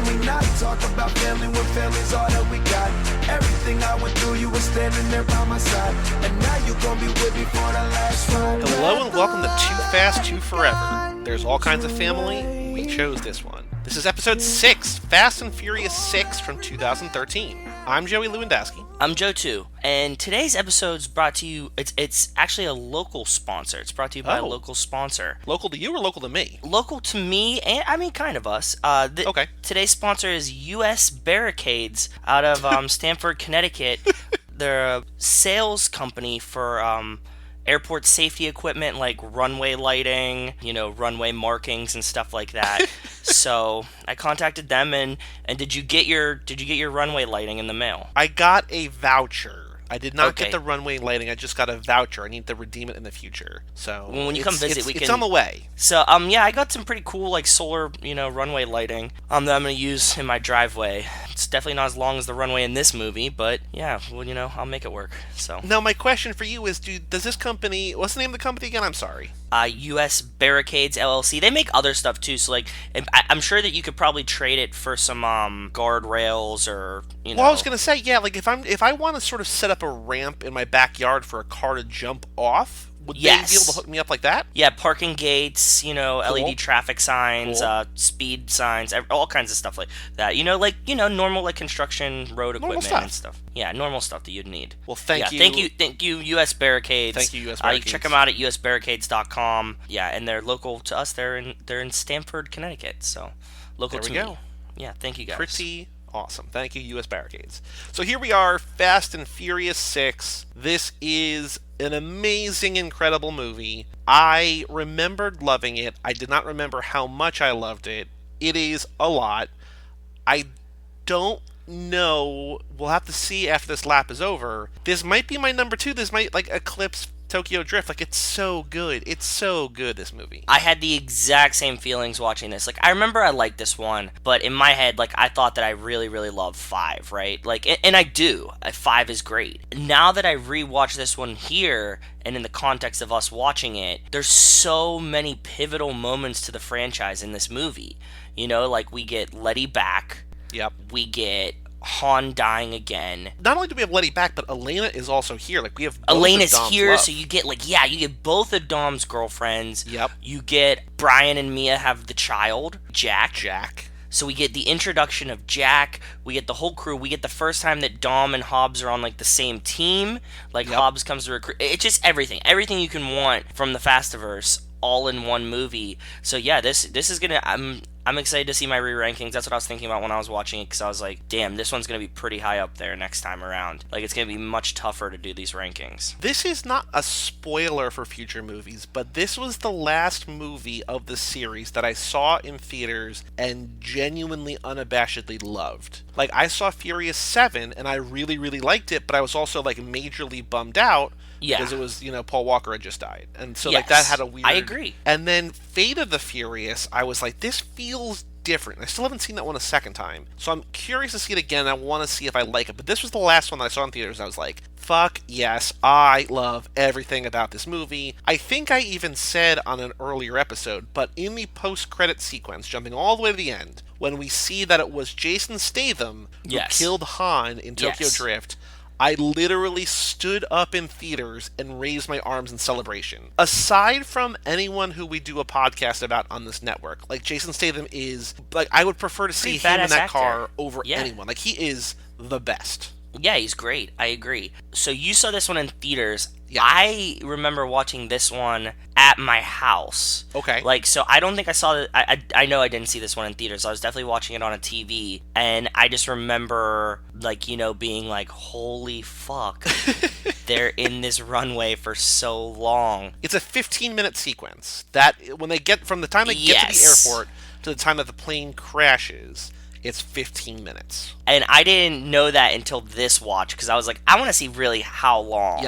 me not talk about family when family's all that we got. Everything I went through, you were standing there by my side, and now you gon' be with me for the last ride. Hello and welcome to Too Fast, Too Forever. There's all kinds of family. We chose this one. This is episode 6, Fast and Furious 6 from 2013. I'm Joey Lewandowski. I'm Joe too, and today's episode's brought to you, it's actually a local sponsor. It's brought to you by a local sponsor. Local to you or local to me? Local to me, and I mean kind of us. Okay. Today's sponsor is U.S. Barricades out of Stamford, Connecticut. They're a sales company for airport safety equipment like runway lighting, runway markings and stuff like that. So I contacted them, and did you get your runway lighting in the mail? I got a voucher. I did not Okay. get the runway lighting. I just got a voucher. I need to redeem it in the future. So When you come visit, it's on the way. So yeah, I got some pretty cool like solar, runway lighting that I'm gonna use in my driveway. It's definitely not as long as the runway in this movie, but yeah, well, I'll make it work. So Now my question for you is, does this company? What's the name of the company again? I'm sorry. U.S. Barricades LLC. They make other stuff too. So I'm sure that you could probably trade it for some guardrails or Well, I was gonna say, yeah, like if I want to sort of set up a ramp in my backyard for a car to jump off, would they be able to hook me up like that? Yeah, parking gates, LED traffic signs, Cool. speed signs, all kinds of stuff like that. Normal like construction road equipment stuff. and stuff. Yeah, normal stuff that you'd need. Well, thank you. Thank you, U.S. Barricades. Thank you, U.S. You Barricades. can check them out at usbarricades.com. Yeah, and they're local to us. They're in Stamford, Connecticut. So local There to we me. go. Yeah, thank you guys. Pretty awesome. Thank you, U.S. Barricades. So here we are, Fast and Furious 6. This is an amazing, incredible movie. I remembered loving it. I did not remember how much I loved it. It is a lot. I don't know. We'll have to see after this lap is over. This might be my number 2. This might eclipse Tokyo Drift. It's so good. It's so good, this movie. I had the exact same feelings watching this. I remember I liked this one, but in my head, I thought that I really, really loved 5, right? And I do. 5 is great. Now that I rewatch this one here, and in the context of us watching it, there's so many pivotal moments to the franchise in this movie. We get Letty back. Yep. We get Han dying again. Not only do we have Letty back, but Elena is also here. We have both Elena's of Dom's here, love. so you get you get both of Dom's girlfriends. Yep. You get Brian and Mia have the child, Jack. So we get the introduction of Jack. We get the whole crew. We get the first time that Dom and Hobbs are on the same team. Yep. Hobbs comes to recruit. It's just everything you can want from the Fastiverse, all in one movie. So yeah, this is gonna. I'm excited to see my re-rankings. That's what I was thinking about when I was watching it, because I was like, damn, this one's going to be pretty high up there next time around. It's going to be much tougher to do these rankings. This is not a spoiler for future movies, but this was the last movie of the series that I saw in theaters and genuinely unabashedly loved. I saw Furious 7, and I really, really liked it, but I was also, majorly bummed out. Yeah. Because it was, Paul Walker had just died. And so, Yes. that had a weird... I agree. And then Fate of the Furious, I was like, this feels different. I still haven't seen that one a second time. So I'm curious to see it again. I want to see if I like it. But this was the last one that I saw in theaters, and I was like, fuck yes, I love everything about this movie. I think I even said on an earlier episode, but in the post-credit sequence, jumping all the way to the end, when we see that it was Jason Statham who Yes. killed Han in Tokyo Yes. Drift, I literally stood up in theaters and raised my arms in celebration. Aside from anyone who we do a podcast about on this network, Jason Statham is, I would prefer to see Pretty him in badass that actor. car over Yeah. anyone. He is the best. Yeah, he's great. I agree. So you saw this one in theaters. Yeah. I remember watching this one at my house. Okay. So I don't think I saw it. I know I didn't see this one in theaters. I was definitely watching it on a TV, and I just remember being like, holy fuck, they're in this runway for so long. It's a 15-minute sequence that when they get from the time they get to the Yes. airport to the time that the plane crashes, it's 15 minutes. And I didn't know that until this watch, because I was like, I want to see really how long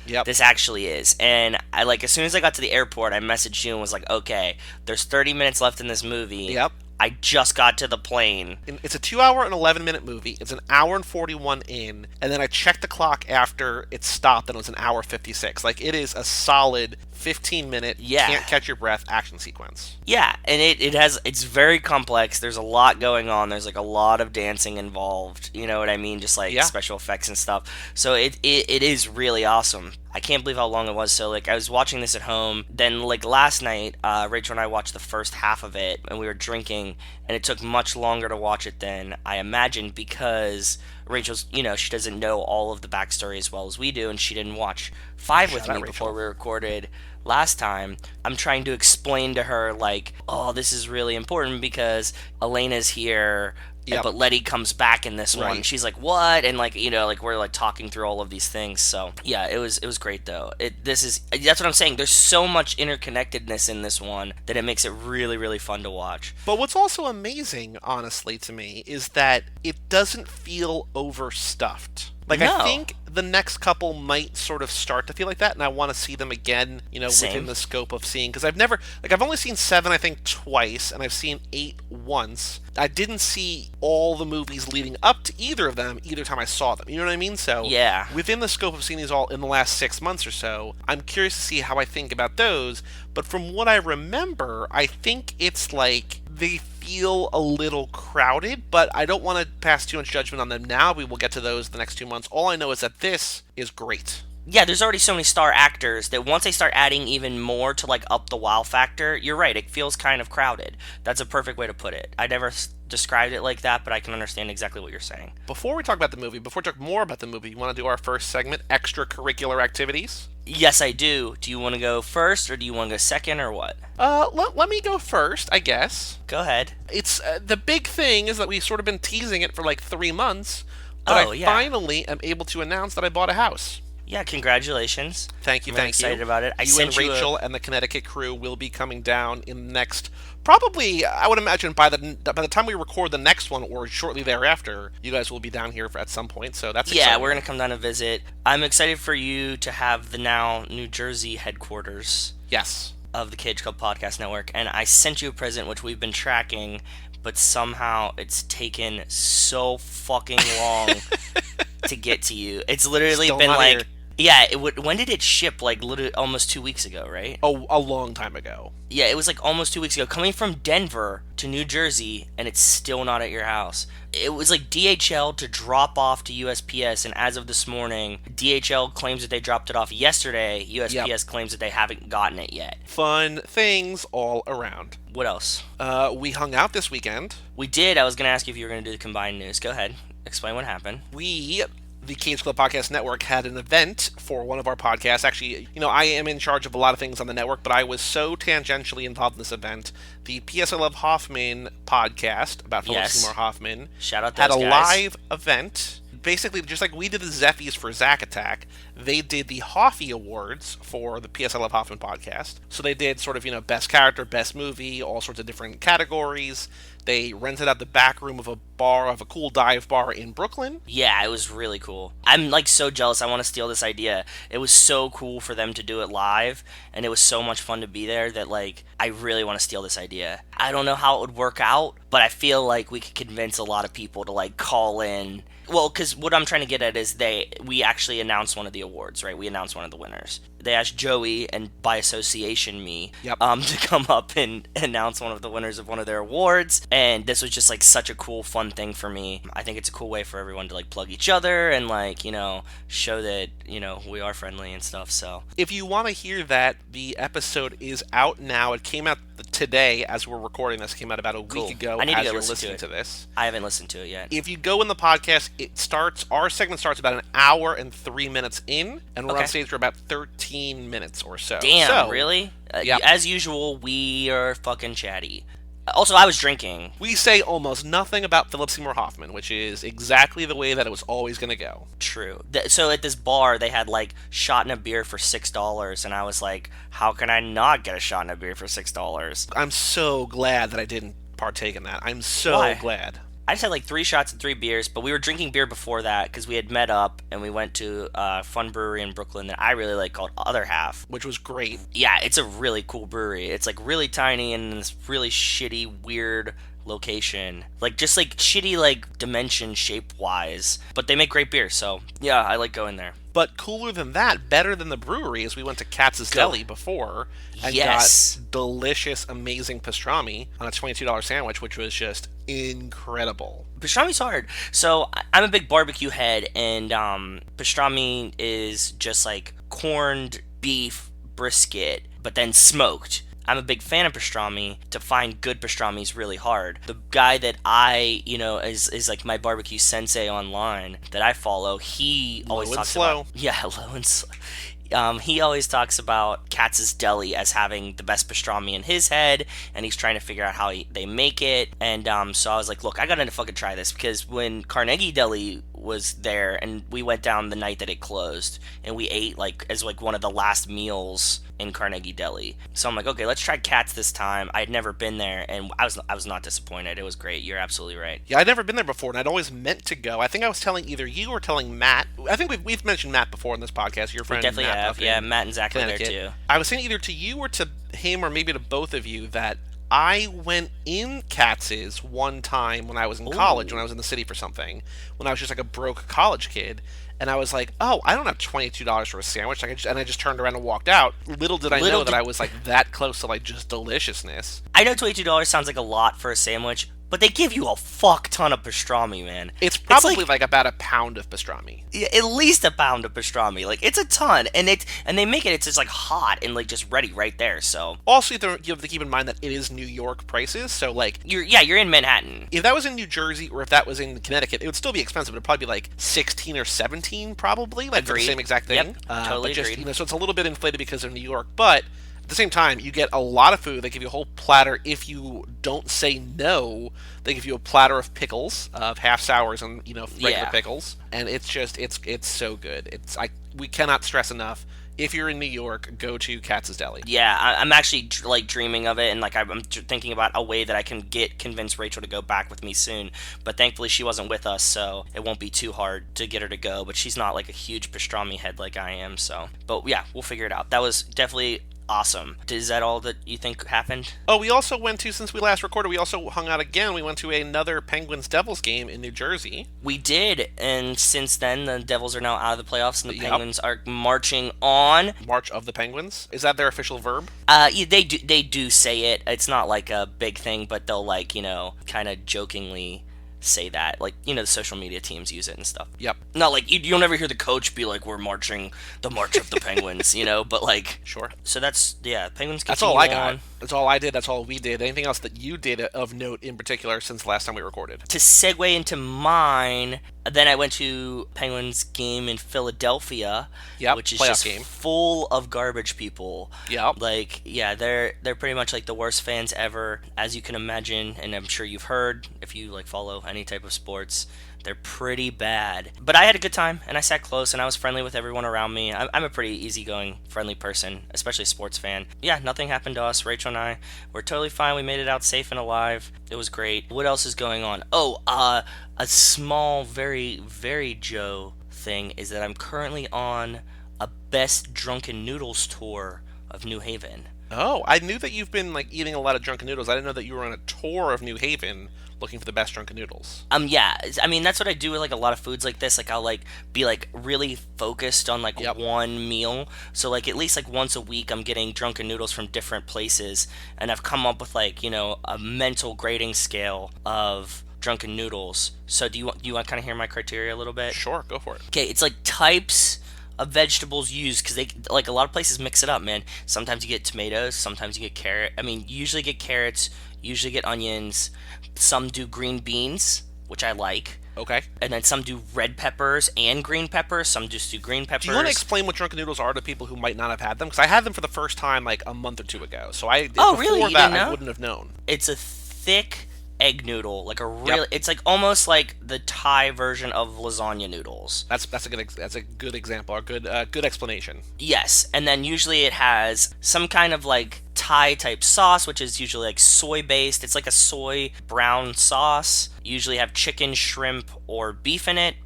Yep. this actually is. And I as soon as I got to the airport, I messaged you and was like, okay, there's 30 minutes left in this movie. Yep. I just got to the plane. It's a 2-hour and 11-minute movie. It's an hour and 41 in, and then I checked the clock after it stopped, and it was an hour 56. It is a solid 15-minute, Yeah. can't catch your breath action sequence. Yeah, and it's very complex. There's a lot going on. There's like a lot of dancing involved. You know what I mean? Just like special effects and stuff. So it is really awesome. I can't believe how long it was. So like I was watching this at home. Then like last night, Rachel and I watched the first half of it, and we were drinking, and it took much longer to watch it than I imagined because Rachel's, she doesn't know all of the backstory as well as we do, and she didn't watch 5 with me before we recorded last time. I'm trying to explain to her, like, oh, this is really important because Elena's here, but Letty comes back in this one. She's like, what? And like, we're like talking through all of these things. So yeah, it was great though. That's what I'm saying. There's so much interconnectedness in this one that it makes it really, really fun to watch. But what's also amazing, honestly, to me, is that it doesn't feel overstuffed. Like, No. I think the next couple might sort of start to feel like that, and I want to see them again, within the scope of seeing, because I've only seen 7, I think, twice, and I've seen 8 once. I didn't see all the movies leading up to either of them either time I saw them. You know what I mean? So, Yeah. within the scope of seeing these all in the last 6 months or so, I'm curious to see how I think about those, but from what I remember, I think it's like they feel a little crowded, but I don't want to pass too much judgment on them now. We will get to those the next 2 months. All I know is that this is great. Yeah, there's already so many star actors that once they start adding even more to like up the wow factor, you're right, it feels kind of crowded. That's a perfect way to put it. I never described it like that, but I can understand exactly what you're saying. Before we talk more about the movie, you want to do our first segment, extracurricular activities? Yes, I do. Do you want to go first, or do you want to go second, or what? Let me go first, I guess. Go ahead. It's the big thing is that we've sort of been teasing it for like 3 months, but finally am able to announce that I bought a house. Yeah, congratulations. Thank you, I'm excited about it. You and Rachel and the Connecticut crew will be coming down in the next, probably, I would imagine by the time we record the next one or shortly thereafter, you guys will be down here at some point, so that's exciting. Yeah, we're going to come down and visit. I'm excited for you to have the now New Jersey headquarters. Yes. Of the Cage Club Podcast Network, and I sent you a present which we've been tracking, but somehow it's taken so fucking long to get to you. It's literally Still been not like... here. Yeah, when did it ship? Like, literally almost 2 weeks ago, right? Oh, a long time ago. Yeah, it was like almost 2 weeks ago. Coming from Denver to New Jersey, and it's still not at your house. It was like DHL to drop off to USPS, and as of this morning, DHL claims that they dropped it off yesterday. USPS claims that they haven't gotten it yet. Fun things all around. What else? We hung out this weekend. We did. I was going to ask you if you were going to do the combined news. Go ahead. Explain what happened. The Cage Club Podcast Network had an event for one of our podcasts. Actually, I am in charge of a lot of things on the network, but I was so tangentially involved in this event. The P.S. I Love Hoffman podcast about Philip Seymour Hoffman Shout out those had a guys. live event. Basically, just like we did the Zeffies for Zack Attack, they did the Hoffy Awards for the P.S. I Love Hoffman podcast. So they did sort of, best character, best movie, all sorts of different categories. They rented out the back room of a cool dive bar in Brooklyn. Yeah, it was really cool. I'm like so jealous. I want to steal this idea. It was so cool for them to do it live, and it was so much fun to be there that like I really want to steal this idea. I don't know how it would work out, but I feel like we could convince a lot of people to like call in. Well, because what I'm trying to get at is we actually announced one of the awards, right? We announced one of the winners. They asked Joey, and by association me, to come up and announce one of the winners of one of their awards. And this was just like such a cool, fun thing for me. I think it's a cool way for everyone to like plug each other and like, show that, we are friendly and stuff. So if you want to hear that, the episode is out now. It came out today as we're recording this. It came out about a week ago. I need to go you're listen listening to this. I haven't listened to it yet. If you go in the podcast, our segment starts about an hour and 3 minutes in, and we're on stage for about 13 minutes or so. Damn, really? As usual, we are fucking chatty. Also, I was drinking. We say almost nothing about Philip Seymour Hoffman, which is exactly the way that it was always going to go. True. So at this bar, they had like shot in a beer for $6, and I was like, how can I not get a shot in a beer for $6? I'm so glad that I didn't partake in that. I'm so glad. I just had like 3 shots and 3 beers, but we were drinking beer before that because we had met up and we went to a fun brewery in Brooklyn that I really like called Other Half. Which was great. Yeah, it's a really cool brewery. It's like really tiny and in this really shitty, weird location. Like just like shitty like dimension shape wise. But they make great beer, so yeah, I like going there. But cooler than that, better than the brewery, is we went to Katz's Deli before and Yes. got delicious, amazing pastrami on a $22 sandwich, which was just incredible. Pastrami's hard. So I'm a big barbecue head, and pastrami is just like corned beef brisket, but then smoked. I'm a big fan of pastrami. To find good pastrami is really hard. The guy that I, is like my barbecue sensei online that I follow, he always Low and talks slow. about... Yeah, low and slow. He always talks about Katz's Deli as having the best pastrami in his head, and he's trying to figure out how they make it. And so I was like, look, I gotta fucking try this, because when Carnegie Deli was there, and we went down the night that it closed, and we ate as one of the last meals in Carnegie Deli. So I'm like, okay, let's try Katz this time. I had never been there, and I was not disappointed. It was great. You're absolutely right. Yeah, I'd never been there before, and I'd always meant to go. I think I was telling either you or telling Matt. I think we've mentioned Matt before in this podcast. Your friend We definitely Matt have. up in Yeah, Matt and Zach were there Connecticut. too. I was saying either to you or to him, or maybe to both of you, that I went in Katz's one time when I was in college, when I was in the city for something, when I was just like a broke college kid, and I was like, oh, I don't have $22 for a sandwich, and I just turned around and walked out. Little did I know that I was like that close to like just deliciousness. I know $22 sounds like a lot for a sandwich, but they give you a fuck ton of pastrami, man. It's probably like about a pound of pastrami. Yeah, at least a pound of pastrami. Like, it's a ton, and they make it's just like hot and like just ready right there. So Also, you have to keep in mind that it is New York prices, so like you're in Manhattan. if that was in New Jersey or if that was in Connecticut, it would still be expensive. It'd probably be like 16 or 17, probably, like for the Agreed. same exact thing. Yep, totally but just, agreed. So it's a little bit inflated because of New York, but at the same time, you get a lot of food. They give you a whole platter. If you don't say no, they give you a platter of pickles, of half sours and regular pickles, and it's just it's so good. We cannot stress enough. If you're in New York, go to Katz's Deli. Yeah, I'm actually dreaming of it, and like I'm thinking about a way that I can convince Rachel to go back with me soon. But thankfully, she wasn't with us, so it won't be too hard to get her to go. But she's not like a huge pastrami head like I am, so. But yeah, we'll figure it out. That was definitely awesome. Is that all that you think happened? Oh, we also went to, since we last recorded, we also hung out again. We went to another Penguins-Devils game in New Jersey. We did, and since then, the Devils are now out of the playoffs, and the Penguins are marching on. March of the Penguins? Is that their official verb? Yeah, they do say it. It's not like a big thing, but they'll kind of jokingly say that. Like, the social media teams use it and stuff. Yep. Not like, you'll never hear the coach be like, we're marching the March of the Penguins, but like... Sure. So that's, Penguins continue That's all I on. got. That's all I did. That's all we did. Anything else that you did of note in particular since the last time we recorded? To segue into mine, then I went to Penguins game in Philadelphia, which is playoff just game. full of garbage people. Yep. Like, yeah, they're pretty much like the worst fans ever, as you can imagine, and I'm sure you've heard if you follow any type of sports. They're pretty bad. But I had a good time, and I sat close, and I was friendly with everyone around me. I'm a pretty easygoing, friendly person, especially a sports fan. Yeah, nothing happened to us. Rachel and I were totally fine. We made it out safe and alive. It was great. What else is going on? Oh, a small, very, very Joe thing is that I'm currently on a Best Drunken Noodles tour of New Haven. Oh, I knew that you've been eating a lot of drunken noodles. I didn't know that you were on a tour of New Haven looking for the best drunken noodles. Yeah, I mean, that's what I do with a lot of foods like this. I'll be really focused on one meal. So at least once a week I'm getting drunken noodles from different places, and I've come up with a mental grading scale of drunken noodles. So do you want to kind of hear my criteria a little bit? Sure, go for it. Okay, it's types of vegetables used, because they a lot of places mix it up, man. Sometimes you get tomatoes, sometimes you get carrot. I mean, you usually get carrots, usually get onions. Some do green beans, which I like. Okay. And then some do red peppers and green peppers. Some just do green peppers. Do you want to explain what drunken noodles are to people who might not have had them? Because I had them for the first time a month or two ago. So really? Before You that, didn't know? I wouldn't have known. It's a thick egg noodle, it's almost like the Thai version of lasagna noodles. That's a good example, or good explanation. Yes, and then usually it has some kind of Thai type sauce, which is usually soy based. It's like a soy brown sauce. Usually have chicken, shrimp, or beef in it.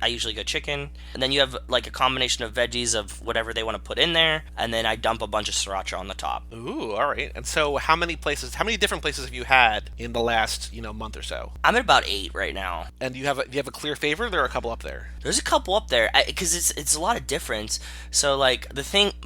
I usually go chicken. And then you have like a combination of veggies of whatever they want to put in there. And then I dump a bunch of sriracha on the top. Ooh, all right. And so how many different places have you had in the last, month or so? I'm at about 8 right now. And do you have a clear favorite? There are a couple up there. There's a couple up there because it's a lot of difference. So like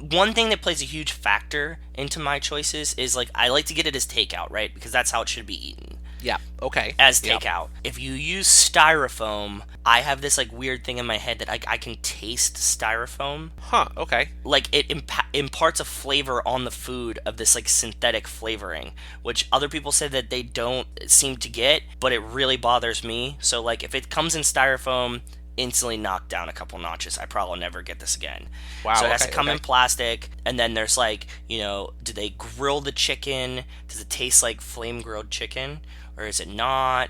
one thing that plays a huge factor into my choices is like I like to get it as takeout, right? Because that's how it should be eaten. Yeah. Okay. As Yep. takeout. If you use styrofoam, I have this like weird thing in my head that I can taste styrofoam. Huh. Okay. Like it imparts a flavor on the food of this like synthetic flavoring, which other people say that they don't seem to get, but it really bothers me. So like if it comes in styrofoam, instantly knocked down a couple notches. I probably never get this again. Wow. So it has to okay, come okay. in plastic, and then there's like, do they grill the chicken? Does it taste like flame grilled chicken? Or is it not?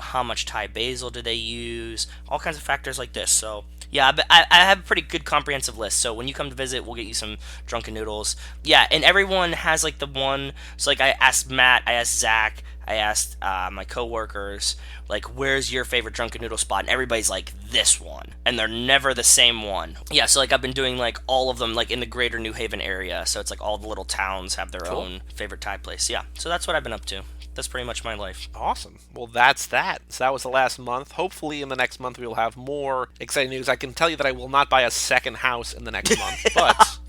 How much Thai basil do they use? All kinds of factors like this. So, yeah, I have a pretty good comprehensive list. So when you come to visit, we'll get you some drunken noodles. Yeah, and everyone has like the one. So like I asked Matt, I asked Zach, I asked my coworkers, like, where's your favorite drunken noodle spot? And everybody's like, this one. And they're never the same one. Yeah, so like I've been doing like all of them like in the greater New Haven area. So it's like all the little towns have their own favorite Thai place. Yeah, so that's what I've been up to. That's pretty much my life. Awesome. Well, that's that. So that was the last month. Hopefully in the next month we will have more exciting news. I can tell you that I will not buy a second house in the next month, but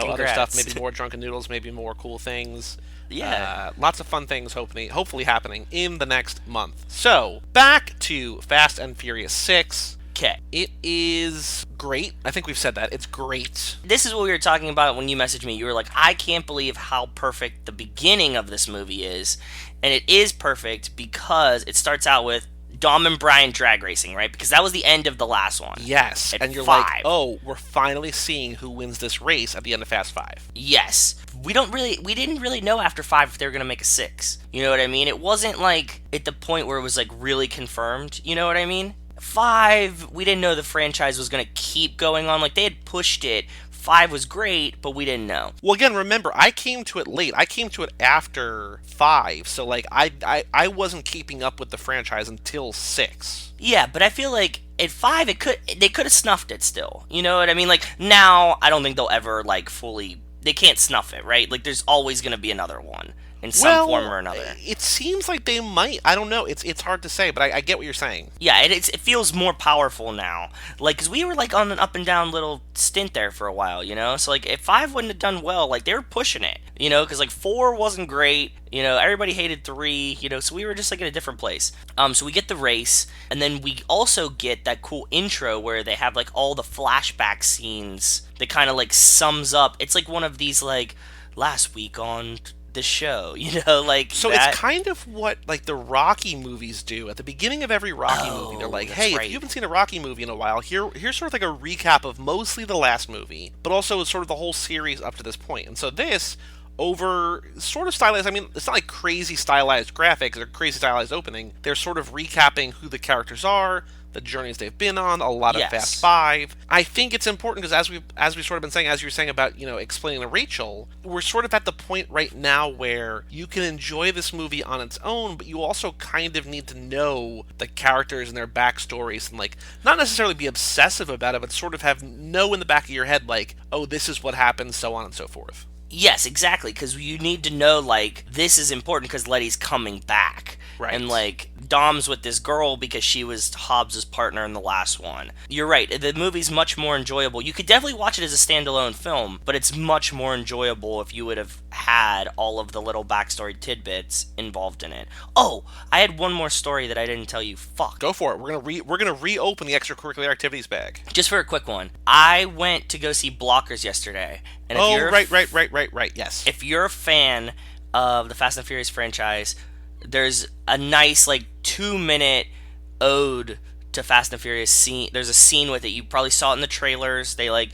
other stuff, maybe more drunken noodles, maybe more cool things. Yeah. Lots of fun things hopefully happening in the next month. So, back to Fast and Furious 6. Okay. It is great. I think we've said that. It's great. This is what we were talking about when you messaged me. You were like, I can't believe how perfect the beginning of this movie is. And it is perfect because it starts out with Dom and Brian drag racing, right? Because that was the end of the last one. Yes. At And you're 5. like, oh, we're finally seeing who wins this race at the end of Fast 5. Yes. We didn't really know after 5 if they were going to make a 6. You know what I mean? It wasn't like at the point where it was like really confirmed. You know what I mean? 5, we didn't know the franchise was going to keep going on. Like, they had pushed it. 5 was great, but we didn't know. Well, again, remember, I came to it late. I came to it after 5, so, like, I wasn't keeping up with the franchise until 6. Yeah, but I feel like at 5, they could have snuffed it still. You know what I mean? Like, now, I don't think they'll ever, like, fully... They can't snuff it, right? Like, there's always going to be another one. In some form or another. It seems like they might. I don't know. It's hard to say, but I get what you're saying. Yeah, it feels more powerful now. Like, because we were, like, on an up and down little stint there for a while, So, like, if 5 wouldn't have done well, like, they were pushing it, Because, like, 4 wasn't great, Everybody hated 3, So we were just, like, in a different place. So we get the race, and then we also get that cool intro where they have, like, all the flashback scenes that kind of, like, sums up. It's, like, one of these, like, last week on... the show, like so that. It's kind of what like the Rocky movies do at the beginning of every Rocky movie. They're like, hey, if you haven't seen a Rocky movie in a while, here's sort of like a recap of mostly the last movie, but also sort of the whole series up to this point. And so this over sort of stylized, I mean, it's not like crazy stylized graphics or crazy stylized opening. They're sort of recapping who the characters are, the journeys they've been on, a lot of Fast 5. I think it's important because as we've sort of been saying, as you were saying about, explaining to Rachel, we're sort of at the point right now where you can enjoy this movie on its own, but you also kind of need to know the characters and their backstories and, like, not necessarily be obsessive about it, but sort of know in the back of your head, like, oh, this is what happened, so on and so forth. Yes, exactly, because you need to know, like, this is important because Letty's coming back. Right. And, like, Dom's with this girl because she was Hobbs' partner in the last one. You're right, the movie's much more enjoyable. You could definitely watch it as a standalone film, but it's much more enjoyable if you would have had all of the little backstory tidbits involved in it. Oh, I had one more story that I didn't tell you. Fuck. Go for it. We're gonna reopen the extracurricular activities bag. Just for a quick one. I went to go see Blockers yesterday. And if you're right, yes. If you're a fan of the Fast and Furious franchise, there's a nice, like, 2-minute ode to Fast and Furious scene. There's a scene with it. You probably saw it in the trailers. They, like,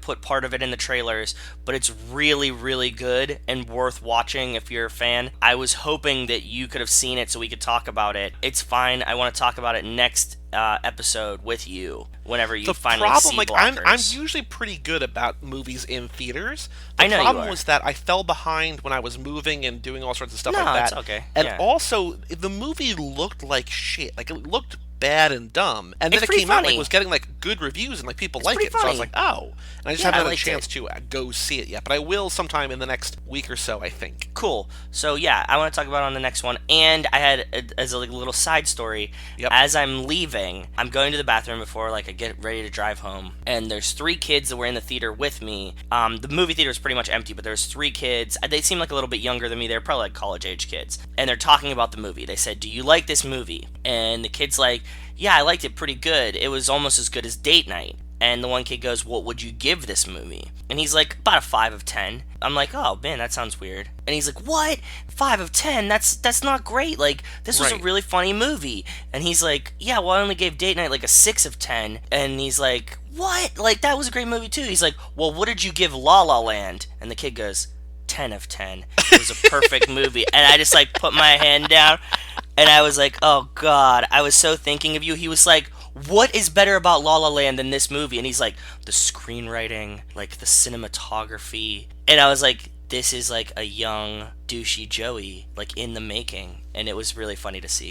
put part of it in the trailers, but it's really, really good and worth watching if you're a fan. I was hoping that you could have seen it so we could talk about it. It's fine. I want to talk about it next episode with you whenever you finally see Blockers. I'm usually pretty good about movies in theaters. I know the you problem are. was that I fell behind when I was moving and doing all sorts of stuff like that. It's okay. And Yeah. also, the movie looked like shit. Like, it looked bad and dumb. And then It's it pretty came out, funny. like, was getting, like, good reviews and, like, people like pretty it. So I was funny. like, oh. And I just Yeah, haven't I had a liked chance it. to go see it yet. But I will sometime in the next week or so, I think. Cool. So yeah, I want to talk about it on the next one. And I had, as a like, little side story, Yep. as I'm leaving, I'm going to the bathroom before like I get ready to drive home. And there's 3 kids that were in the theater with me. The movie theater is pretty much empty, but there's 3 kids. They seem like a little bit younger than me. They're probably like college age kids. And they're talking about the movie. They said, "Do you like this movie?" And the kid's like, "Yeah, I liked it pretty good. It was almost as good as Date Night." And the one kid goes, "What would you give this movie?" And he's like, "About a 5 of 10. I'm like, "Oh man, that sounds weird." And he's like, "What? 5 of 10? That's not great. Like, this was a Right. really funny movie." And he's like, "Yeah, well, I only gave Date Night like a 6 of 10. And he's like, "What? Like, that was a great movie too." He's like, "Well, what did you give La La Land?" And the kid goes, 10 of 10. It was a perfect movie. And I just like put my hand down and I was like, "Oh God, I was so thinking of you." He was like, "What is better about La La Land than this movie?" And he's like, "The screenwriting, like the cinematography." And I was like, this is like a young, douchey Joey, like in the making. And it was really funny to see.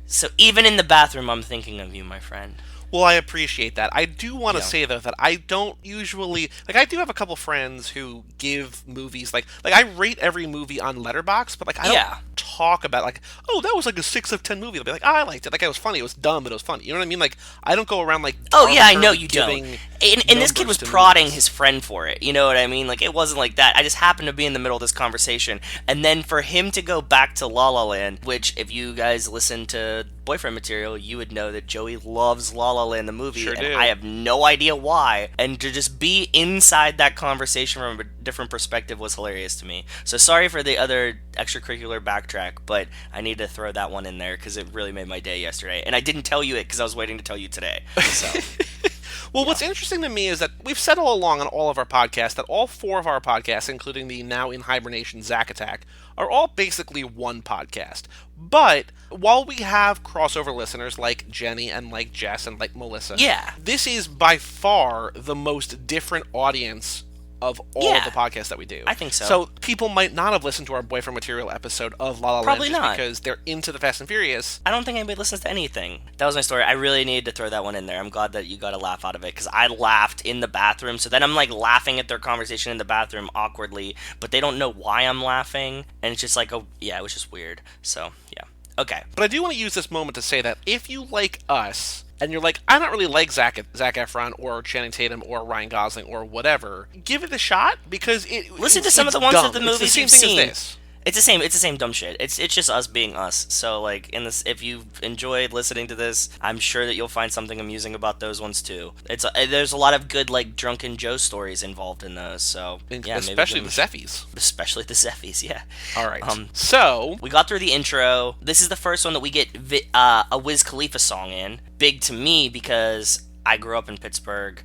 So even in the bathroom, I'm thinking of you, my friend. Well, I appreciate that. I do want to Yeah. say, though, that I don't usually... Like, I do have a couple friends who give movies, like I rate every movie on Letterboxd, but, like, I Yeah. don't talk about, like, oh, that was, like, a 6 of 10 movie. They'll be like, oh, I liked it. Like, it was funny. It was dumb, but it was funny. You know what I mean? Like, I don't go around, like... Oh yeah, I know arbitrarily you don't. giving And this kid numbers was to prodding movies. his friend for it. You know what I mean? Like, it wasn't like that. I just happened to be in the middle of this conversation, and then for him to go back to La La Land, which if you guys listen to Boyfriend Material, you would know that Joey loves La La Land the movie, Sure and do. I have no idea why. And to just be inside that conversation from a different perspective was hilarious to me. So sorry for the other extracurricular backtrack, but I need to throw that one in there because it really made my day yesterday. And I didn't tell you it because I was waiting to tell you today. So. Well, what's interesting to me is that we've said all along on all of our podcasts that all 4 of our podcasts, including the now in hibernation Zack Attack, are all basically one podcast. But while we have crossover listeners like Jenny and like Jess and like Melissa, Yeah. this is by far the most different audience of all Yeah. of the podcasts that we do. I think so. So people might not have listened to our Boyfriend Material episode of La La Land Probably just not. because they're into the Fast and Furious. I don't think anybody listens to anything. That was my story. I really needed to throw that one in there. I'm glad that you got a laugh out of it because I laughed in the bathroom. So then I'm like laughing at their conversation in the bathroom awkwardly, but they don't know why I'm laughing. And it's just like, oh, yeah, it was just weird. So, yeah. Okay. But I do want to use this moment to say that if you like us, and you're like, I don't really like Zac Efron or Channing Tatum or Ryan Gosling or whatever, give it a shot because Listen to it's some of the ones dumb. of the It's movies the you've same thing seen. as this. It's the same dumb shit. It's just us being us. So like in this, if you've enjoyed listening to this, I'm sure that you'll find something amusing about those ones too. There's a lot of good like drunken Joe stories involved in those. So yeah, Especially maybe the Zeffies. especially the Zeffies. Yeah. All right. Um, So, We got through the intro. This is the first one that we get a Wiz Khalifa song in. Big to me because I grew up in Pittsburgh.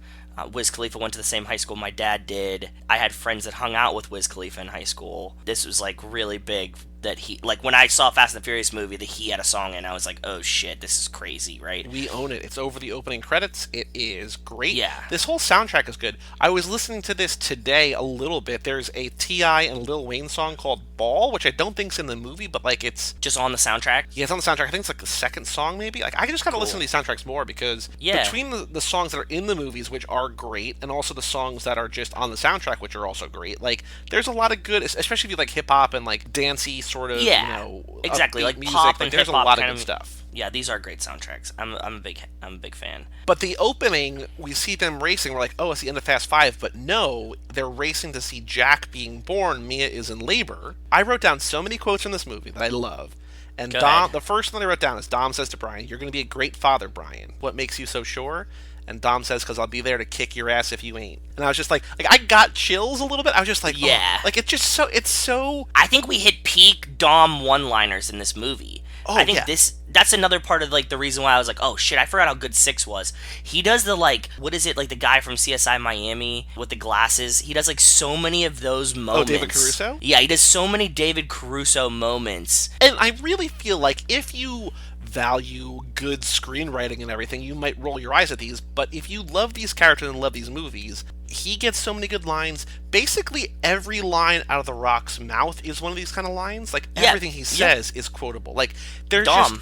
Wiz Khalifa went to the same high school my dad did. I had friends that hung out with Wiz Khalifa in high school. This was like really big that he, like when I saw Fast and the Furious movie that he had a song in, I was like, oh shit, this is crazy, right? we own it. It's over the opening credits. It is great. Yeah. This whole soundtrack is good. I was listening to this today a little bit. There's a T.I. and Lil Wayne song called Ball, which I don't think's in the movie, but like it's... Just on the soundtrack. Yeah, it's on the soundtrack. I think it's like the second song, maybe. Like I just gotta listen to these soundtracks more because Yeah. between the songs that are in the movies, which are great, and also the songs that are just on the soundtrack, which are also great. Like there's a lot of good, especially if you like hip hop and like dancey sort of, Yeah. you know, Exactly, upbeat like music. pop Like, and there's a hip-hop lot of kind good of- stuff. Yeah, these are great soundtracks. I'm a big fan. But the opening, we see them racing. We're like, oh, it's the end of Fast 5. But no, they're racing to see Jack being born. Mia is in labor. I wrote down so many quotes from this movie that I love. And Go Dom, ahead. the first one I wrote down is Dom says to Brian, "You're going to be a great father, Brian. What makes you so sure?" And Dom says, "Because I'll be there to kick your ass if you ain't." And I was just like I got chills a little bit. I was just like, oh. Yeah. Like it's just so, it's so... I think we hit peak Dom one-liners in this movie. Oh, I think yeah. that's another part of like the reason why I was like, oh shit, I forgot how good 6 was. He does the like, what is it, like the guy from CSI Miami with the glasses. He does like so many of those moments. David Caruso? Yeah, he does so many David Caruso moments. And I really feel like if you value good screenwriting and everything, you might roll your eyes at these, but if you love these characters and love these movies, he gets so many good lines. Basically, every line out of The Rock's mouth is one of these kind of lines. Like, Yeah, everything he yeah. says is quotable. Like, there's Dom. just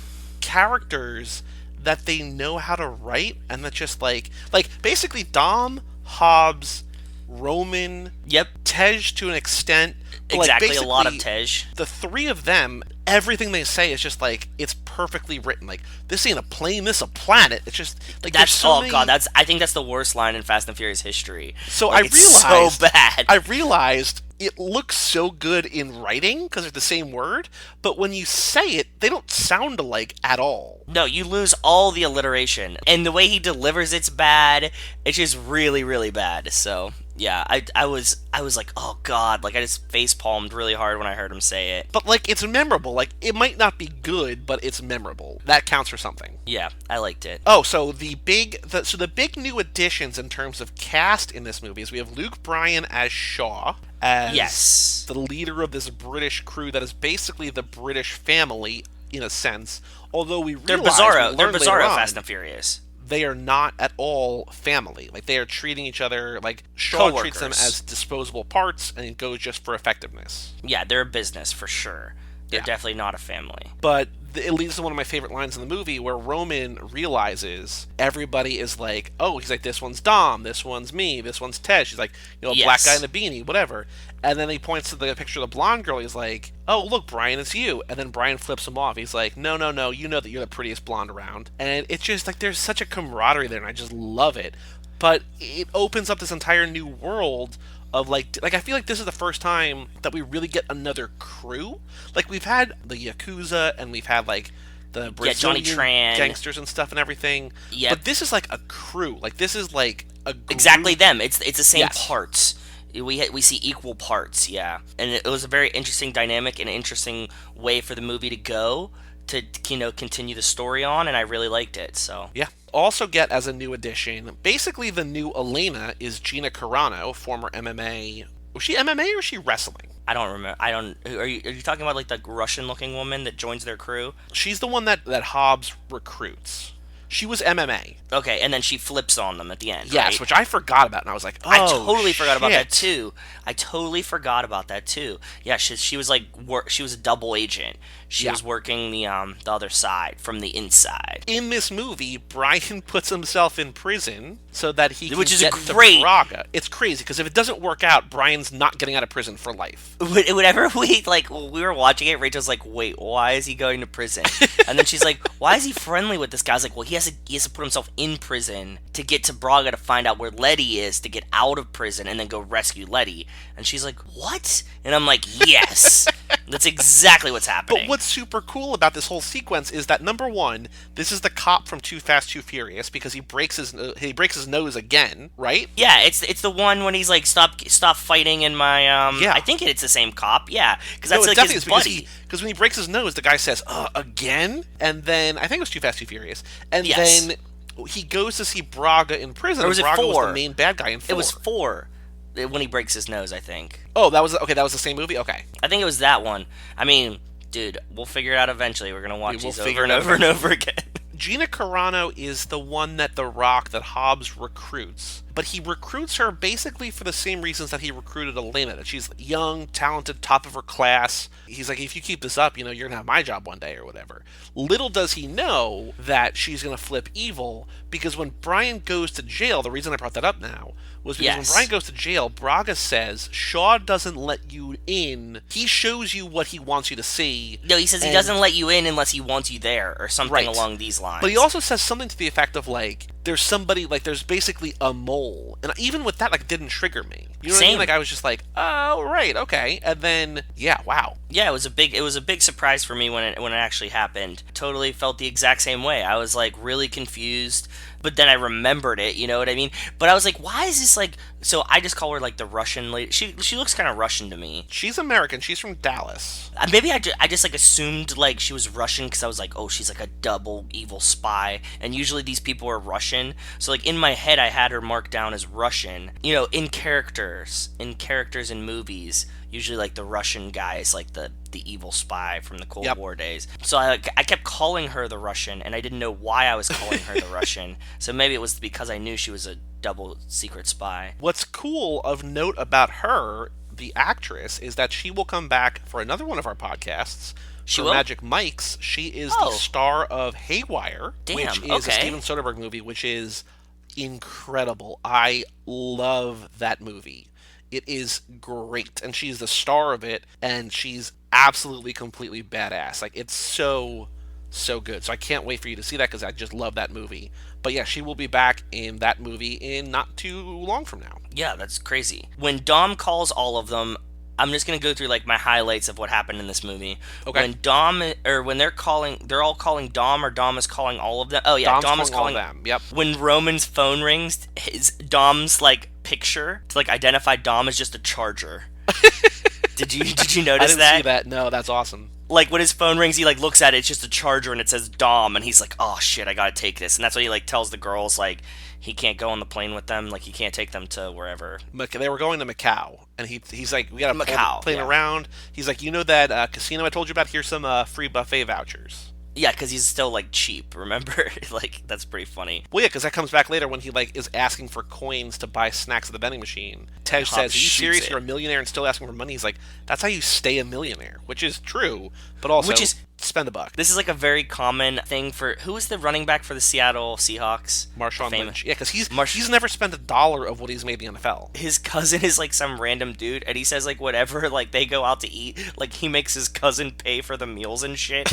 characters that they know how to write, and that just like basically Dom, Hobbs, Roman, Yep. Tej to an extent. But Exactly, like, a lot of basically, Tej. The three of them, everything they say is just like, it's perfectly written. Like, this ain't a plane, this a planet. It's just like That's so many... God. I think that's the worst line in Fast and Furious history. So like, I it's realized so bad. I realized it looks so good in writing because they're the same word, but when you say it, they don't sound alike at all. No, you lose all the alliteration, and the way he delivers it's bad. It's just really, really bad. So yeah, I was like, oh God, like I just face palmed really hard when I heard him say it. But like, it's memorable. Like, it might not be good, but it's memorable. That counts for something. Yeah, I liked it. Oh, so the big new additions in terms of cast in this movie is we have Luke Bryan as Shaw, as Yes. the leader of this British crew that is basically the British family in a sense. Although They're realize, Bizarro. we They're learn later Bizarro on, Fast and Furious. they are not at all family. Like, they are treating each other like Shaw treats them Coworkers. as disposable parts, and it goes just for effectiveness. Yeah, they're a business for sure. They're Yeah. definitely not a family. But it leads to one of my favorite lines in the movie where Roman realizes everybody is like, oh, he's like, this one's Dom, this one's me, this one's Tej. He's like, a Yes. black guy in a beanie, whatever. And then he points to the picture of the blonde girl. He's like, oh, look, Brian, it's you. And then Brian flips him off. He's like, no, you know that you're the prettiest blonde around. And it's just like, there's such a camaraderie there, and I just love it. But it opens up this entire new world of like I feel like this is the first time that we really get another crew. Like, we've had the Yakuza, and we've had like the Brazilian Johnny Tran. gangsters and stuff and everything. Yep. But this is like a crew. Like, this is like a group. Exactly them. It's the same Yes. parts. We see equal parts, yeah. And it was a very interesting dynamic and interesting way for the movie to go to continue the story on, and I really liked it. So Yeah. Also get as a new addition, basically the new Elena is Gina Carano, former MMA. Was she MMA or was she wrestling? I don't remember. I don't. Are you talking about like the Russian-looking woman that joins their crew? She's the one that Hobbs recruits. She was MMA. Okay, and then she flips on them at the end. Yes, right? which I forgot about, and I was like, oh, I totally forgot about that shit. too. Yeah, she was like she was a double agent. She Yeah. was working the other side from the inside. In this movie, Brian puts himself in prison so that he can Which is get great. to Braga. It's crazy, because if it doesn't work out, Brian's not getting out of prison for life. Whenever we when we were watching it, Rachel's like, "Wait, why is he going to prison?" And then she's like, "Why is he friendly with this guy?" I was like, "Well, he has to put himself in prison to get to Braga to find out where Letty is to get out of prison and then go rescue Letty." And she's like, "What?" And I'm like, "Yes, that's exactly what's happening." But what's super cool about this whole sequence is that, number one, this is the cop from Too Fast, Too Furious, because he breaks his nose again, right? Yeah, it's the one when he's like, stop fighting in my Yeah. I think it's the same cop. Yeah, because No, that's it like definitely his is, because buddy. because when he breaks his nose, the guy says, again? And then, I think it was Too Fast, Too Furious. And Yes. then he goes to see Braga in prison. Or was and it Braga was 4? the main bad guy in 4. It was 4 when he breaks his nose, I think. Oh, that was the same movie? Okay. I think it was that one. I mean, dude, we'll figure it out eventually. We're gonna watch We will these figure over it and out over and over again. Gina Carano is the one that that Hobbs recruits. But he recruits her basically for the same reasons that he recruited Elena, that she's young, talented, top of her class. He's like, if you keep this up, you're going to have my job one day or whatever. Little does he know that she's going to flip evil, because when Brian goes to jail, the reason I brought that up now was because when Brian goes to jail, Braga says, Shaw doesn't let you in. He shows you what he wants you to see. No, he says he doesn't let you in unless he wants you there, or something along these lines. But he also says something to the effect of, like, there's somebody, like, there's basically a mole. And even with that, like, it didn't trigger me. You know what I mean? Like, I was just like, oh, right, okay. And then, yeah, wow. Yeah, it was a big surprise for me when it actually happened. Totally felt the exact same way. I was, like, really confused, but then I remembered it, you know what I mean? But I was like, why is this, like... So I just call her, like, the Russian lady. She looks kind of Russian to me. She's American. She's from Dallas. Maybe I just like, assumed, like, she was Russian because I was like, oh, she's, like, a double evil spy. And usually these people are Russian. So, like, in my head, I had her marked down as Russian. You know, in characters in movies, usually, like, the Russian guy is, like, the evil spy from the Cold War days. So I kept calling her the Russian, and I didn't know why I was calling her the Russian. So maybe it was because I knew she was a double secret spy. What's cool of note about her, the actress, is that she will come back for another one of our podcasts. She for will? Magic Mike's. She is the Oh. star of Haywire, Damn, which is a okay. Steven Soderbergh movie, which is incredible. I love that movie. It is great, and she's the star of it, and she's absolutely completely badass. Like, it's so good. So I can't wait for you to see that because I just love that movie. But yeah, she will be back in that movie in not too long from now. Yeah, that's crazy. When Dom calls all of them, I'm just gonna go through like my highlights of what happened in this movie. Okay. When Dom, or when they're all calling Dom, or Dom is calling all of them. Oh yeah, Dom's Dom is calling calling all them. Yep. When Roman's phone rings, his Dom's like picture to like identify Dom as just a charger. Did you I notice didn't that? see that. No, that's awesome. Like when his phone rings, he like looks at it, it's just a charger and it says Dom, and he's like, oh shit, I gotta take this. And that's what he like tells the girls, like he can't go on the plane with them, like he can't take them to wherever. They were going to Macau, and he's like, we got to Macau, plane yeah. around. He's like, you know that casino I told you about? Here's some free buffet vouchers. Yeah, because he's still like cheap, remember? Like that's pretty funny. Well, yeah, because that comes back later when he like is asking for coins to buy snacks at the vending machine. Tej Hobbs says, "Are you shoots serious? it. You're a millionaire and still asking for money?" He's like, "That's how you stay a millionaire," which is true, but also spend a buck. This is like a very common thing for who is the running back for the Seattle Seahawks? Marshawn Famous. Lynch, yeah, because he's never spent $1 of what he's made in the NFL. His cousin is like some random dude, and he says like whatever like they go out to eat, like he makes his cousin pay for the meals and shit.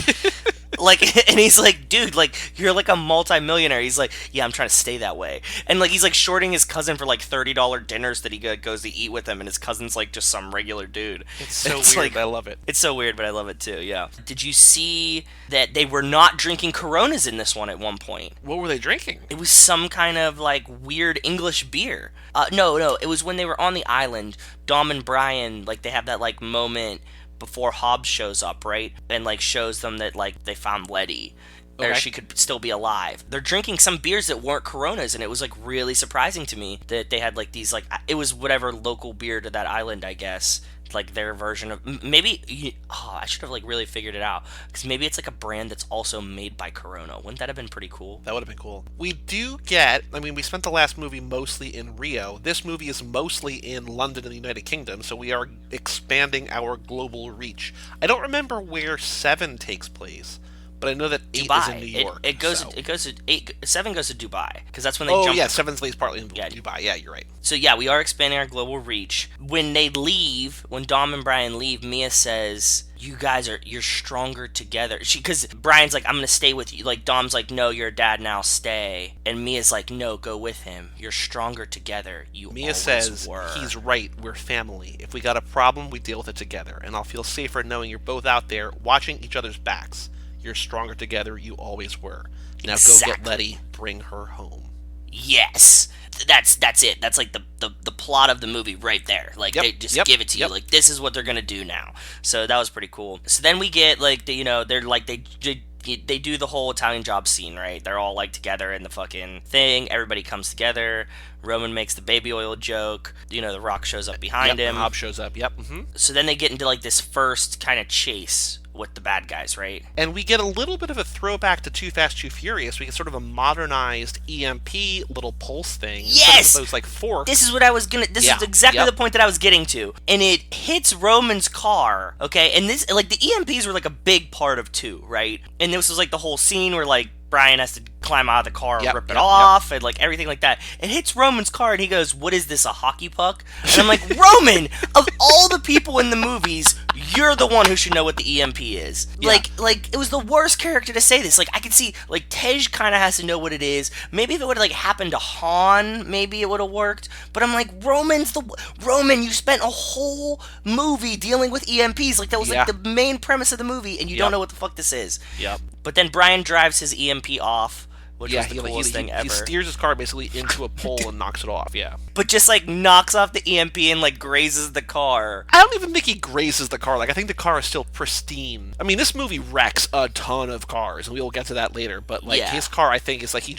Like, and he's like, dude, like, you're like a multi-millionaire. He's like, yeah, I'm trying to stay that way. And like, he's like shorting his cousin for like $30 dinners that he goes to eat with him, and his cousin's like just some regular dude. It's so weird, like, but I love it. It's so weird, but I love it too, yeah. Did you see that they were not drinking Coronas in this one at one point? What were they drinking? It was some kind of like weird English beer. No, it was when they were on the island. Dom and Brian, like, they have that like moment before Hobbs shows up, right? And like shows them that like they found Letty. Or Okay. she could still be alive. They're drinking some beers that weren't Coronas, and it was like really surprising to me that they had like these like it was whatever local beer to that island, I guess. Like their version of maybe. I should have like really figured it out because maybe it's like a brand that's also made by Corona. Wouldn't that have been pretty cool? That would have been cool. We do get, I mean, we spent the last movie mostly in Rio. This movie is mostly in London and the United Kingdom, so we are expanding our global reach. I don't remember where 7 takes place, but I know that 8 Dubai. is in New York. It goes. so. It goes to 7 goes to Dubai because that's when they Oh, jump. yeah, 7's lays partly in Yeah. Dubai. Yeah, you're right. So yeah, we are expanding our global reach. When they leave, when Dom and Brian leave, Mia says, "You guys you're stronger together." Because Brian's like, "I'm gonna stay with you." Like Dom's like, "No, you're a dad now, stay." And Mia's like, "No, go with him. You're stronger together. You Mia always says, were." he's right, we're family. If we got a problem, we deal with it together. And I'll feel safer knowing you're both out there watching each other's backs. You're stronger together, you always were. Now go get Exactly. Letty, bring her home. Yes. That's it. That's like the plot of the movie right there. Like Yep, they just yep, give it to you. yep. Like this is what they're gonna do now. So that was pretty cool. So then we get like they're like they do the whole Italian job scene, right? They're all like together in the fucking thing. Everybody comes together. Roman makes the baby oil joke. The Rock shows up behind Yep, him. Hobbs shows up, yep. So then they get into like this first kind of chase with the bad guys, right? And we get a little bit of a throwback to Too Fast, Too Furious. We get sort of a modernized EMP little pulse thing. Yes! Instead of those, like, forks. This is what I was gonna. This Yeah, is exactly yep. the point that I was getting to, and it hits Roman's car. Okay, and this like the EMPs were like a big part of 2, right? And this was like the whole scene where like Brian has to climb out of the car and Yep, rip it yep, off and like everything like that. It hits Roman's car and he goes, "What is this, a hockey puck?" And I'm like, Roman, of all the people in the movies, you're the one who should know what the EMP is. Yeah. Like it was the worst character to say this. Like I could see like Tej kind of has to know what it is. Maybe if it would have like happened to Han, maybe it would have worked. But I'm like, Roman, you spent a whole movie dealing with EMPs. Like that was Yeah. like the main premise of the movie, and you Yep. don't know what the fuck this is. Yep. But then Brian drives his EMP off, which was the coolest thing ever. He steers his car basically into a pole and knocks it off, yeah. But just like knocks off the EMP and like grazes the car. I don't even think he grazes the car. Like, I think the car is still pristine. I mean, this movie wrecks a ton of cars, and we will get to that later. But, like, Yeah. his car, I think, is like, he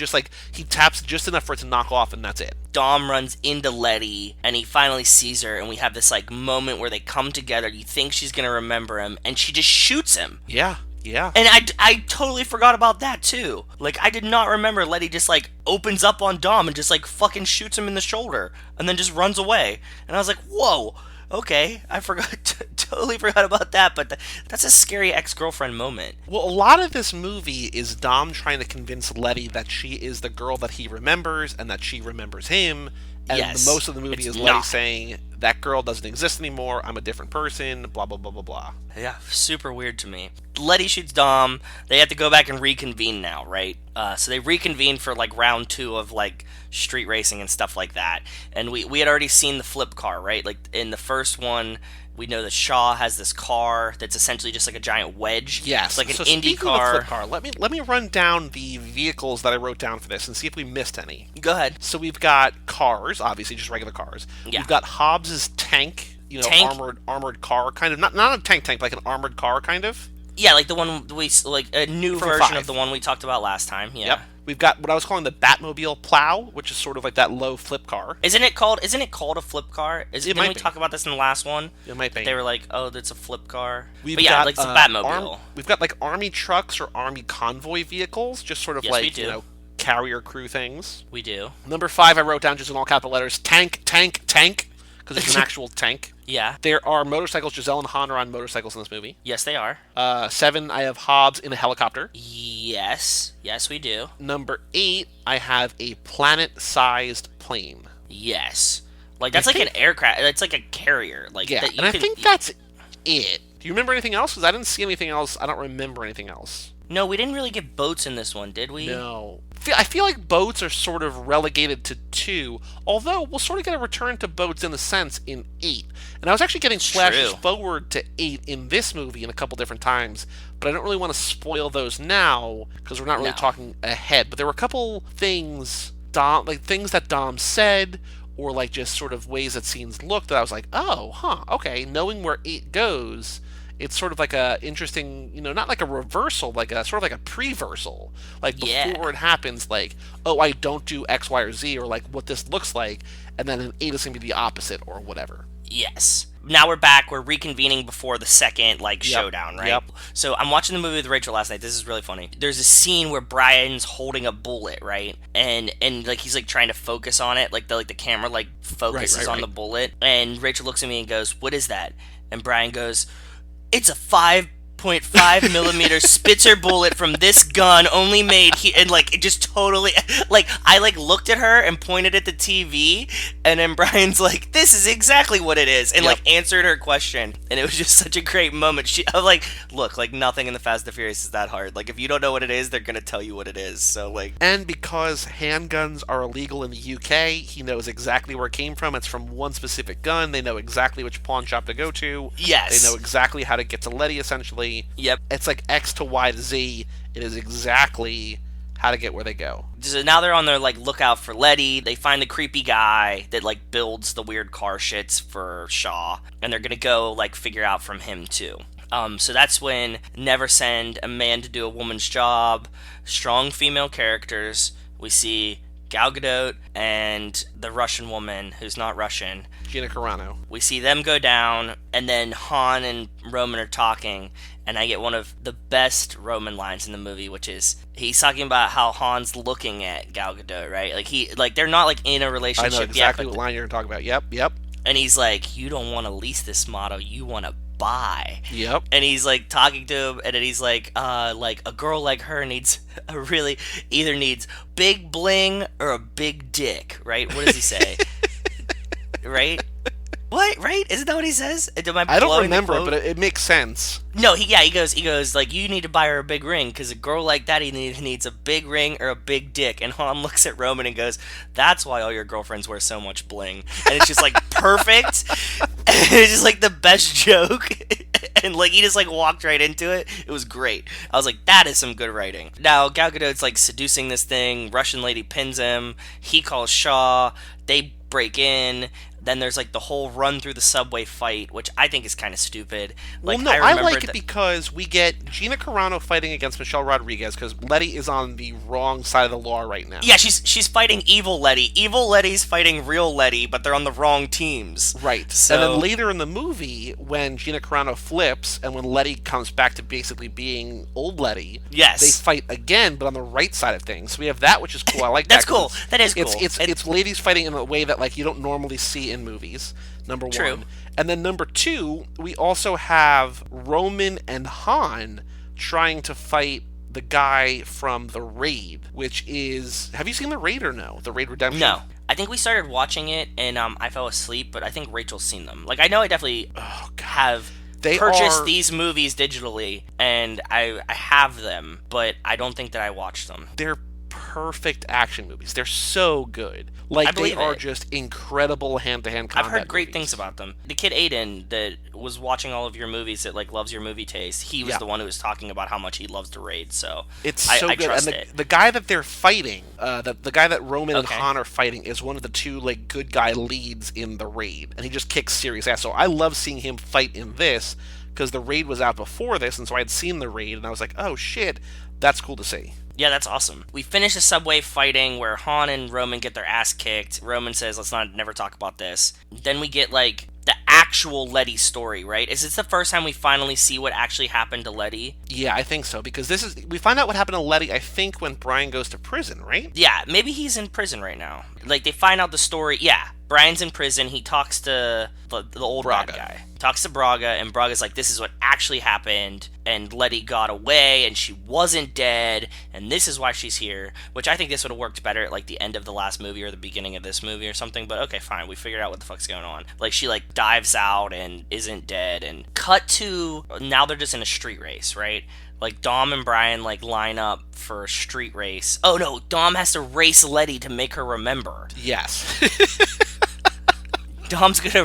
taps just enough for it to knock off, and that's it. Dom runs into Letty, and he finally sees her, and we have this like moment where they come together. You think she's gonna remember him, and she just shoots him. Yeah, yeah. And I totally forgot about that too. Like I did not remember Letty just like opens up on Dom and just like fucking shoots him in the shoulder, and then just runs away. And I was like, whoa. Okay, I forgot, totally forgot about that, but that's a scary ex-girlfriend moment. Well, a lot of this movie is Dom trying to convince Letty that she is the girl that he remembers and that she remembers him. And Yes, most of the movie it's is not. Letty saying, that girl doesn't exist anymore, I'm a different person, blah, blah, blah, blah, blah. Yeah, super weird to me. Letty shoots Dom. They have to go back and reconvene now, right? So they reconvene for like round 2 of like street racing and stuff like that. And we had already seen the flip car, right? Like in the first one, we know that Shaw has this car that's essentially just like a giant wedge. Yes. It's like an so Indy speaking of the car. flip car, let me run down the vehicles that I wrote down for this and see if we missed any. Go ahead. So we've got cars, obviously just regular cars. Yeah. We've got Hobbs's tank, Tank? armored car kind of, not a tank, but like an armored car kind of. Yeah, like the one like a new From version 5. of the one we talked about last time. Yeah. Yep. We've got what I was calling the Batmobile Plow, which is sort of like that low flip car. Isn't it called a flip car? Didn't might we be. talk about this in the last one? It might be. They were like, "Oh, that's a flip car." We've But yeah, got, like it's a Batmobile. we've got like army trucks or army convoy vehicles, just sort of Yes, we like, do. carrier crew things. We do. Number 5, I wrote down just in all capital letters, tank, tank, tank, because it's an actual tank. Yeah. There are motorcycles. Giselle and Han are on motorcycles in this movie. Yes, they are. 7, I have Hobbs in a helicopter. Yes. Yes, we do. Number 8, I have a planet-sized plane. Yes. Like that's I like think- an aircraft. It's like a carrier. Like Yeah, that you and I can- think that's it. Do you remember anything else? Because I didn't see anything else. I don't remember anything else. No, we didn't really get boats in this one, did we? No. I feel like boats are sort of relegated to 2, although we'll sort of get a return to boats in a sense in 8. And I was actually getting flashes true. forward to 8 in this movie in a couple different times, but I don't really want to spoil those now because we're not really No. talking ahead. But there were a couple things, things that Dom said, or like just sort of ways that scenes looked that I was like, oh, huh, okay, knowing where 8 goes, it's sort of like a interesting, not like a reversal, like a sort of like a pre-versal. Like Yeah. before it happens, like, oh, I don't do X, Y, or Z, or like what this looks like, and then in 8 is going to be the opposite or whatever. Yes. Now we're back. We're reconvening before the second showdown, right? Yep. So I'm watching the movie with Rachel last night. This is really funny. There's a scene where Brian's holding a bullet, right? And like he's like trying to focus on it, like the camera like focuses on the bullet. And Rachel looks at me and goes, "What is that?" And Brian goes, "It's a 5.5 millimeter Spitzer bullet from this gun, only made here." And like it just totally like I like looked at her and pointed at the TV, and then Brian's like, "This is exactly what it is," and Yep. like answered her question, and it was just such a great moment. I'm like, look, like nothing in the Fast and Furious is that hard. Like if you don't know what it is, they're gonna tell you what it is. So like, And because handguns are illegal in the UK, he knows exactly where it came from. It's from one specific gun. They know exactly which pawn shop to go to. yes, They know exactly how to get to Letty, essentially. Yep. It's like X to Y to Z. It is exactly how to get where they go. So now they're on their like lookout for Letty. They find the creepy guy that like builds the weird car shits for Shaw, and they're gonna go like figure out from him too. So that's when never send a man to do a woman's job. Strong female characters. We see Gal Gadot and the Russian woman who's not Russian. Gina Carano. We see them go down, and then Han and Roman are talking, and I get one of the best Roman lines in the movie, which is he's talking about how Han's looking at Gal Gadot, right? Like they're not like in a I relationship know exactly yet, what line you're going to talk about. Yep. and he's like, "You don't want to lease this model, you want to buy." Yep. And he's like talking to him, and then he's like a girl like her needs either needs big bling or a big dick, right? What does he say? Right? What? Right? Isn't that what he says? I don't remember it, but it makes sense. No, he goes like, "You need to buy her a big ring because a girl like that needs a big ring or a big dick." And Han looks at Roman and goes, "That's why all your girlfriends wear so much bling." And it's just like perfect. And it's just like the best joke. And like he just like walked right into it. It was great. I was like, that is some good writing. Now Gal Gadot's like seducing this thing. Russian lady pins him. He calls Shaw. They break in. Then there's like the whole run through the subway fight, which I think is kind of stupid. Like, Well, no, I like it that- because we get Gina Carano fighting against Michelle Rodriguez because Letty is on the wrong side of the law right now. Yeah, she's fighting evil Letty. Evil Letty's fighting real Letty, but they're on the wrong teams. Right. So- And then later in the movie, when Gina Carano flips and when Letty comes back to basically being old Letty, Yes. they fight again, but on the right side of things. So we have that, which is cool. I like That's that. 'cause cool. That is cool. It's ladies fighting in a way that like you don't normally see see in movies, number True. one. And then number two, we also have Roman and Han trying to fight the guy from The Raid, which is... Have you seen The Raid or no? The Raid Redemption? No. I think we started watching it, and I fell asleep, but I think Rachel's seen them. Like, I know I definitely have purchased these movies digitally, and I have them, but I don't think that I watched them. They're perfect action movies. They're so good. Like, they are just incredible hand-to-hand combat I've heard great movies. things about them. The kid Aiden that was watching all of your movies that, like, loves your movie taste, he was the one who was talking about how much he loves The Raid, so it's so I good. trust And it. the guy that they're fighting, the guy that Roman and Han are fighting is one of the two, like, good guy leads in The Raid, and he just kicks serious ass. So I love seeing him fight in this, because The Raid was out before this, and so I had seen The Raid, and I was like, oh shit, that's cool to see. Yeah, that's awesome. We finish a subway fighting where Han and Roman get their ass kicked. Roman says, let's never talk about this. Then we get, like, the actual Letty story, right? Is this the first time we finally see what actually happened to Letty? Yeah, I think so, because we find out what happened to Letty, I think, when Brian goes to prison, right? Yeah, maybe he's in prison right now. Like, they find out the story. Yeah, Brian's in prison. He talks to the old Braga. bad guy. Talks to Braga, and Braga's like, this is what actually happened, and Letty got away, and she wasn't dead, and this is why she's here, which I think this would have worked better at, like, the end of the last movie or the beginning of this movie or something, but okay, fine, we figured out what the fuck's going on. Like, she, like, dives out and isn't dead, and cut to, now they're just in a street race, right? Like, Dom and Brian, like, line up for a street race. Oh, no, Dom has to race Letty to make her remember. Yes. Dom's gonna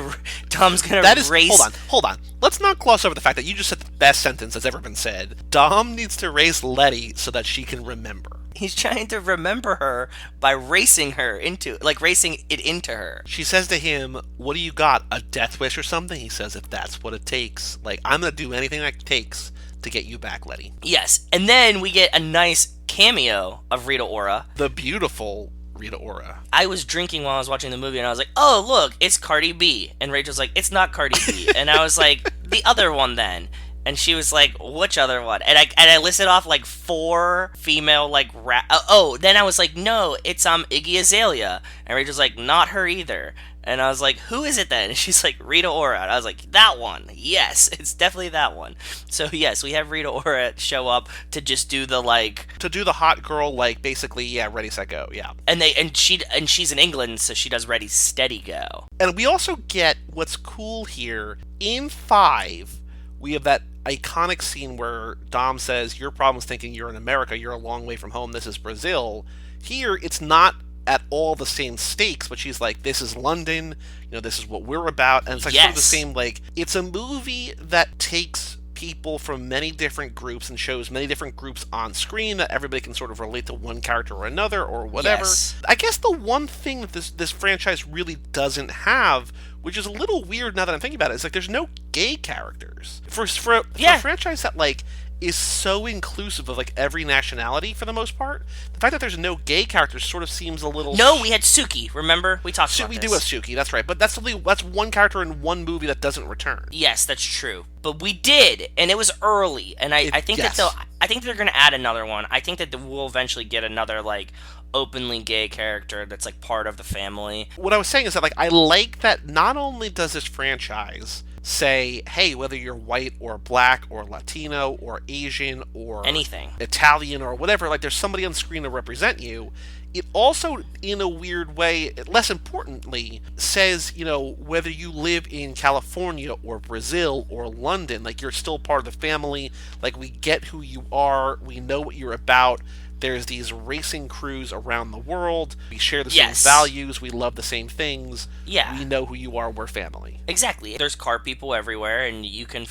race... Hold on. Let's not gloss over the fact that you just said the best sentence that's ever been said. Dom needs to race Letty so that she can remember. He's trying to remember her by racing it into her. She says to him, what do you got, a death wish or something? He says, if that's what it takes. Like, I'm gonna do anything that it takes to get you back, Letty. Yes, and then we get a nice cameo of Rita Ora. The beautiful Rita Ora. I was drinking while I was watching the movie, and I was like, oh, look, it's Cardi B. And Rachel's like, it's not Cardi B. And I was like, the other one then. And she was like, which other one? And I listed off, like, 4 female, like, then I was like, no, it's Iggy Azalea. And Rachel's like, not her either. And I was like, who is it then? And she's like, Rita Ora. And I was like, that one. Yes, it's definitely that one. So, yes, we have Rita Ora show up to just do the, like... To do the hot girl, like, basically, yeah, ready, set, go, yeah. And she's in England, so she does ready, steady, go. And we also get what's cool here. In 5, we have that iconic scene where Dom says, your problem's thinking you're in America, you're a long way from home, this is Brazil. Here, it's not at all the same stakes, but she's like, this is London, this is what we're about, and it's like sort of the same, like, it's a movie that takes people from many different groups and shows many different groups on screen that everybody can sort of relate to one character or another or whatever. Yes. I guess the one thing that this franchise really doesn't have, which is a little weird now that I'm thinking about it, is like there's no gay characters. For a franchise that, like, is so inclusive of, like, every nationality for the most part, the fact that there's no gay characters sort of seems a little... No, we had Suki, remember? We talked about this. We do have Suki, that's right, but that's one character in one movie that doesn't return. Yes, that's true. But we did, and it was early, and I think that they're going to add another one. I think that we'll eventually get another, like, openly gay character that's, like, part of the family. What I was saying is that, like, I like that not only does this franchise say, hey, whether you're white or black or Latino or Asian or anything, Italian or whatever, like, there's somebody on screen to represent you. It also, in a weird way, less importantly, says, whether you live in California or Brazil or London, like, you're still part of the family. Like, we get who you are. We know what you're about. There's these racing crews around the world. We share the same values. We love the same things. Yeah. We know who you are. We're family. Exactly. There's car people everywhere, and you can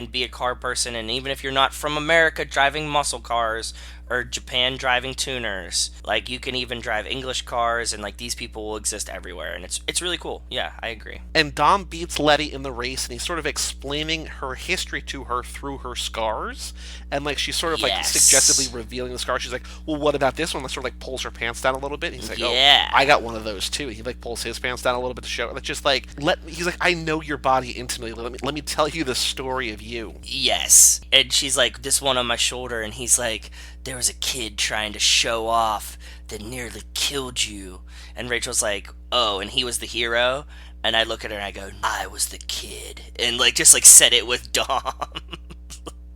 be a car person, and even if you're not from America driving muscle cars or Japan driving tuners, like, you can even drive English cars, and, like, these people will exist everywhere, and it's really cool. Yeah, I agree. And Dom beats Letty in the race, and he's sort of explaining her history to her through her scars, and, like, she's sort of like suggestively revealing the scars. She's like, well, what about this one? That sort of, like, pulls her pants down a little bit. And he's like, oh, I got one of those too. And he, like, pulls his pants down a little bit to show. That's just like, he's like, I know your body intimately. Let me tell you the story of you. Yes. And she's like, this one on my shoulder, and he's like, there was a kid trying to show off that nearly killed you. And Rachel's like, oh, and he was the hero? And I look at her and I go, I was the kid. And, like, just, like, said it with Dom.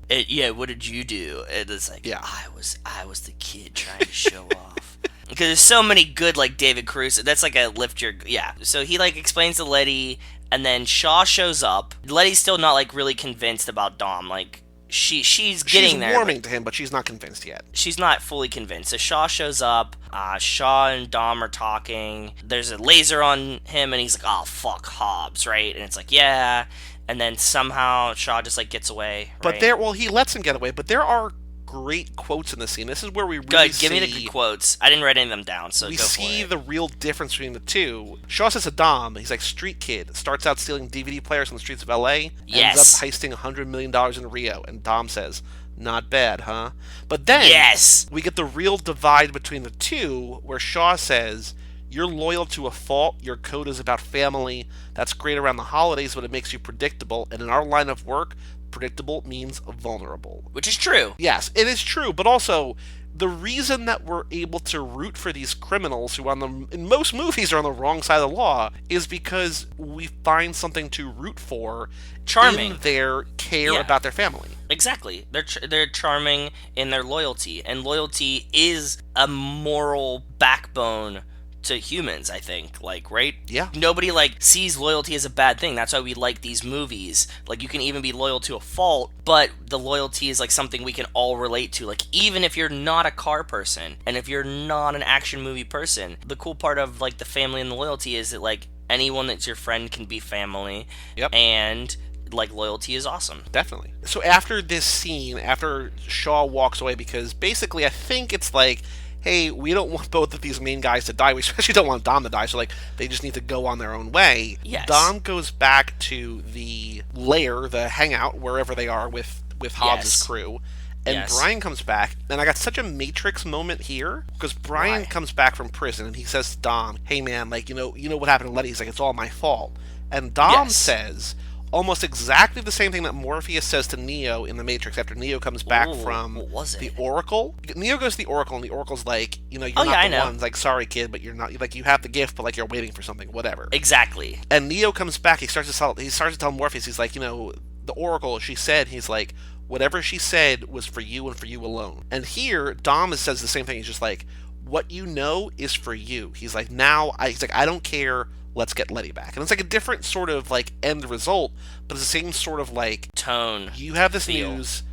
And, yeah, what did you do? And it's like, Yeah. I was the kid trying to show off. Because there's so many good, like, David Cruz. That's like a lift your... Yeah. So he, like, explains to Letty, and then Shaw shows up. Letty's still not, like, really convinced about Dom. Like, she's getting there. She's warming to him, but she's not convinced yet. She's not fully convinced. So Shaw shows up. Shaw and Dom are talking. There's a laser on him, and he's like, oh, fuck Hobbs, right? And it's like, yeah. And then somehow Shaw just, like, gets away. But right? he lets him get away, but there are great quotes in this scene. This is where we really Good, give me the good quotes. I didn't write any of them down, so we go for see it. the real difference between the two. Shaw says to Dom, he's like, street kid, starts out stealing DVD players on the streets of LA, Yes. ends up heisting $100 million in Rio, and Dom says, not bad, huh? But then Yes. we get the real divide between the two, where Shaw says, you're loyal to a fault, your code is about family, that's great around the holidays, but it makes you predictable, and in our line of work, predictable means vulnerable. Which is true. Yes, it is true, but also the reason that we're able to root for these criminals who in most movies are on the wrong side of the law is because we find something to root for Charming. in their care about their family. Exactly. They're charming in their loyalty, and loyalty is a moral backbone to humans, I think, like, right? Yeah. Nobody, like, sees loyalty as a bad thing. That's why we like these movies. Like, you can even be loyal to a fault, but the loyalty is, like, something we can all relate to. Like, even if you're not a car person, and if you're not an action movie person, the cool part of, like, the family and the loyalty is that, like, anyone that's your friend can be family. Yep. And, like, loyalty is awesome. Definitely. So after this scene, after Shaw walks away, because basically I think it's like, hey, we don't want both of these main guys to die. We especially don't want Dom to die, so, like, they just need to go on their own way. Yes. Dom goes back to the lair, the hangout, wherever they are with Hobbs' crew. And Brian comes back, and I got such a Matrix moment here, because Brian comes back from prison, and he says to Dom, hey, man, like, you know what happened to Letty? He's like, it's all my fault. And Dom says almost exactly the same thing that Morpheus says to Neo in the Matrix after Neo comes back from the Oracle. Neo goes to the Oracle, and the Oracle's like, you're not the one. Like, sorry, kid, but you're not. Like, you have the gift, but, like, you're waiting for something, whatever. Exactly. And Neo comes back. He starts to tell Morpheus. He's like, the Oracle. She said. He's like, whatever she said was for you and for you alone. And here, Dom says the same thing. He's just like, what you know is for you. He's like, he's like, I don't care. Let's get Letty back. And it's like a different sort of, like, end result, but it's the same sort of, like, tone. You have this news,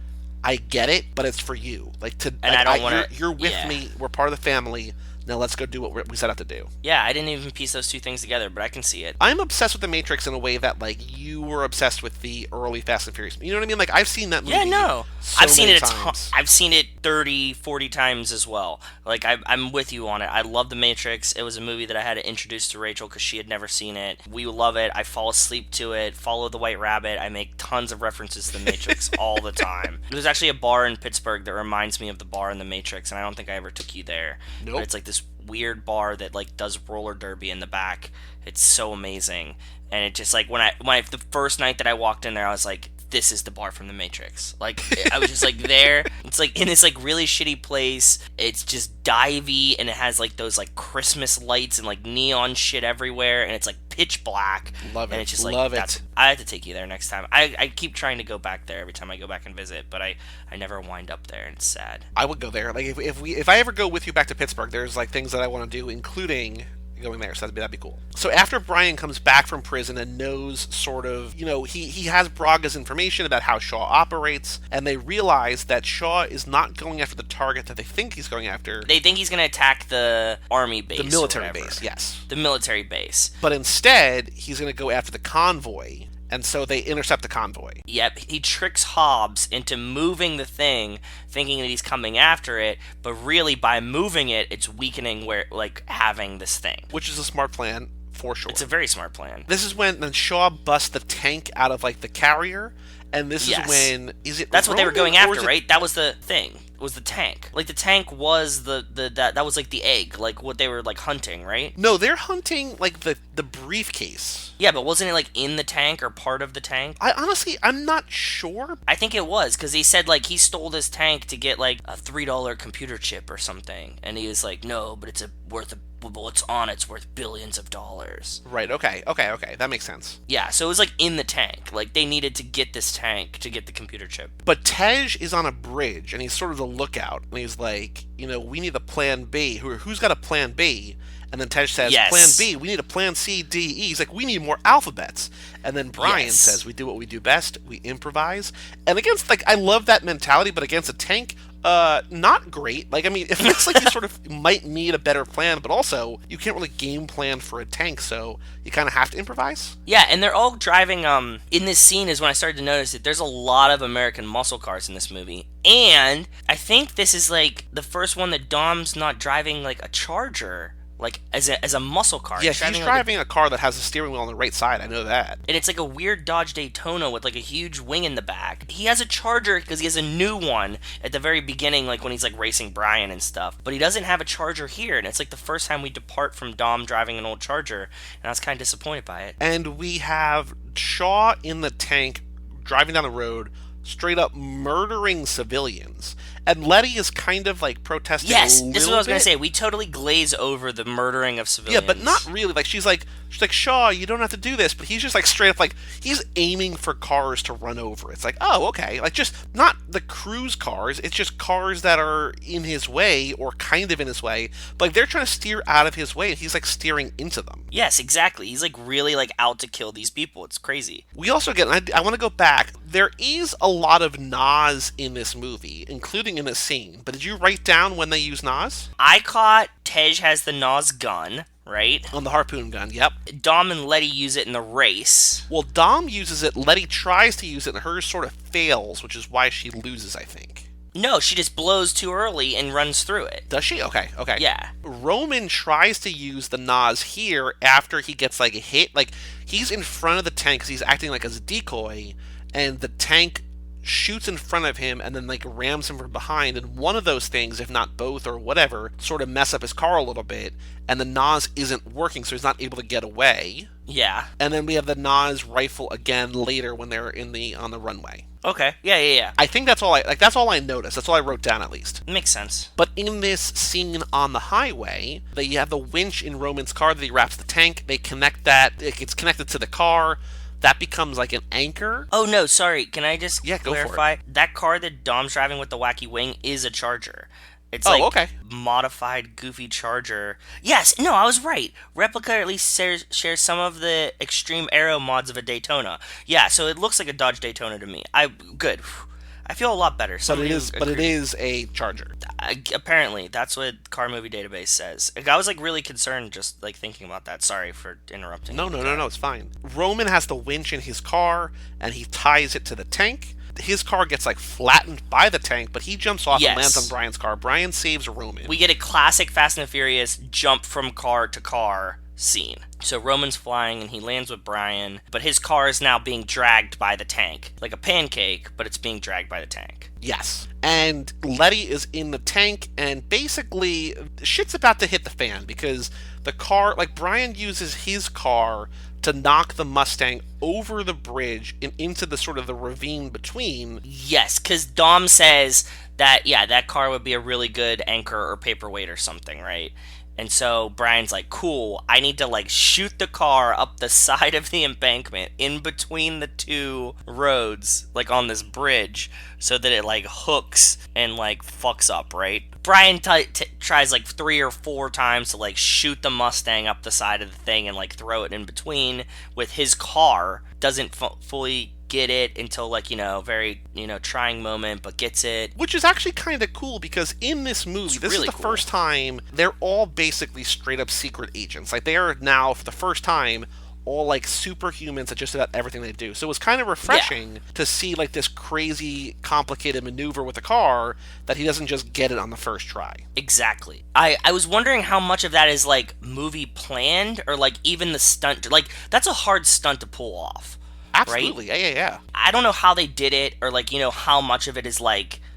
I get it, but it's for you. Like, and I don't want to... You're with me, we're part of the family, now let's go do what we set out to do. Yeah, I didn't even piece those two things together, but I can see it. I'm obsessed with The Matrix in a way that, like, you were obsessed with the early Fast and Furious. You know what I mean? Like, I've seen that movie. Yeah, no. So I've seen it times. I've seen it 30, 40 times as well. Like, I'm with you on it. I love The Matrix. It was a movie that I had to introduce to Rachel because she had never seen it. We love it. I fall asleep to it. Follow the White Rabbit. I make tons of references to The Matrix all the time. There's actually a bar in Pittsburgh that reminds me of the bar in The Matrix, and I don't think I ever took you there. Nope. But it's like this weird bar that, like, does roller derby in the back. It's so amazing. And it just, like, when I the first night that I walked in there, I was like, this is the bar from The Matrix. Like, I was just, like, there. It's, like, in this, like, really shitty place. It's just divey, and it has, like, those, like, Christmas lights and, like, neon shit everywhere, and it's, like, pitch black. Love it. And it's just, like, Love it. I have to take you there next time. I keep trying to go back there every time I go back and visit, but I never wind up there, and it's sad. I would go there. Like, if I ever go with you back to Pittsburgh, there's, like, things that I want to do, including going there, so that'd be cool. So after Brian comes back from prison and knows sort of, he has Braga's information about how Shaw operates, and they realize that Shaw is not going after the target that they think he's going after. They think he's going to attack the army base. The military base, yes. The military base. But instead, he's going to go after the convoy, and so they intercept the convoy. Yep, he tricks Hobbs into moving the thing, thinking that he's coming after it, but really by moving it, it's weakening having this thing. Which is a smart plan, for sure. It's a very smart plan. This is when then Shaw busts the tank out of, like, the carrier, and this is when... That's what they were going after, right? That was the thing. It was the tank. Like, the tank was that was, like, the egg, like, what they were, like, hunting, right? No, they're hunting, like, the briefcase. Yeah, but wasn't it, like, in the tank or part of the tank? I'm not sure. I think it was, because he said, like, he stole this tank to get, like, a $3 computer chip or something, and he was like, no, but it's worth what's on it's worth billions of dollars. Right, okay, that makes sense. Yeah, so it was like in the tank. Like they needed to get this tank to get the computer chip. But Tej is on a bridge, and he's sort of the lookout, and he's like, we need a plan B. Who's got a plan B? And then Tej says, Yes. Plan B, we need a plan C, D, E. He's like, we need more alphabets. And then Brian says, we do what we do best, we improvise. And against, I love that mentality, but against a tank, not great. It feels like you sort of might need a better plan, but also, you can't really game plan for a tank, so you kind of have to improvise. Yeah, and they're all driving, in this scene is when I started to notice that there's a lot of American muscle cars in this movie. And I think this is, the first one that Dom's not driving, a Charger. As a muscle car. Yeah, he's driving a car that has a steering wheel on the right side. I know that. And it's a weird Dodge Daytona with a huge wing in the back. He has a Charger because he has a new one at the very beginning, when he's racing Brian and stuff. But he doesn't have a Charger here, and it's the first time we depart from Dom driving an old Charger, and I was kind of disappointed by it. And we have Shaw in the tank driving down the road, straight up murdering civilians. And Letty is kind of protesting. Yes, a little this is what I was going bit. to say. We totally glaze over the murdering of civilians. Yeah, but not really. She's like, Shaw, you don't have to do this. But he's just straight up he's aiming for cars to run over. It's oh, okay. Just not the cruise cars. It's just cars that are in his way or kind of in his way. But they're trying to steer out of his way, and he's steering into them. Yes, exactly. He's really out to kill these people. It's crazy. We also get, and I want to go back, there is a lot of Nas in this movie, including in this scene. But did you write down when they use Nas? I caught Tej has the Nas gun, right? On the harpoon gun, yep. Dom and Letty use it in the race. Well, Dom uses it, Letty tries to use it, and hers sort of fails, which is why she loses, I think. No, she just blows too early and runs through it. Does she? Okay. Yeah. Roman tries to use the Nas here after he gets hit. He's in front of the tank because he's acting as a decoy, and the tank shoots in front of him and then rams him from behind, and one of those things, if not both or whatever, sort of mess up his car a little bit, and the Nas isn't working, so he's not able to get away. Yeah. And then we have the Nas rifle again later when they're on the runway. Okay. Yeah. I think that's all that's all I noticed. That's all I wrote down, at least. Makes sense. But in this scene on the highway, they have the winch in Roman's car that he wraps the tank. They connect that. It gets connected to the car. That becomes an anchor. Oh, no, sorry. Can I just clarify? Go for it. That car that Dom's driving with the wacky wing is a Charger. It's okay. Modified, goofy Charger. Yes, no, I was right. Replica at least shares some of the extreme aero mods of a Daytona. Yeah, so it looks like a Dodge Daytona to me. Good. I feel a lot better. But it is a Charger. Apparently, that's what Car Movie Database says. I was really concerned just thinking about that. Sorry for interrupting. No, it's fine. Roman has the winch in his car, and he ties it to the tank. His car gets flattened by the tank, but he jumps off and lands on Brian's car. Brian saves Roman. We get a classic Fast and the Furious jump from car to car scene. So Roman's flying and he lands with Brian, but his car is now being dragged by the tank. Like a pancake, but it's being dragged by the tank. Yes. And Letty is in the tank, and basically shit's about to hit the fan because the car, Brian uses his car to knock the Mustang over the bridge and into the sort of the ravine between. Yes, because Dom says that, that car would be a really good anchor or paperweight or something, right? And so Brian's cool, I need to shoot the car up the side of the embankment in between the two roads, on this bridge, so that it hooks and fucks up, right? Brian tries 3 or 4 times to shoot the Mustang up the side of the thing and throw it in between with his car. Doesn't fully get it until very trying moment, but gets it, which is actually kind of cool because in this movie this really is the cool. First time they're all basically straight up secret agents. They are now for the first time all superhumans at just about everything they do. So it was kind of refreshing to see this crazy complicated maneuver with the car that he doesn't just get it on the first try. Exactly. I was wondering how much of that is movie planned or even the stunt. That's a hard stunt to pull off. Absolutely. Right? Yeah. I don't know how they did it or how much of it is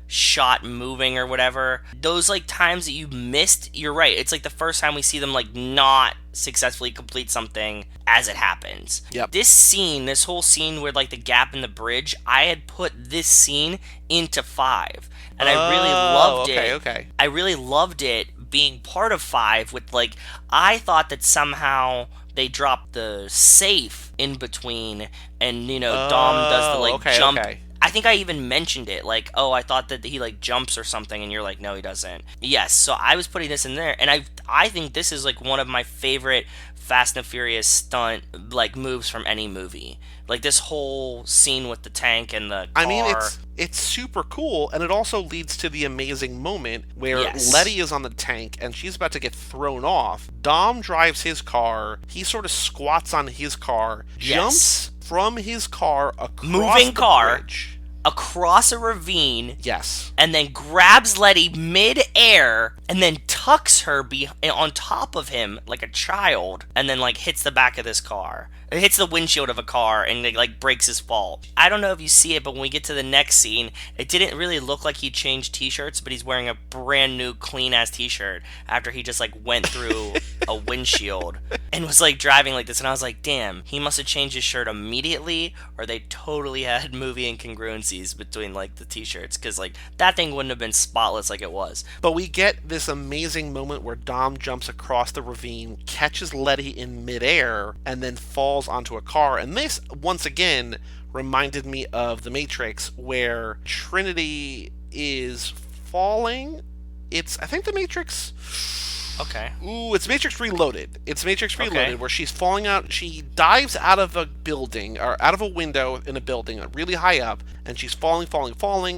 shot moving or whatever. Those times that you missed, you're right. It's the first time we see them not successfully complete something as it happens. Yep. This whole scene where the gap in the bridge, I had put this scene into 5. And I really loved it. Okay. I really loved it being part of 5 with, like, I thought that somehow they dropped the safe in between, and, Dom does the, like, okay, jump. okay. I think I even mentioned it, like, oh, I thought that he, like, jumps or something, and you're like, no, he doesn't. Yes, so I was putting this in there, and I think this is, like, one of my favorite Fast and Furious stunt, like, moves from any movie. Like, this whole scene with the tank and the car. I mean, it's super cool, and it also leads to the amazing moment where Yes. Letty is on the tank, and she's about to get thrown off. Dom drives his car, he sort of squats on his car, jumps from his car across Moving the car. bridge. Across a ravine, Yes. and then grabs Letty mid-air, and then tucks her on top of him like a child, and then, like, hits the back of this car. It hits the windshield of a car, and it, like, breaks his fall. I don't know if you see it, but when we get to the next scene, it didn't really look like he changed t-shirts, but he's wearing a brand new clean-ass t-shirt after he just, like, went through a windshield and was, like, driving like this, and I was like, damn, he must have changed his shirt immediately, or they totally had movie incongruencies between, like, the t-shirts, because, like, that thing wouldn't have been spotless like it was. But we get this amazing moment where Dom jumps across the ravine, catches Letty in midair, and then falls onto a car. And this, once again, reminded me of The Matrix, where Trinity is falling. I think The Matrix... Okay. Ooh, it's Matrix Reloaded. It's Matrix Reloaded, Okay. where she's falling out. She dives out of a building, or out of a window in a building, really high up, and she's falling,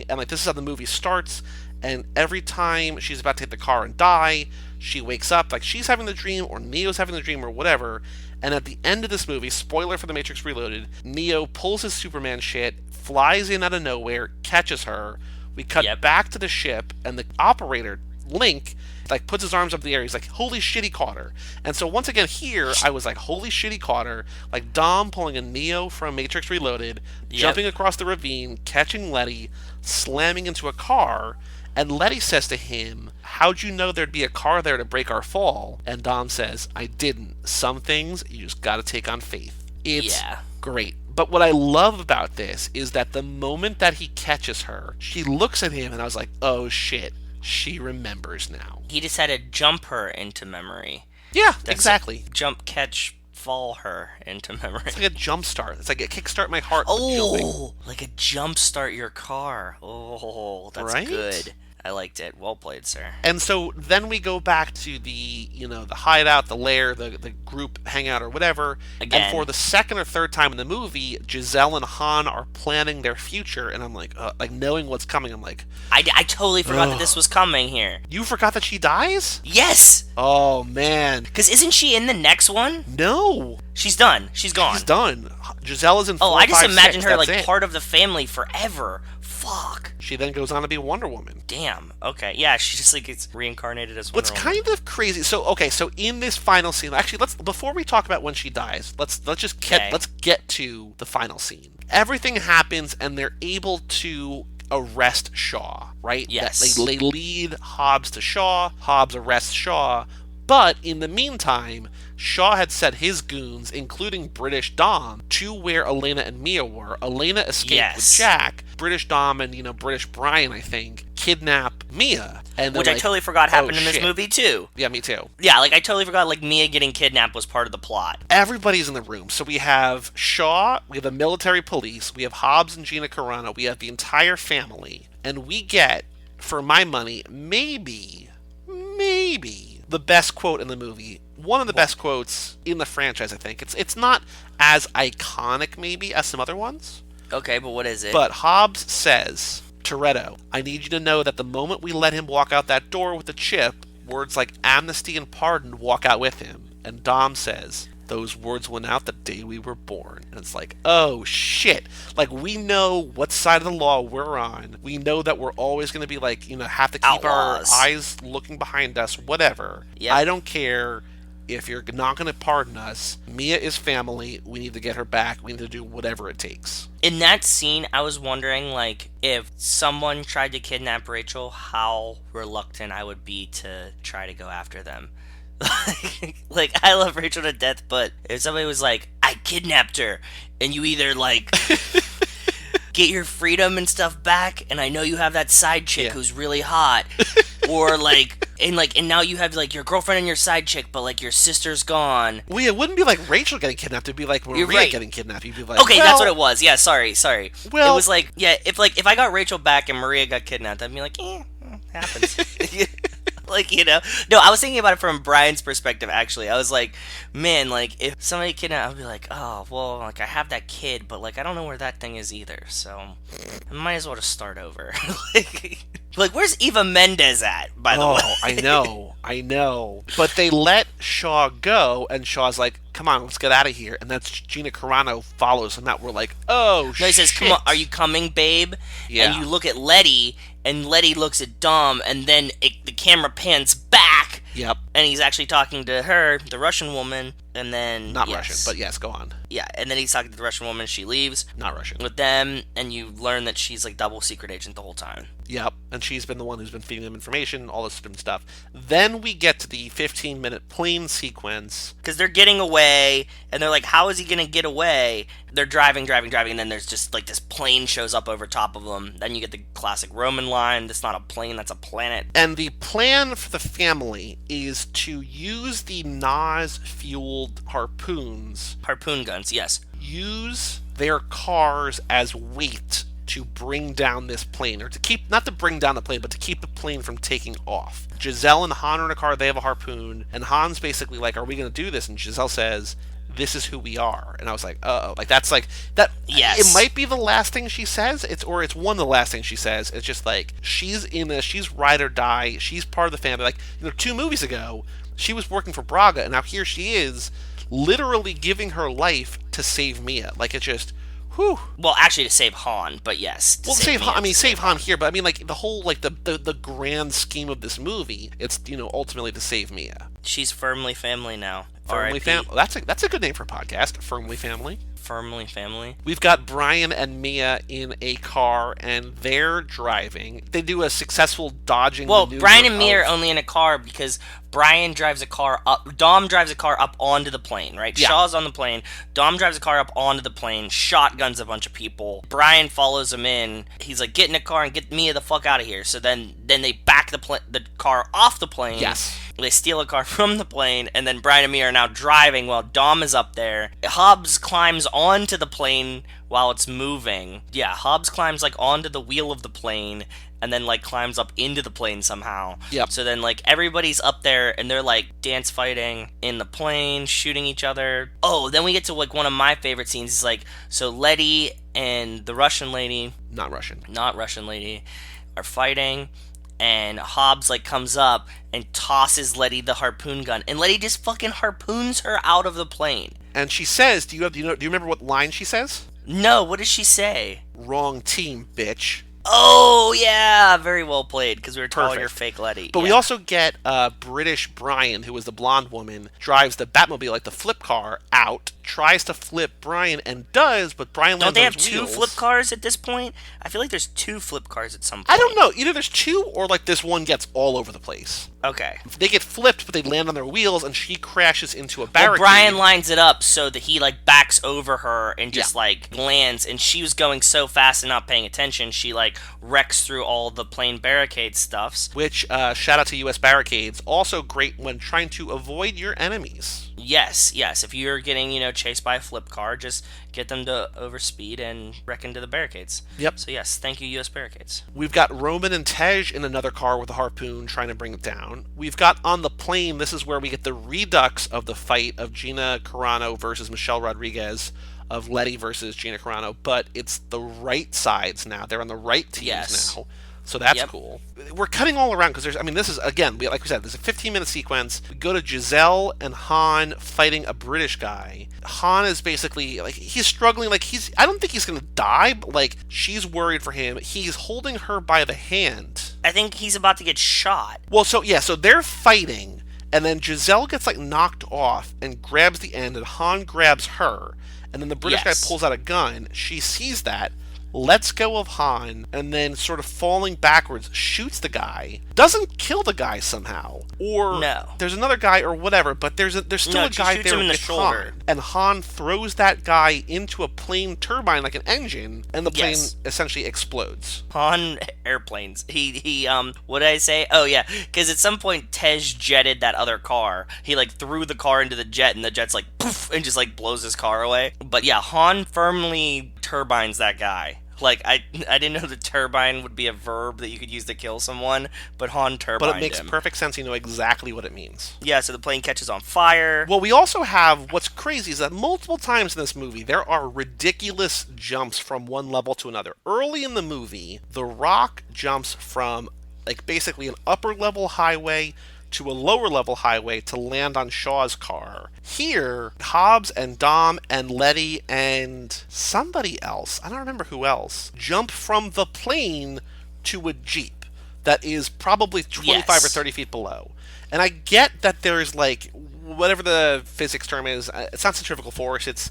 and, like, this is how the movie starts. And every time she's about to hit the car and die, she wakes up, like she's having the dream, or Neo's having the dream, or whatever. And at the end of this movie, spoiler for The Matrix Reloaded, Neo pulls his Superman shit, flies in out of nowhere, catches her. We cut back to the ship, and the operator, Link, like, puts his arms up in the air. He's like, holy shit, he caught her. And so once again here, I was like, holy shit, he caught her. Like, Dom pulling a Neo from Matrix Reloaded, jumping across the ravine, catching Letty, slamming into a car. And Letty says to him, how'd you know there'd be a car there to break our fall? And Dom says, I didn't. Some things you just gotta take on faith. It's great. But what I love about this is that the moment that he catches her, she looks at him, and I was like, oh shit, she remembers now. He just had to jump her into memory. Yeah, exactly. Jump, catch, fall her into memory. It's like a jump start. It's like a kickstart my heart. Oh, like a jump start your car. Oh, that's right? good. I liked it. Well played, sir. And so then we go back to the hideout, the lair, the group hangout or whatever. Again. And for the second or third time in the movie, Giselle and Han are planning their future. And I'm like knowing what's coming, I'm like... I totally forgot that this was coming here. You forgot that she dies? Yes! Oh, man. Because isn't she in the next one? No. She's done. She's gone. She's done. Giselle is in 4, I just 5, imagined 6. her, That's like, it. part of the family forever. Fuck. She then goes on to be Wonder Woman. Damn. Okay. Yeah, she just, like, gets reincarnated as Wonder Woman. What's kind of crazy, so in this final scene, actually, before we talk about when she dies, let's get to the final scene. Everything happens, and they're able to arrest Shaw, right? Yes. They lead Hobbs to Shaw. Hobbs arrests Shaw. But in the meantime, Shaw had set his goons, including British Dom, to where Elena and Mia were. Elena escaped with Jack. British Dom and, British Brian, I think, kidnap Mia. And which I totally forgot happened in this movie, too. Yeah, me too. Yeah, like, I totally forgot, like, Mia getting kidnapped was part of the plot. Everybody's in the room. So we have Shaw, we have the military police, we have Hobbs and Gina Carano, we have the entire family, and we get, for my money, maybe, the best quote in the movie. One of the best quotes in the franchise, I think. It's not as iconic, maybe, as some other ones. Okay, but what is it? But Hobbs says, Toretto, I need you to know that the moment we let him walk out that door with the chip, words like amnesty and pardon walk out with him. And Dom says, those words went out the day we were born. And it's like, oh shit. Like, we know what side of the law we're on. We know that we're always going to be like, have to keep Outlaws. our eyes looking behind us, whatever. Yep. I don't care if you're not going to pardon us. Mia is family. We need to get her back. We need to do whatever it takes. In that scene, I was wondering, like, if someone tried to kidnap Rachel, how reluctant I would be to try to go after them. Like, I love Rachel to death, but if somebody was like, I kidnapped her, and you either, like, get your freedom and stuff back, and I know you have that side chick who's really hot, or, like, and now you have like your girlfriend and your side chick, but like your sister's gone. Well, it wouldn't be like Rachel getting kidnapped. It'd be like Maria Right. getting kidnapped. You'd be like, Okay, well, that's what it was. Yeah, sorry. Well- it was like, yeah, if I got Rachel back and Maria got kidnapped, I'd be like, it happens. Like, no, I was thinking about it from Brian's perspective. Actually, I was like, man, like if somebody kidnapped, I'd be like, oh well, like I have that kid, but like I don't know where that thing is either, so I might as well just start over. like where's Eva Mendes at? By the way, I know. But they let Shaw go, and Shaw's like, come on, let's get out of here. And that's Gina Carano follows him out. We're like, oh, no, he says, come on, are you coming, babe? Yeah. And you look at Letty, and Letty looks at Dom, and then the camera pans back. Yep. And he's actually talking to her, the Russian woman, and then... Not Russian, but yes, go on. Yeah, and then he's talking to the Russian woman, she leaves. Not Russian. With them, and you learn that she's like double secret agent the whole time. Yep, and she's been the one who's been feeding them information, all this good stuff. Then we get to the 15-minute plane sequence. Because they're getting away, and they're like, how is he going to get away? They're driving, and then there's just like this plane shows up over top of them. Then you get the classic Roman line, that's not a plane, that's a planet. And the plan for the family is to use the NOS-fueled harpoons. Harpoon guns, yes. Use their cars as weight to bring down this plane, or to keep, not to bring down the plane, but to keep the plane from taking off. Giselle and Han are in a car, they have a harpoon, and Han's basically like, are we going to do this? And Giselle says, this is who we are. And I was like, uh-oh. Like, that's like, that, yes. It might be the last thing she says, it's one of the last things she says. It's just like, she's ride or die, she's part of the family. Like, 2 movies ago, she was working for Braga, and now here she is, literally giving her life to save Mia. Like, it's just... Whew. Well, actually, to save Han, but yes. Save Han. I mean, save Han here, but I mean, like the whole, like the grand scheme of this movie. It's ultimately to save Mia. She's firmly family now. Firmly family. That's a good name for a podcast. Firmly family. Firmly family. We've got Brian and Mia in a car, and they're driving. They do a successful dodging. Well, Brian and Mia are only in a car because Brian drives a car up. Dom drives a car up onto the plane, right? Yeah. Shaw's on the plane. Dom drives a car up onto the plane, shotguns a bunch of people. Brian follows him in. He's like, get in a car and get Mia the fuck out of here. So then they back the car off the plane. Yes. They steal a car from the plane, and then Brian and Mia are now driving while Dom is up there. Hobbs climbs onto the plane while it's moving. Yeah, Hobbs climbs like onto the wheel of the plane and then like climbs up into the plane somehow. Yep. So then like everybody's up there and they're like dance fighting in the plane, shooting each other. Oh, then we get to like one of my favorite scenes. It's like, so Letty and the Russian lady, not Russian lady, are fighting. And Hobbs like comes up and tosses Letty the harpoon gun, and Letty just fucking harpoons her out of the plane. And she says, do you remember what line she says? No, what does she say? Wrong team, bitch. Oh yeah, very well played, because we were calling her Perfect. fake Letty. But yeah. we also get British Brian, who was the blonde woman, drives the Batmobile, like the flip car, out, tries to flip Brian, and does, but Brian lands Don't they on have his 2 wheels. flip cars at this point? I feel like there's 2 flip cars at some point. I don't know. Either there's 2, or like this one gets all over the place. Okay. They get flipped, but they land on their wheels, and she crashes into a barricade. Well, Brian lines it up so that he like backs over her and just like lands, and she was going so fast and not paying attention, she like wrecks through all the plane barricade stuffs. Which, shout out to U.S. Barricades, also great when trying to avoid your enemies. Yes. If you're getting, chased by a flip car, just get them to overspeed and wreck into the barricades. Yep. So yes, thank you, U.S. Barricades. We've got Roman and Tej in another car with a harpoon trying to bring it down. We've got on the plane, this is where we get the redux of the fight of Gina Carano versus Michelle Rodriguez, of Letty versus Gina Carano, but it's the right sides now. They're on the right teams now. So that's cool. We're cutting all around because this is, again, like we said, there's a 15-minute sequence. We go to Giselle and Han fighting a British guy. Han is basically, like, he's struggling, like, I don't think he's going to die, but, like, she's worried for him. He's holding her by the hand. I think he's about to get shot. Well, so they're fighting, and then Giselle gets, like, knocked off and grabs the end, and Han grabs her, and then the British guy pulls out a gun. She sees that, lets go of Han, and then sort of falling backwards, shoots the guy, doesn't kill the guy somehow. Or No. there's another guy or whatever, but there's still a she guy shoots there him in the with shoulder. Han. And Han throws that guy into a plane turbine like an engine, and the plane essentially explodes. Han airplanes. He what did I say? Oh yeah, because at some point Tej jetted that other car. He like threw the car into the jet, and the jet's like poof, and just like blows his car away. But yeah, Han firmly turbines that guy. Like, I didn't know the turbine would be a verb that you could use to kill someone, but Han turbined him. But it makes perfect sense. You know exactly what it means. Yeah, so the plane catches on fire. Well, we also have, what's crazy is that multiple times in this movie, there are ridiculous jumps from one level to another. Early in the movie, The Rock jumps from, like, basically an upper-level highway to a lower-level highway to land on Shaw's car. Here, Hobbs and Dom and Letty and somebody else, I don't remember who else, jump from the plane to a Jeep that is probably 25 or 30 feet below. And I get that there's, like, whatever the physics term is, it's not centrifugal force, it's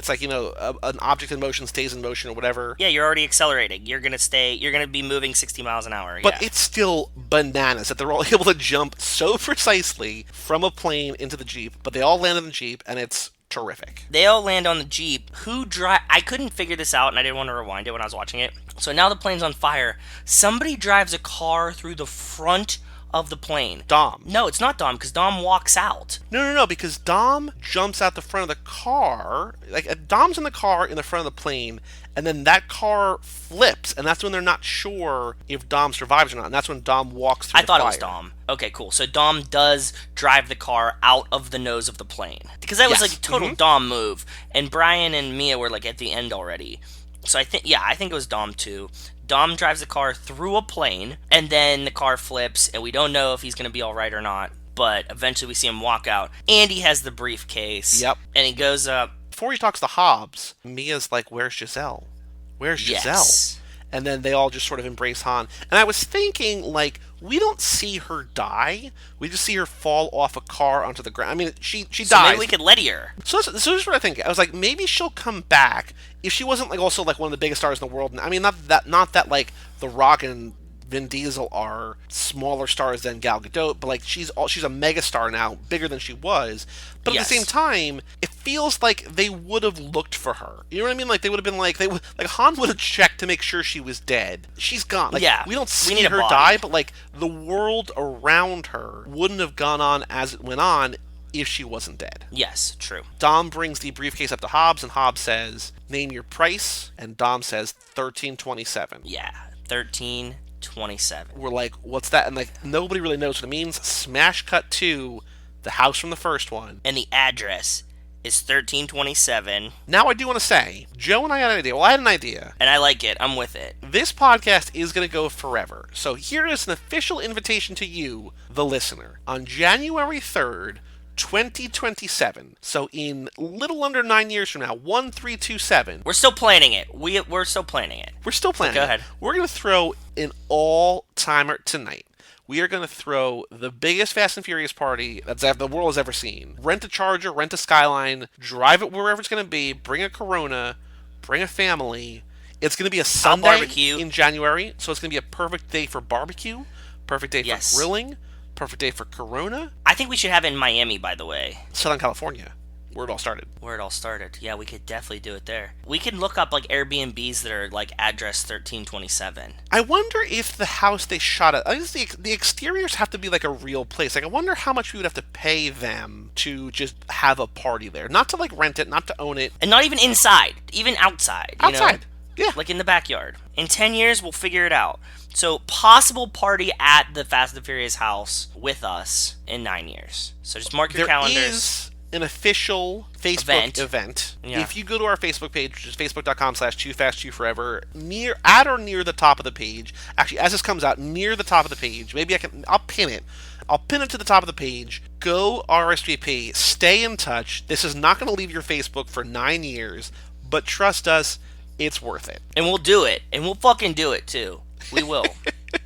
like, you know, an object in motion stays in motion or whatever. Yeah, you're already accelerating. You're going to be moving 60 miles an hour. But it's still bananas that they're all able to jump so precisely from a plane into the Jeep, but they all land in the Jeep, and it's terrific. They all land on the Jeep. I couldn't figure this out, and I didn't want to rewind it when I was watching it. So now the plane's on fire. Somebody drives a car through the front of the plane. Dom. No, it's not Dom, because Dom walks out. No, because Dom jumps out the front of the car. Like, Dom's in the car in the front of the plane, and then that car flips, and that's when they're not sure if Dom survives or not, and that's when Dom walks through the fire. I thought it was Dom. Okay, cool. So Dom does drive the car out of the nose of the plane. Because that was like a total Dom move, and Brian and Mia were like at the end already. So I think it was Dom too. Dom drives the car through a plane, and then the car flips, and we don't know if he's going to be all right or not, but eventually we see him walk out. Andy has the briefcase. Yep. And he goes up. Before he talks to Hobbs, Mia's like, "Where's Giselle? Where's Giselle?" Yes. And then they all just sort of embrace Han. And I was thinking, like, we don't see her die. We just see her fall off a car onto the ground. I mean, she dies. So maybe we could Letty her. So this is what I think. I was like, maybe she'll come back if she wasn't like also like one of the biggest stars in the world. I mean, not that like The Rock and Vin Diesel are smaller stars than Gal Gadot, but like she's a mega star now, bigger than she was. But at the same time, it feels like they would have looked for her. You know what I mean? Like they would have been like Han would have checked to make sure she was dead. She's gone. Like, we don't see her die, but like the world around her wouldn't have gone on as it went on if she wasn't dead. Yes, true. Dom brings the briefcase up to Hobbs, and Hobbs says, "Name your price," and Dom says $13.27. Yeah, $13.27. We're like, what's that? And like nobody really knows what it means. Smash cut to the house from the first one. And the address is 1327. Now I do want to say, Joe and I had an idea. Well, I had an idea. And I like it. I'm with it. This podcast is going to go forever. So here is an official invitation to you, the listener. On January 3rd, 2027. So in little under 9 years from now, 1327. We're still planning it. We're still planning it. We're still planning Go ahead. We're going to throw an all-timer tonight. We are going to throw the biggest Fast and Furious party that the world has ever seen. Rent a Charger, rent a Skyline, drive it wherever it's going to be, bring a Corona, bring a family. It's going to be a Sunday barbecue in January, so it's going to be a perfect day for barbecue, perfect day for grilling, perfect day for Corona. I think we should have it in Miami, by the way. Southern California, where it all started. Yeah, we could definitely do it there. We could look up like Airbnbs that are like address 1327. I wonder if the house they shot at, I guess the exteriors have to be like a real place. Like I wonder how much we would have to pay them to just have a party there. Not to like rent it, not to own it. And not even inside, even outside. Outside. You know? Yeah. Like in the backyard. In 10 years, we'll figure it out. So, possible party at the Fast and Furious house with us in 9 years. So, just mark your calendars. There is an official Facebook event. Yeah. If you go to our Facebook page, which is facebook.com/TooFastTooForever, at or near the top of the page, actually, as this comes out, near the top of the page, I'll pin it. I'll pin it to the top of the page. Go RSVP. Stay in touch. This is not going to leave your Facebook for 9 years, but trust us, it's worth it. And we'll do it. And we'll fucking do it, too. We will.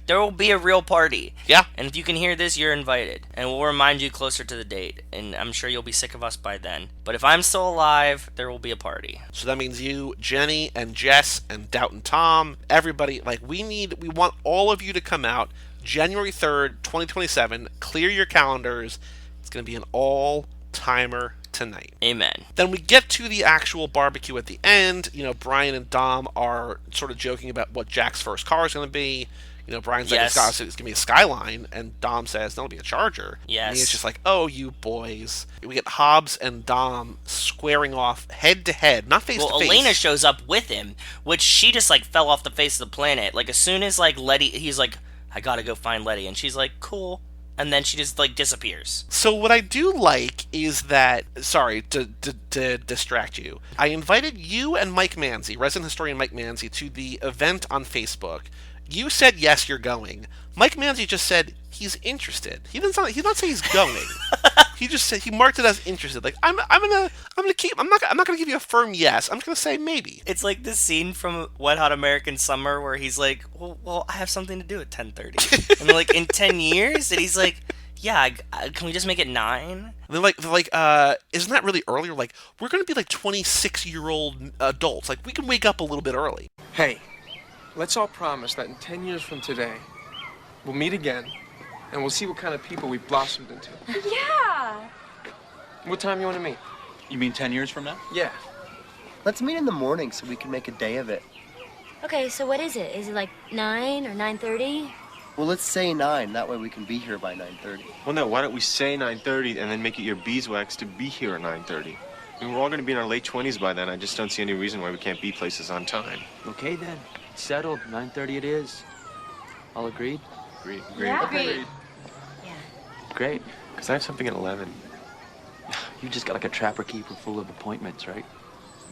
There will be a real party. Yeah. And if you can hear this, you're invited. And we'll remind you closer to the date. And I'm sure you'll be sick of us by then. But if I'm still alive, there will be a party. So that means you, Jenny, and Jess, and Doubtin' Tom, everybody, like, we want all of you to come out January 3rd, 2027. Clear your calendars. It's going to be an all-timer tonight. Amen. Then we get to the actual barbecue at the end. You know, Brian and Dom are sort of joking about what Jack's first car is going to be. You know, Brian's like, it's going to be a Skyline, and Dom says, no, it'll be a Charger. Yes. And he's just like, oh, you boys. We get Hobbs and Dom squaring off head-to-head, not face-to-face. Well, Elena shows up with him, which she just, like, fell off the face of the planet. Like, as soon as, like, Letty, he's like, I gotta go find Letty, and she's like, cool. And then she just, like, disappears. So what I do like is that, sorry to distract you, I invited you and Mike Manzi, resident historian Mike Manzi, to the event on Facebook. You said yes, you're going. Mike Manzi just said he's interested. He didn't say he's going. He just said, he marked it as interested. Like, I'm not gonna give you a firm yes. I'm just gonna say maybe. It's like this scene from Wet Hot American Summer where he's like, well, I have something to do at 10:30, and they're like, in 10 years, and he's like, yeah, can we just make it 9? And they're like, isn't that really early? Or like, we're gonna be like 26-year-old adults. Like, we can wake up a little bit early. Hey, let's all promise that in 10 years from today, we'll meet again, and we'll see what kind of people we've blossomed into. Yeah. What time you want to meet? You mean 10 years from now? Yeah. Let's meet in the morning so we can make a day of it. Okay, so what is it? Is it like 9 or 9:30? Well, let's say 9. That way we can be here by 9:30. Well, no, why don't we say 9:30 and then make it your beeswax to be here at 9:30? I mean, we're all going to be in our late 20s by then. I just don't see any reason why we can't be places on time. Okay, then. Settled. 9:30 it is. All agreed? Agreed. Yeah. Agreed. Yeah. Great. Because I have something at 11. You just got like a trapper keeper full of appointments, right?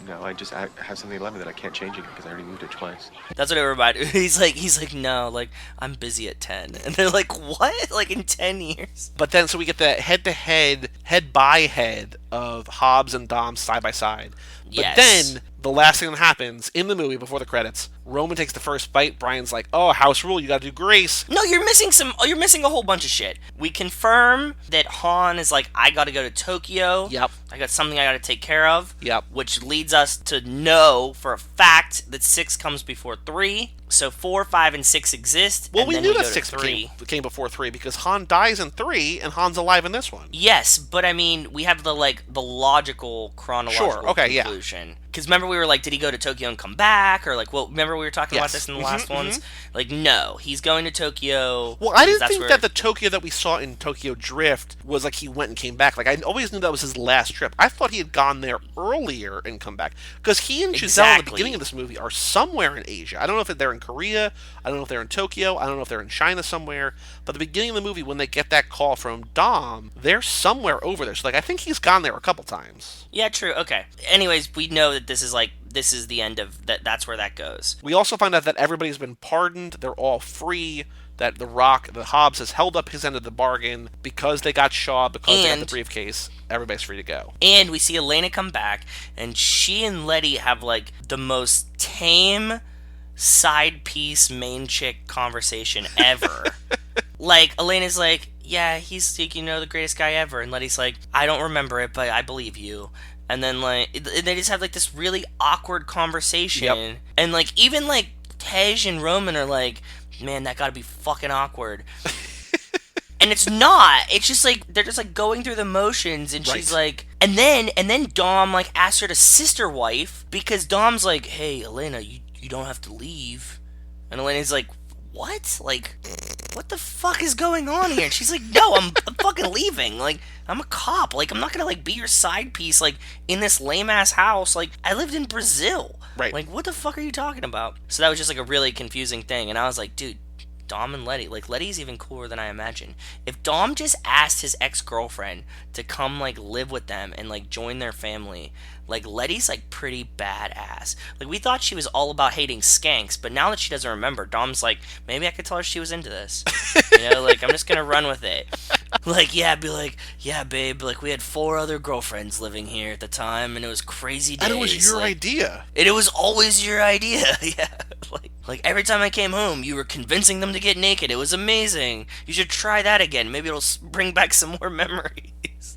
No, I have something at 11 that I can't change again because I already moved it twice. That's what it reminded. He's like, no, like, I'm busy at 10, and they're like, what? Like, in 10 years? But then, so we get the head-to-head, head-by-head of Hobbs and Dom side by side. But Yes. then, the last thing that happens in the movie before the credits, Roman takes the first bite. Brian's like, oh, house rule, you gotta do grace. No, you're missing a whole bunch of shit. We confirm that Han is like, I gotta go to Tokyo. Yep. I got something I gotta take care of. Yep. Which leads us to know for a fact that 6 comes before 3. So 4, 5, and 6 exist. Well, and we then knew go that to 6 3. came before 3 because Han dies in 3 and Han's alive in this one. Yes, but I mean, we have the logical chronological conclusion. Because remember we were like, did he go to Tokyo and come back? Or like, well, remember we were talking about this in the last ones? Like, no, he's going to Tokyo. Well, I didn't think that the Tokyo that we saw in Tokyo Drift was like he went and came back. Like, I always knew that was his last trip. I thought he had gone there earlier and come back. Because he and Giselle at the beginning of this movie are somewhere in Asia. I don't know if they're in Korea. I don't know if they're in Tokyo. I don't know if they're in China somewhere. But at the beginning of the movie, when they get that call from Dom, they're somewhere over there. So, like, I think he's gone there a couple times. Yeah, true. Okay. Anyways, we know that this is the end of that. That's where that goes. We also find out that everybody's been pardoned. They're all free. That the Hobbs has held up his end of the bargain because they got Shaw, because they got the briefcase. Everybody's free to go. And we see Elena come back, and she and Letty have like the most tame side piece main chick conversation ever. Like, Elena's like, yeah, he's the greatest guy ever, and Letty's like, I don't remember it, but I believe you. And then like they just have like this really awkward conversation. Yep. And like even like Tej and Roman are like, man, that gotta be fucking awkward. And it's not. It's just like they're just like going through the motions, and she's like, and then Dom like asks her to sister wife because Dom's like, hey Elena, you don't have to leave, and Elena's like, what? Like, what the fuck is going on here? And she's like, no, I'm fucking leaving. Like, I'm a cop. Like, I'm not gonna like be your side piece like in this lame ass house. Like, I lived in Brazil. Right. Like, what the fuck are you talking about? So that was just like a really confusing thing, and I was like, dude, Dom and Letty, like, Letty's even cooler than I imagine. If Dom just asked his ex-girlfriend to come, like, live with them and, like, join their family, like, Letty's, like, pretty badass. Like, we thought she was all about hating skanks, but now that she doesn't remember, Dom's like, maybe I could tell her she was into this. Like, I'm just gonna run with it. Like, yeah, be like, yeah, babe, like we had 4 other girlfriends living here at the time, and it was crazy days. And it was your like, idea. And it was always your idea. Yeah, like every time I came home, you were convincing them to get naked. It was amazing. You should try that again. Maybe it'll bring back some more memories.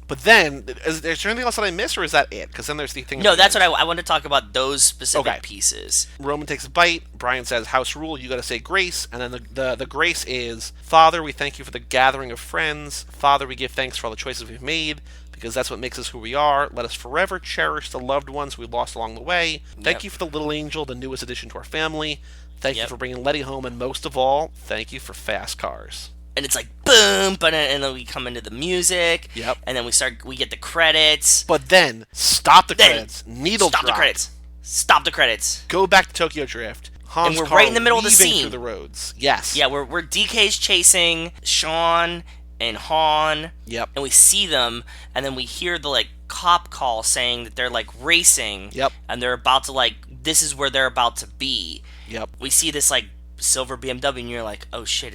But then, is there anything else that I missed, or is that it? Because then there's the thing. No, that's what I want to talk about. Those specific pieces. Roman takes a bite. Brian says, "House rule. You got to say grace." And then the grace is, "Father, we thank you for the gathering of friends. Father, we give thanks for all the choices we've made, because that's what makes us who we are. Let us forever cherish the loved ones we lost along the way. Thank you for the little angel, the newest addition to our family. Thank you for bringing Letty home, and most of all, thank you for fast cars." And it's like boom, but and then we come into the music. Yep. And then we get the credits. But then stop the credits. Needle drop. Stop the credits. Stop the credits. Go back to Tokyo Drift. Han's and we're car right in the middle of the weaving scene. Through the roads. Yes. Yeah, we're DK's chasing Sean and Han. Yep. And we see them, and then we hear the like cop call saying that they're like racing. Yep. And they're about to like, this is where they're about to be. Yep. We see this like silver BMW, and you're like, oh shit,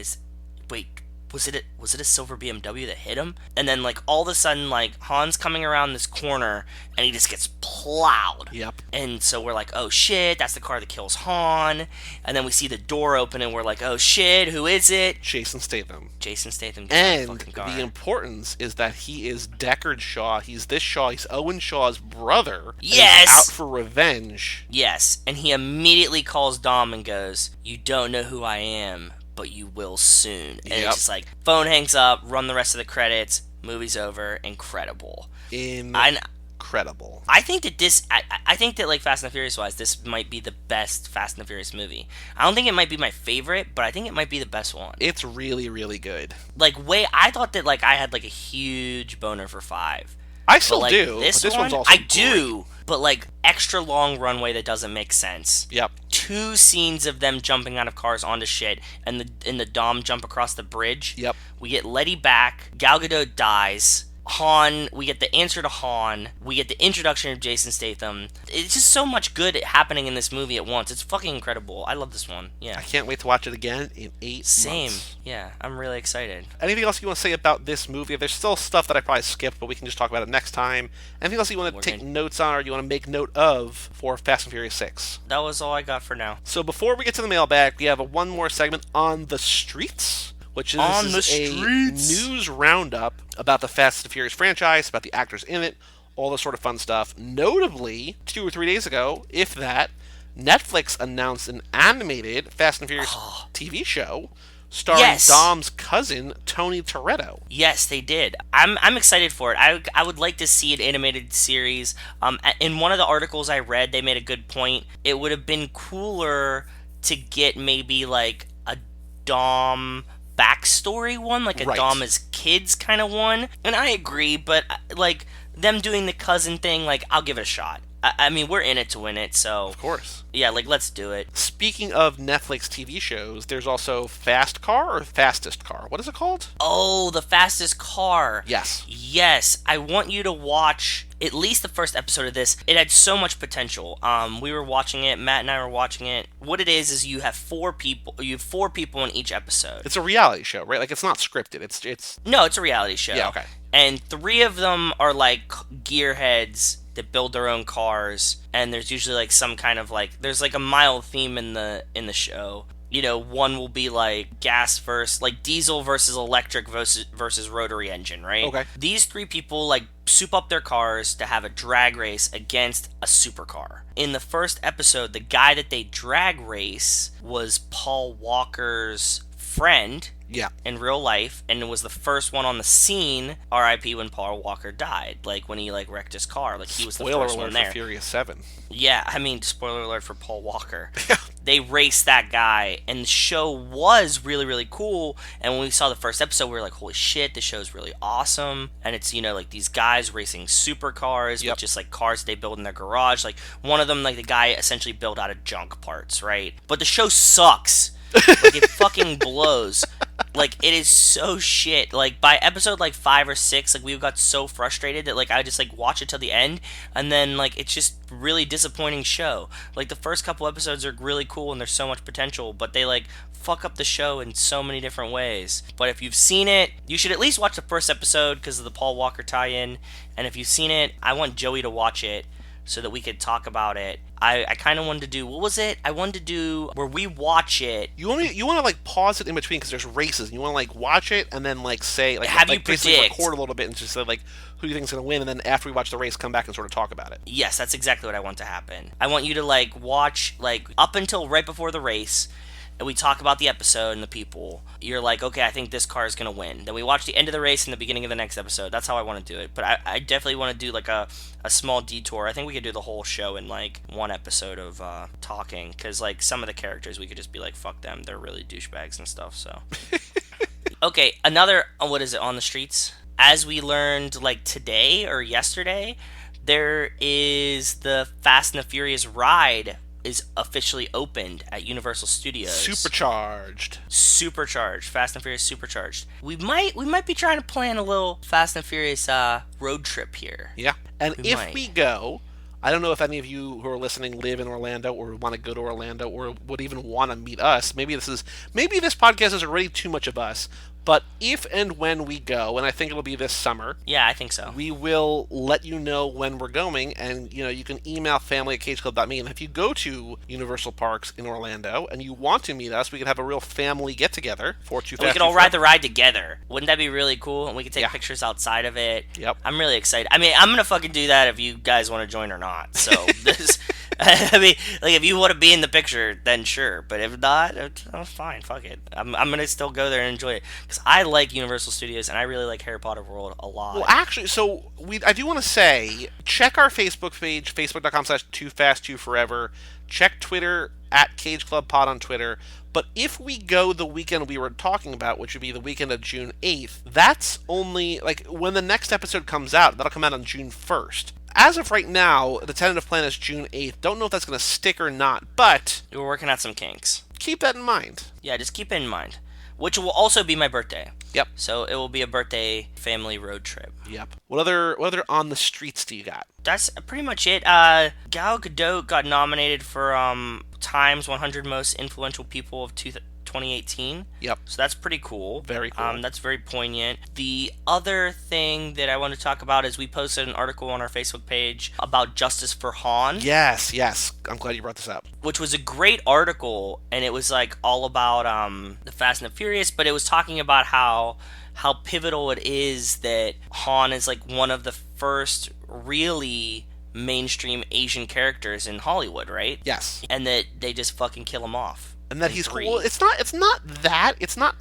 was it a silver BMW that hit him? And then like all of a sudden like Han's coming around this corner and he just gets plowed. Yep. And so we're like, oh shit, that's the car that kills Han. And then we see the door open and we're like, oh shit, who is it? Jason Statham. Jason Statham. And the importance is that he is Deckard Shaw. He's this Shaw. He's Owen Shaw's brother. Yes. He's out for revenge. Yes. And he immediately calls Dom and goes, you don't know who I am, but you will soon. And it's just like, phone hangs up, run the rest of the credits, movie's over. Incredible. Incredible. I think that I think that like Fast and the Furious wise, this might be the best Fast and the Furious movie. I don't think it might be my favorite, but I think it might be the best one. It's really, really good. Like I thought that like I had like a huge boner for 5. I still like, do. This one's also great. do, but like extra long runway that doesn't make sense. Yep. 2 scenes of them jumping out of cars onto shit, and the Dom jump across the bridge. Yep. We get Letty back. Gal Gadot dies. Han, we get the answer to Han. We get the introduction of Jason Statham. It's just so much good happening in this movie at once. It's fucking incredible. I love this one. Yeah. I can't wait to watch it again in 8 Same. months. Yeah, I'm really excited. Anything else you want to say about this movie? There's still stuff that I probably skipped, but we can just talk about it next time. Anything else you want to take notes on, or you want to make note of for Fast and Furious 6? That was all I got for now. So before we get to the mailbag, we have one more segment on the streets, which is a news roundup about the Fast and Furious franchise, about the actors in it, all this sort of fun stuff. Notably, 2 or 3 days ago, if that, Netflix announced an animated Fast and Furious TV show starring Dom's cousin, Tony Toretto. Yes, they did. I'm excited for it. I would like to see an animated series. In one of the articles I read, they made a good point. It would have been cooler to get maybe like a Dom backstory one, like a Dom as kids kind of one. And I agree, but like them doing the cousin thing, like I'll give it a shot. I mean, we're in it to win it, so... Of course. Yeah, like, let's do it. Speaking of Netflix TV shows, there's also Fast Car or Fastest Car? What is it called? Oh, The Fastest Car. Yes. Yes, I want you to watch at least the first episode of this. It had so much potential. We were watching it, Matt and I were watching it. What it is you have 4 people. You have 4 people in each episode. It's a reality show, right? Like, it's not scripted. It's... No, it's a reality show. Yeah, okay. And 3 of them are, like, gearheads that build their own cars, and there's usually like some kind of like there's like a mild theme in the show. You know, one will be like gas versus like diesel versus electric versus rotary engine, right? Okay. These 3 people like soup up their cars to have a drag race against a supercar. In the first episode, the guy that they drag race was Paul Walker's friend. Yeah. In real life, and it was the first one on the scene, R.I.P. when Paul Walker died, like when he like wrecked his car, like he was the first one there. For Furious 7. Yeah, I mean, spoiler alert for Paul Walker. They raced that guy, and the show was really, really cool, and when we saw the first episode, we were like, holy shit, this show's really awesome, and it's, you know, like these guys racing supercars, with just like cars they build in their garage, like one of them, like the guy essentially built out of junk parts, right? But the show sucks. Like, it fucking blows. Like, it is so shit. Like, by episode, like, 5 or 6, like, we got so frustrated that, like, I just, like, watch it till the end, and then, like, it's just really disappointing show. Like, the first couple episodes are really cool, and there's so much potential, but they, like, fuck up the show in so many different ways. But if you've seen it, you should at least watch the first episode because of the Paul Walker tie-in, and if you've seen it, I want Joey to watch it so that we could talk about it. I kind of wanted to do, what was it? I wanted to do where we watch it. You want to like pause it in between because there's races. And you want to like watch it and then like say like Have like, you basically predict? record a little bit and just say like who do you think is going to win, and then after we watch the race, come back and sort of talk about it. Yes, that's exactly what I want to happen. I want you to like watch like up until right before the race, and we talk about the episode and the people. You're like, okay, I think this car is gonna win. Then we watch the end of the race and the beginning of the next episode. That's how I want to do it. But I definitely want to do like a small detour. I think we could do the whole show in like one episode of talking, because like some of the characters we could just be like, fuck them, they're really douchebags and stuff. So okay, another, what is it, on the streets? As we learned like today or yesterday, there is the Fast and the Furious ride is officially opened at Universal Studios. Supercharged. Fast and Furious Supercharged. We might be trying to plan a little Fast and Furious road trip here. Yeah. And We if might. we go, I don't know if any of you who are listening live in Orlando or want to go to Orlando or would even want to meet us. Maybe this podcast is already too much of us. But if and when we go, and I think it'll be this summer, Yeah, I think so. we will let you know when we're going, and you can email family@cageclub.me. And if you go to Universal Parks in Orlando and you want to meet us, we could have a real family get together for Too We Fast, could Too all ride Far. the ride together. Wouldn't that be really cool? And we could take Yeah. pictures outside of it. Yep. I'm really excited. I mean, I'm gonna fucking do that if you guys want to join or not. So this, I mean, like if you want to be in the picture, then sure. But if not, fine. Fuck it. I'm gonna still go there and enjoy it because I like Universal Studios and I really like Harry Potter World a lot. Well, actually, so I do want to say, check our Facebook page, facebook.com/toofast2forever. Check Twitter @CageClubPod on Twitter. But if we go the weekend we were talking about, which would be the weekend of June 8th, that's only, like, when the next episode comes out, that'll come out on June 1st. As of right now, the tentative plan is June 8th. Don't know if that's going to stick or not, but We're working out some kinks. keep that in mind. Yeah, just keep it in mind. Which will also be my birthday. Yep. So it will be a birthday family road trip. Yep. What other on the streets do you got? That's pretty much it. Gal Gadot got nominated for Time's 100 Most Influential People of 2018. Yep. So that's pretty cool. Very cool. That's very poignant. The other thing that I want to talk about is we posted an article on our Facebook page about Justice for Han. Yes. I'm glad you brought this up. Which was a great article, and it was like all about the Fast and the Furious, but it was talking about how pivotal it is that Han is like one of the first really mainstream Asian characters in Hollywood, right? Yes. And that they just fucking kill him off. And that in he's three. cool. It's not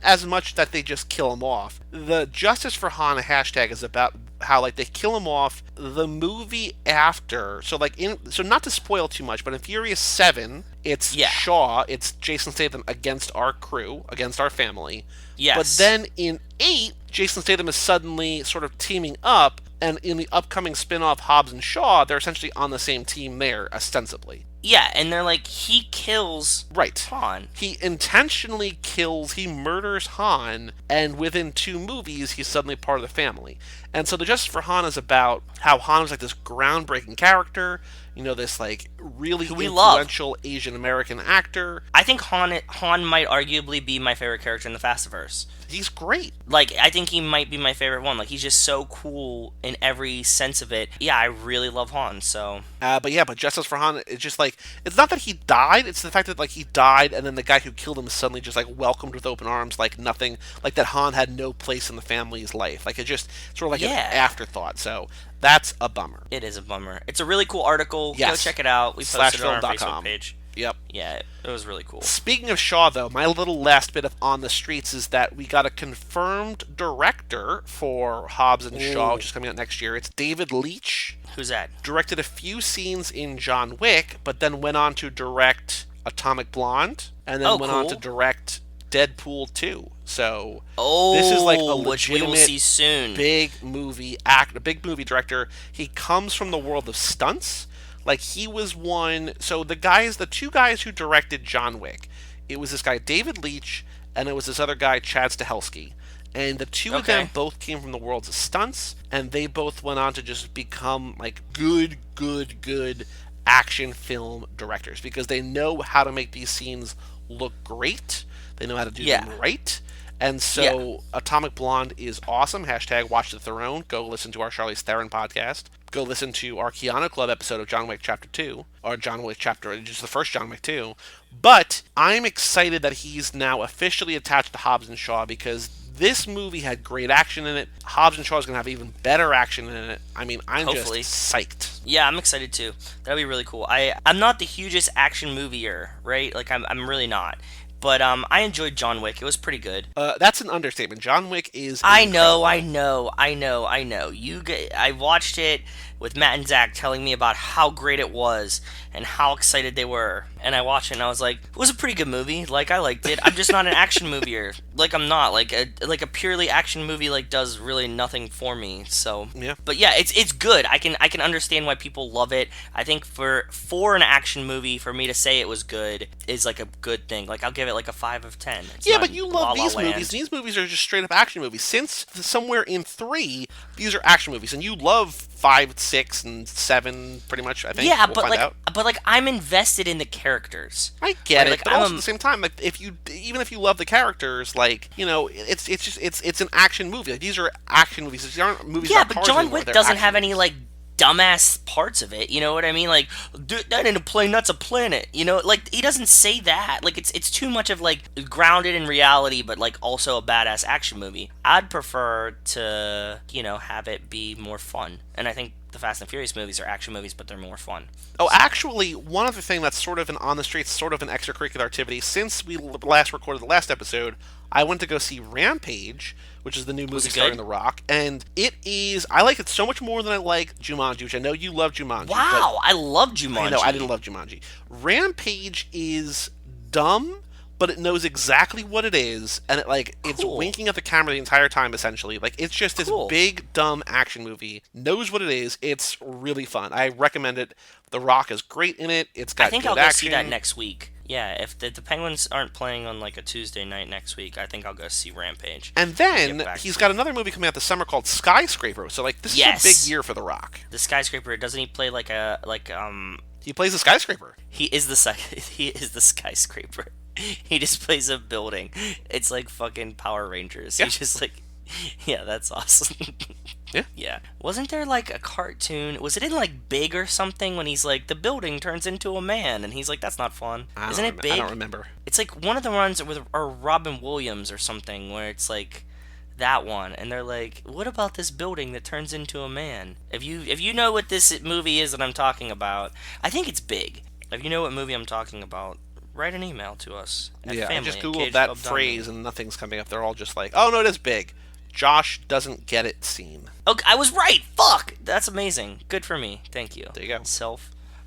as much that they just kill him off. The Justice for Han hashtag is about how like they kill him off the movie after. So like so not to spoil too much, but in Furious 7, it's Shaw, it's Jason Statham against our crew, against our family. Yes. But then in 8, Jason Statham is suddenly sort of teaming up, and in the upcoming spin-off Hobbs and Shaw, they're essentially on the same team there, ostensibly. Yeah, and they're like, he kills Han. He intentionally he murders Han, and within 2 movies, he's suddenly part of the family. And so the Justice for Han is about how Han was like this groundbreaking character, this like really influential Asian American actor. I think Han might arguably be my favorite character in the Fastiverse. He's great. Like, I think he might be my favorite one. Like, he's just so cool in every sense of it. Yeah, I really love Han, so... But Justice for Han, it's just like, it's not that he died, it's the fact that like he died and then the guy who killed him is suddenly just like welcomed with open arms, like nothing, like that Han had no place in the family's life. Like, it just sort of like an afterthought. So that's a bummer. It is a bummer. It's a really cool article. Yes. Go check it out. We posted it on our /film.com. Facebook page. Yep. Yeah, it was really cool. Speaking of Shaw, though, my little last bit of on the streets is that we got a confirmed director for Hobbs and Shaw, which is coming out next year. It's David Leitch. Who's that? Directed a few scenes in John Wick, but then went on to direct Atomic Blonde, and then went on to direct Deadpool 2. So this is like a which we will see soon. big movie director. He comes from the world of stunts. Like, he was one... So the 2 guys who directed John Wick, it was this guy, David Leitch, and it was this other guy, Chad Stahelski. And the two of them both came from the worlds of stunts, and they both went on to just become like good action film directors because they know how to make these scenes look great. They know how to do them right. And so Atomic Blonde is awesome. Hashtag Watch the Throne. Go listen to our Charlize Theron podcast. Go listen to our Keanu Club episode of John Wick Chapter 2. Or John Wick Chapter, just the first John Wick 2. But I'm excited that he's now officially attached to Hobbs & Shaw because this movie had great action in it. Hobbs & Shaw is going to have even better action in it. I mean, I'm Hopefully. just psyched. Yeah, I'm excited too. That'll be really cool. I'm not the hugest action movieer, right? Like, I'm really not. But I enjoyed John Wick. It was pretty good. That's an understatement. John Wick is I incredible. know. I watched it with Matt and Zach telling me about how great it was and how excited they were. And I watched it and I was like, it was a pretty good movie. Like, I liked it. I'm just not an action movieer. Like, I'm not. Like a purely action movie, like, does really nothing for me. So, yeah. But yeah, it's good. I can understand why people love it. I think for an action movie, for me to say it was good is, like, a good thing. Like, I'll give it, like, a 5 of 10. Yeah, but you love these movies. These movies are just straight up action movies. Since somewhere in 3, these are action movies. And you love 5, 6, and 7, pretty much, I think. Yeah, we'll but find out. I'm invested in the characters. I get it, like, but also at the same time, like even if you love the characters, like, you know, it's an action movie. Like, these are action movies. These aren't movies about cars John anymore. Wick They're doesn't action have any movies. like dumbass parts of it. You know what I mean? Like, that ain't a plane, that's a planet. You know, like, he doesn't say that. Like, it's too much of like grounded in reality, but like also a badass action movie. I'd prefer to, you know, have it be more fun. And I think the Fast and Furious movies are action movies, but they're more fun. Oh, actually, one other thing that's sort of an on the streets, sort of an extracurricular activity. Since we last recorded the last episode, I went to go see Rampage, which is the new movie starring The Rock, and it is. I like it so much more than I like Jumanji, which I know you love Jumanji. Wow, I love Jumanji. I know, I didn't love Jumanji. Rampage is dumb, but it knows exactly what it is, and it's winking at the camera the entire time, essentially. Like, it's just this big, dumb action movie. Knows what it is. It's really fun. I recommend it. The Rock is great in it. It's got good action. I think I'll go see that next week. Yeah, if the Penguins aren't playing on like a Tuesday night next week, I think I'll go see Rampage. And then he's got another movie coming out this summer called Skyscraper. So, like, this is a big year for The Rock. The Skyscraper, doesn't he play He plays the skyscraper. He is the skyscraper. He just plays a building. It's like fucking Power Rangers. Yeah. He's just like, yeah, that's awesome. Yeah. Yeah. Wasn't there like a cartoon? Was it in like Big or something when he's like, the building turns into a man, and he's like, that's not fun. Isn't it Big? I don't remember. It's like one of the ones with Robin Williams or something where it's like that one, and they're like, what about this building that turns into a man? If you know what this movie is that I'm talking about, I think it's Big. If you know what movie I'm talking about, write an email to us. Yeah, I just googled that phrase and nothing's coming up. They're all just like, oh no, it is Big. Josh doesn't get it scene. Okay, I was right. Fuck, that's amazing. Good for me. Thank you. There you go.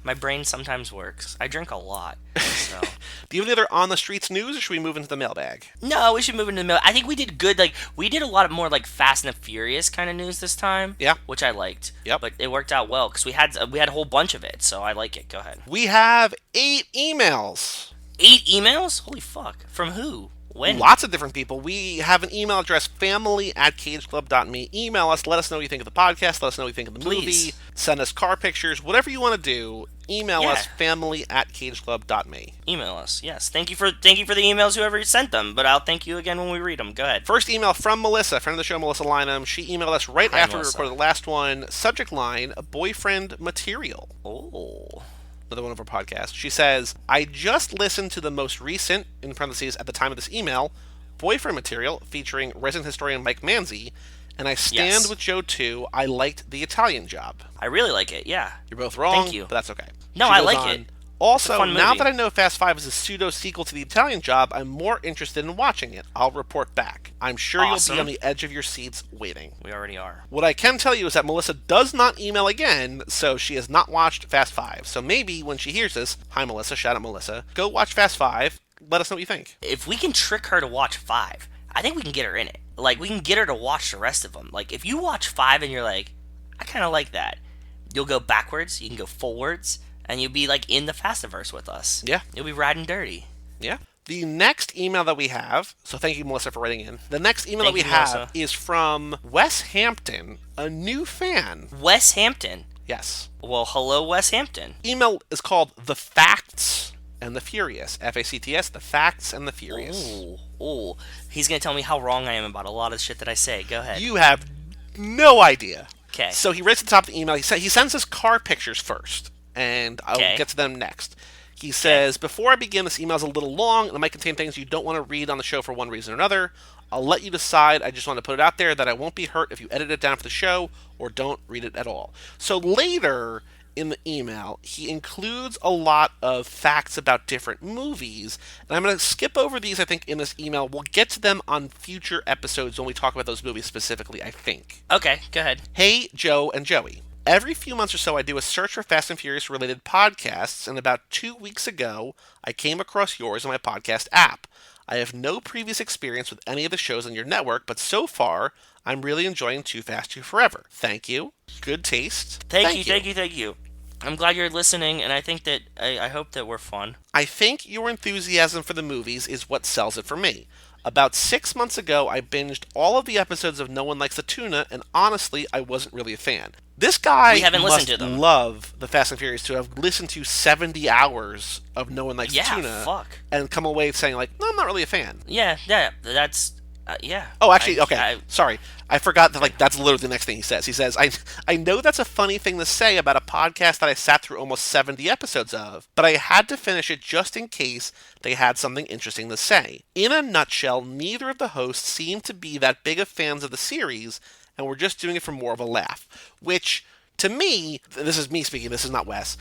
My brain sometimes works. I drink a lot. So. Do you have any other on the streets news, or should we move into the mailbag? No, we should move into the mail. I think we did good. Like, we did a lot of more like Fast and the Furious kind of news this time. Yeah, which I liked. Yep. But it worked out well because we had a whole bunch of it. So I like it. Go ahead. We have 8 emails. 8 emails? Holy fuck! From who? When? Lots of different people. We have an email address, family@cageclub.me. Email us. Let us know what you think of the podcast. Let us know what you think of the movie. Send us car pictures. Whatever you want to do. Email us, family@cageclub.me. Email us. Yes. Thank you for the emails, whoever sent them. But I'll thank you again when we read them. Go ahead. First email from Melissa, friend of the show, Melissa Lynham. She emailed us right after Melissa. we recorded the last one. Subject line: boyfriend material. Oh. Another one of our podcasts. She says, I just listened to the most recent, in parentheses, at the time of this email, boyfriend material featuring resident historian Mike Manzi, and I stand with Joe too. I liked The Italian Job. I really like it, yeah. You're both wrong, Thank you. but that's okay. No, She I goes like on, it. Also, now that I know Fast 5 is a pseudo-sequel to The Italian Job, I'm more interested in watching it. I'll report back. I'm sure you'll be on the edge of your seats waiting. We already are. What I can tell you is that Melissa does not email again, so she has not watched Fast 5. So maybe when she hears this, hi Melissa, shout out Melissa, go watch Fast 5. Let us know what you think. If we can trick her to watch 5, I think we can get her in it. Like, we can get her to watch the rest of them. Like, if you watch 5 and you're like, I kind of like that, you'll go backwards, you can go forwards, and you'll be, like, in the Fastiverse with us. Yeah. You'll be riding dirty. Yeah. The next email that we have, so thank you, Melissa, for writing in. The next email Thank that we you, have Melissa. is from Wes Hampton, a new fan. Wes Hampton. Yes. Well, hello, Wes Hampton. Email is called The Facts and the Furious. F-A-C-T-S, The Facts and the Furious. Ooh. He's going to tell me how wrong I am about a lot of shit that I say. Go ahead. You have no idea. Okay. So he writes at the top of the email, he sends us car pictures first, and I'll get to them next. He says, before I begin, this email is a little long, and it might contain things you don't want to read on the show for one reason or another. I'll let you decide. I just want to put it out there that I won't be hurt if you edit it down for the show or don't read it at all. So later in the email, he includes a lot of facts about different movies, and I'm going to skip over these, I think, in this email. We'll get to them on future episodes when we talk about those movies specifically, I think. Okay, go ahead. Hey, Joe and Joey. Every few months or so, I do a search for Fast and Furious related podcasts, and about 2 weeks ago, I came across yours on my podcast app. I have no previous experience with any of the shows on your network, but so far, I'm really enjoying Too Fast, Too Forever. Thank you. Good taste. Thank you. I'm glad you're listening, and I think that I hope that we're fun. I think your enthusiasm for the movies is what sells it for me. About 6 months ago, I binged all of the episodes of No One Likes the Tuna, and honestly, I wasn't really a fan. This guy must love the Fast and Furious to have listened to 70 hours of No One Likes the Tuna and come away saying, like, no, I'm not really a fan. Yeah, that's... yeah. Oh, actually, sorry. I forgot that, like, that's literally the next thing he says. He says, I know that's a funny thing to say about a podcast that I sat through almost 70 episodes of, but I had to finish it just in case they had something interesting to say. In a nutshell, neither of the hosts seemed to be that big of fans of the series, and we're just doing it for more of a laugh. Which, to me, this is me speaking, this is not Wes,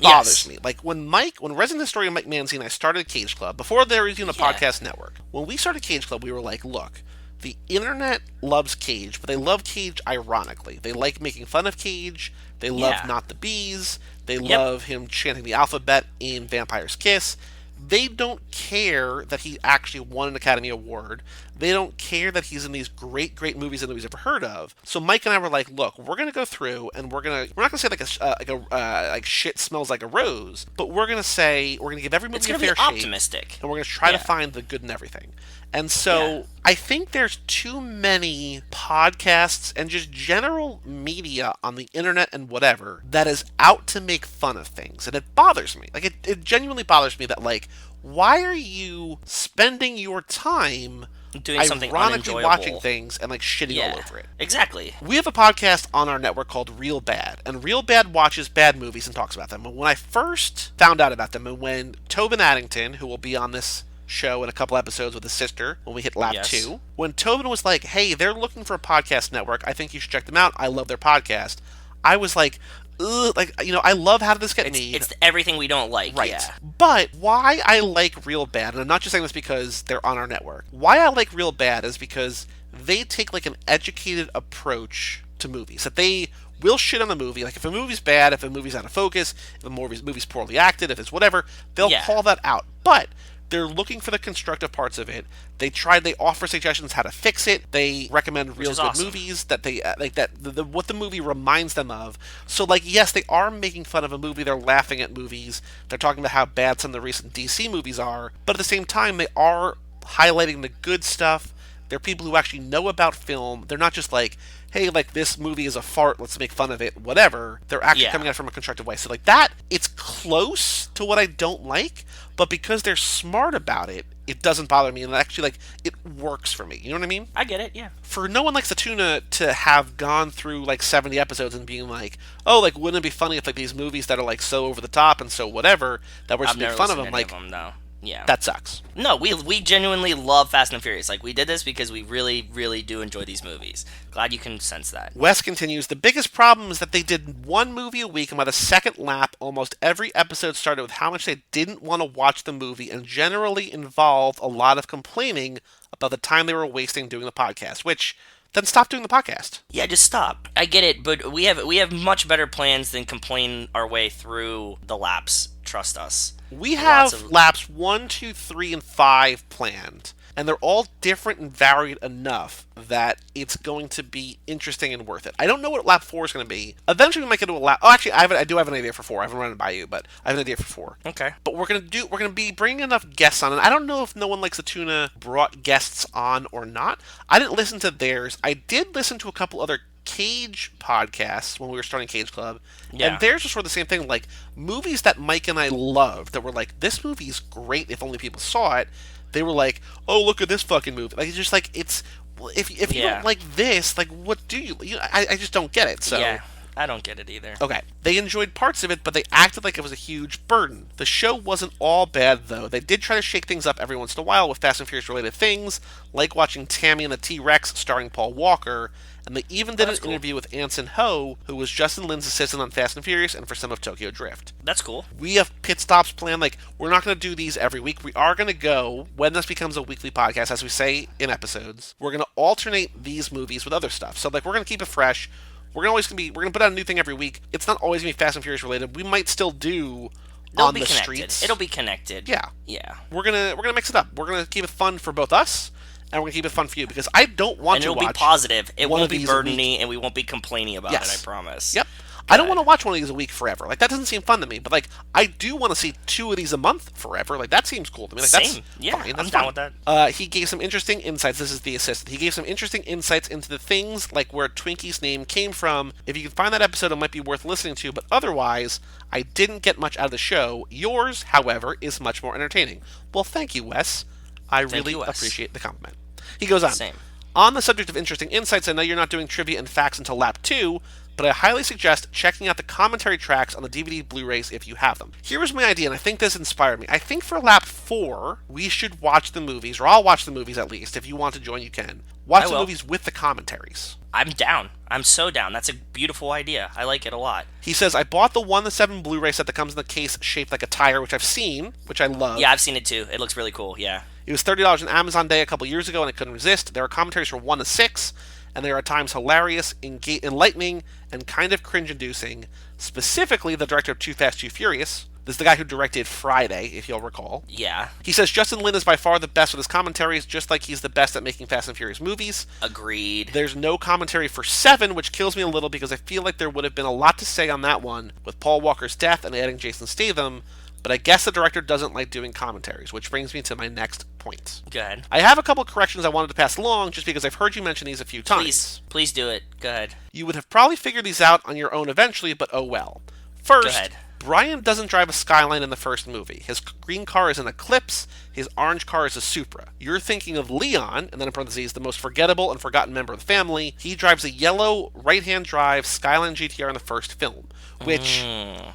bothers me. Like, when resident historian Mike Manzi and I started Cage Club, before there was even a podcast network, when we started Cage Club, we were like, look, the internet loves Cage, but they love Cage ironically. They like making fun of Cage, they love Not the Bees, they love him chanting the alphabet in Vampire's Kiss. They don't care that he actually won an Academy Award. They don't care that he's in these great, great movies that nobody's ever heard of. So Mike and I were like, look, we're going to go through and we're not going to say like shit smells like a rose, but we're going to give every movie a fair shake. Optimistic. And we're going to try to find the good in everything. And so I think there's too many podcasts and just general media on the internet and whatever that is out to make fun of things. And it bothers me. Like, it genuinely bothers me that, like, why are you spending your time doing something ironically watching things and, like, shitting all over it? Exactly. We have a podcast on our network called Real Bad, and Real Bad watches bad movies and talks about them. And when I first found out about them, and when Tobin Addington, who will be on this show in a couple episodes with his sister when we hit lap 2, when Tobin was like, hey, they're looking for a podcast network, I think you should check them out, I love their podcast, I was like, ugh, like, you know, I love How Did This Get Made. It's everything we don't like, right. But why I like Real Bad, and I'm not just saying this because they're on our network, why I like Real Bad is because they take, like, an educated approach to movies. That they will shit on the movie. Like, if a movie's bad, if a movie's out of focus, if a movie's poorly acted, if it's whatever, they'll call that out. But they're looking for the constructive parts of it. They offer suggestions how to fix it. They recommend real good movies that they what the movie reminds them of. So, like, yes, they are making fun of a movie. They're laughing at movies. They're talking about how bad some of the recent DC movies are. But at the same time, they are highlighting the good stuff. They're people who actually know about film. They're not just like, hey, like, this movie is a fart, let's make fun of it, whatever. They're actually coming at it from a constructive way. So, like, that, it's close to what I don't like, but because they're smart about it, it doesn't bother me, and actually, like, it works for me. You know what I mean? I get it, yeah. For No One Likes the Tuna to have gone through, like, 70 episodes and being like, oh, like, wouldn't it be funny if, like, these movies that are, like, so over the top and so whatever, that we're just making fun of them, like, no. Yeah. That sucks. No, we genuinely love Fast and Furious. Like, we did this because we really, really do enjoy these movies. Glad you can sense that. Wes continues, the biggest problem is that they did one movie a week, and by the second lap, almost every episode started with how much they didn't want to watch the movie, and generally involved a lot of complaining about the time they were wasting doing the podcast, which, then stop doing the podcast. Yeah, just stop. I get it, but we have much better plans than complain our way through the laps. Trust us. We have laps 1, 2, 3, and 5 planned. and they're all different and varied enough that it's going to be interesting and worth it. I don't know what lap 4 is going to be. Eventually we might get to a lap. Oh, actually, I do have an idea for 4. I haven't run it by you, but I have an idea for 4. Okay. But we're gonna be bringing enough guests on, and I don't know if No One Likes the Tuna brought guests on or not. I didn't listen to theirs. I did listen to a couple other Cage podcasts when we were starting Cage Club, and theirs was sort of the same thing, like movies that Mike and I loved that were like, this movie's great if only people saw it. They were like, oh, look at this fucking movie. Like, it's just like, it's, if you don't like this, like, what do you I just don't get it. So yeah, I don't get it either. Okay. They enjoyed parts of it, but they acted like it was a huge burden. The show wasn't all bad, though. They did try to shake things up every once in a while with Fast and Furious related things, like watching Tammy and the T-Rex starring Paul Walker, and they even did an interview with Anson Ho, who was Justin Lin's assistant on Fast and Furious and for some of Tokyo Drift. That's cool. We have pit stops planned. Like, we're not going to do these every week. We are going to go, when this becomes a weekly podcast, as we say in episodes, we're going to alternate these movies with other stuff. So, like, we're going to keep it fresh. We're gonna put out a new thing every week. It's not always gonna be Fast and Furious related. We might still do on the streets. It'll be connected. Yeah. We're gonna mix it up. We're gonna keep it fun for both us, and we're gonna keep it fun for you, because I don't want to watch. And it'll be positive. It won't be burdeny, and we won't be complaining about it. I promise. Yep. I don't want to watch one of these a week forever. Like, that doesn't seem fun to me. But, like, I do want to see 2 of these a month forever. Like, that seems cool to me. Like, Same. That's fine. That's I'm down fine. with that. He gave some interesting insights. This is the assistant. He gave some interesting insights into the things, like where Twinkie's name came from. If you can find that episode, it might be worth listening to. But otherwise, I didn't get much out of the show. Yours, however, is much more entertaining. Well, thank you, Wes. I really appreciate the compliment. He goes on. Same. On the subject of interesting insights, I know you're not doing trivia and facts until lap 2, but I highly suggest checking out the commentary tracks on the DVD Blu-rays if you have them. Here was my idea, and I think this inspired me. I think for lap 4, we should watch the movies, or I'll watch the movies at least. If you want to join, you can. Watch the movies with the commentaries. I'm down. I'm so down. That's a beautiful idea. I like it a lot. He says, I bought the 1-7 Blu-ray set that comes in the case shaped like a tire, which I've seen, which I love. Yeah, I've seen it too. It looks really cool, yeah. It was $30 on Amazon Day a couple years ago, and I couldn't resist. There are commentaries for 1-6, and they are at times hilarious, enlightening, and kind of cringe-inducing. Specifically, the director of Too Fast, Too Furious. This is the guy who directed Friday, if you'll recall. Yeah. He says Justin Lin is by far the best with his commentaries, just like he's the best at making Fast and Furious movies. Agreed. There's no commentary for 7, which kills me a little because I feel like there would have been a lot to say on that one, with Paul Walker's death and adding Jason Statham, but I guess the director doesn't like doing commentaries, which brings me to my next point. Go ahead. I have a couple corrections I wanted to pass along, just because I've heard you mention these a few times. Please do it. Go ahead. You would have probably figured these out on your own eventually, but oh well. First, Go ahead. Brian doesn't drive a Skyline in the first movie. His green car is an Eclipse, his orange car is a Supra. You're thinking of Leon, and then in parentheses, the most forgettable and forgotten member of the family. He drives a yellow right-hand drive Skyline GTR in the first film, which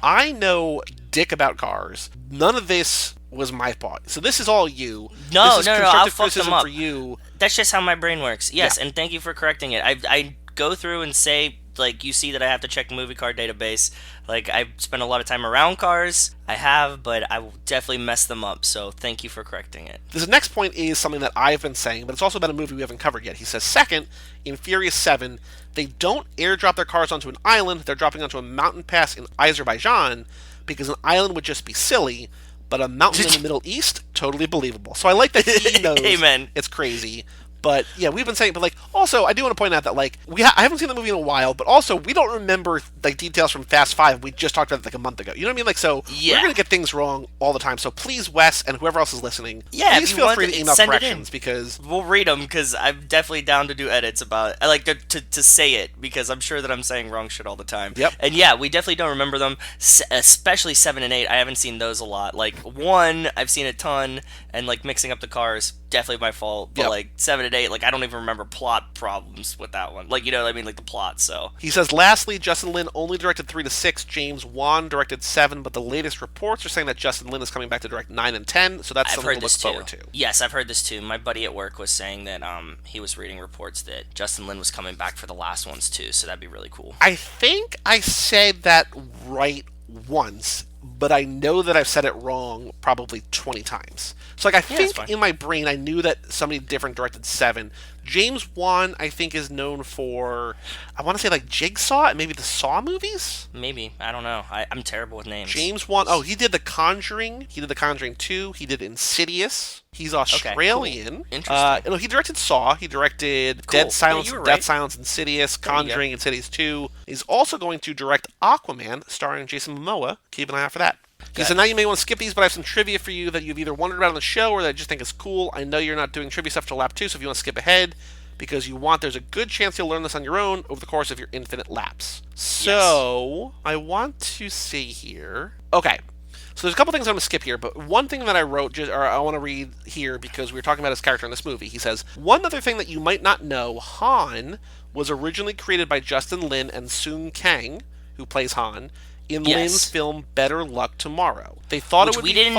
I know dick about cars. None of this was my fault. So this is all you. No, this is I'll fuck criticism them up. For you. That's just how my brain works. Yes, Yeah. and thank you for correcting it. I go through and say, like, you see that I have to check the movie car database. Like, I spend a lot of time around cars. I have, but I will definitely mess them up. So thank you for correcting it. This next point is something that I've been saying, but it's also about a movie we haven't covered yet. He says, second, in Furious 7, they don't airdrop their cars onto an island. They're dropping onto a mountain pass in Azerbaijan, because an island would just be silly, but a mountain in the Middle East, totally believable. So I like that he knows Amen. It's crazy. But yeah, we've been saying, but like, also, I do want to point out that like, I haven't seen the movie in a while, but also we don't remember like details from Fast 5. We just talked about it like a month ago. You know what I mean? Like, so we're gonna get things wrong all the time. So please, Wes, and whoever else is listening, please feel free to email corrections, because we'll read them, because I'm definitely down to do edits about it. I like to say it, because I'm sure that I'm saying wrong shit all the time. Yep. And yeah, we definitely don't remember them, especially 7 and 8. I haven't seen those a lot. Like 1, I've seen a ton, and like mixing up the cars, definitely my fault. But like 7 and 8, like I don't even remember plot problems with that one. Like, you know what I mean? Like the plot, so. He says, lastly, Justin Lin only directed 3-6. James Wan directed 7, but the latest reports are saying that Justin Lin is coming back to direct 9 and 10, so that's something to look forward to. Yes, I've heard this too. My buddy at work was saying that he was reading reports that Justin Lin was coming back for the last ones too, so that'd be really cool. I think I said that right once, but I know that I've said it wrong probably 20 times. So like, I think in my brain I knew that somebody different directed 7. James Wan, I think, is known for, I want to say like Jigsaw and maybe the Saw movies? Maybe. I don't know. I'm terrible with names. James Wan, he did The Conjuring. He did The Conjuring 2. He did Insidious. He's cool. Australian. Interesting. He directed Saw. He directed Cool. Dead Silence, Yeah, you were Dead right. Silence, Insidious, There you go. Conjuring, Insidious 2. He's also going to direct Aquaman, starring Jason Momoa. Keep an eye out for that. He said, now you may want to skip these, but I have some trivia for you that you've either wondered about on the show or that I just think is cool. I know you're not doing trivia stuff till lap 2, so if you want to skip ahead, because there's a good chance you'll learn this on your own over the course of your infinite laps. So, I want to see here. Okay. So there's a couple things I'm going to skip here, but one thing that I wrote, or I want to read here because we were talking about his character in this movie. He says, one other thing that you might not know, Han was originally created by Justin Lin and Sung Kang, who plays Han, in Lin's film Better Luck Tomorrow. They thought it would be funny.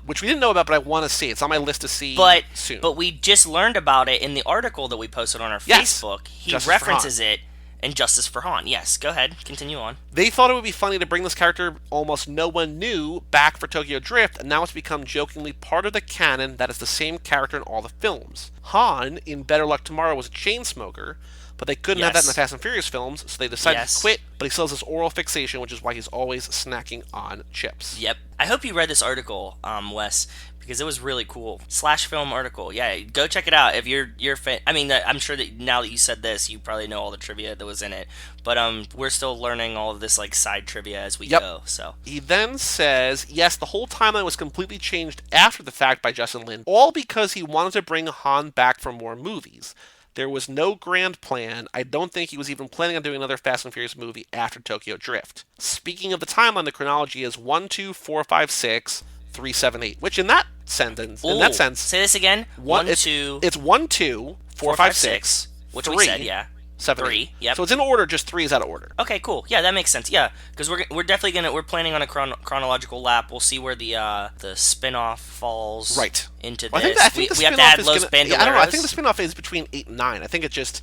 Which we didn't know about, but I want to see. It's on my list to see soon. But we just learned about it in the article that we posted on our Facebook. He Justice references it in Justice for Han. Yes, go ahead. Continue on. They thought it would be funny to bring this character almost no one knew back for Tokyo Drift, and now it's become jokingly part of the canon that is the same character in all the films. Han, in Better Luck Tomorrow, was a chain smoker, but they couldn't have that in the Fast and Furious films, so they decided to quit, but he still has this oral fixation, which is why he's always snacking on chips. Yep. I hope you read this article, Wes, because it was really cool. Slash film article. Yeah, go check it out if you're fan. I mean, I'm sure that now that you said this, you probably know all the trivia that was in it. But we're still learning all of this like side trivia as we go. So he then says, yes, the whole timeline was completely changed after the fact by Justin Lin, all because he wanted to bring Han back for more movies. There was no grand plan. I don't think he was even planning on doing another Fast and Furious movie after Tokyo Drift. Speaking of the timeline, the chronology is 1, 2, 4, 5, 6, 3, 7, 8. Which in that sense, say this again. It's 1, 2, 4, 5, 6, which 3, we said, 7, 3. 8. Yep. So it's in order. Just 3 is out of order. Okay, cool. Yeah, that makes sense. Yeah, because we're definitely we're planning on a chronological lap. We'll see where the spin-off falls into this. I think the we have to add Los Bandoleros. I don't know. I think the spin-off is between 8 and 9. I think it's just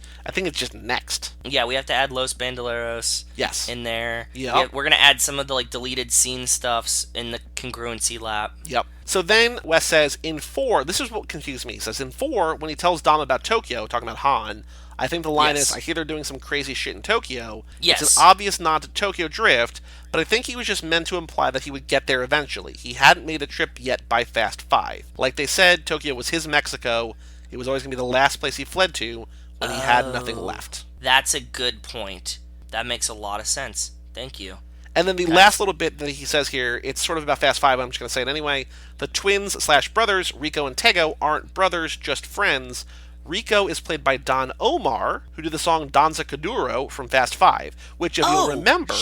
next. Yeah, we have to add Los Bandoleros. Yes. In there. Yeah. We're gonna add some of the like deleted scene stuffs in the congruency lap. Yep. So then Wes says in 4, this is what confused me. He says in 4, when he tells Dom about Tokyo, talking about Han, I think the line is, I hear they're doing some crazy shit in Tokyo. Yes. It's an obvious nod to Tokyo Drift, but I think he was just meant to imply that he would get there eventually. He hadn't made the trip yet by Fast 5. Like they said, Tokyo was his Mexico. It was always going to be the last place he fled to when he had nothing left. That's a good point. That makes a lot of sense. Thank you. And then the last little bit that he says here, it's sort of about Fast 5, I'm just going to say it anyway. The twins/brothers, Rico and Tego, aren't brothers, just friends. Rico is played by Don Omar, who did the song Danza Kuduro from Fast 5, which, if you'll remember,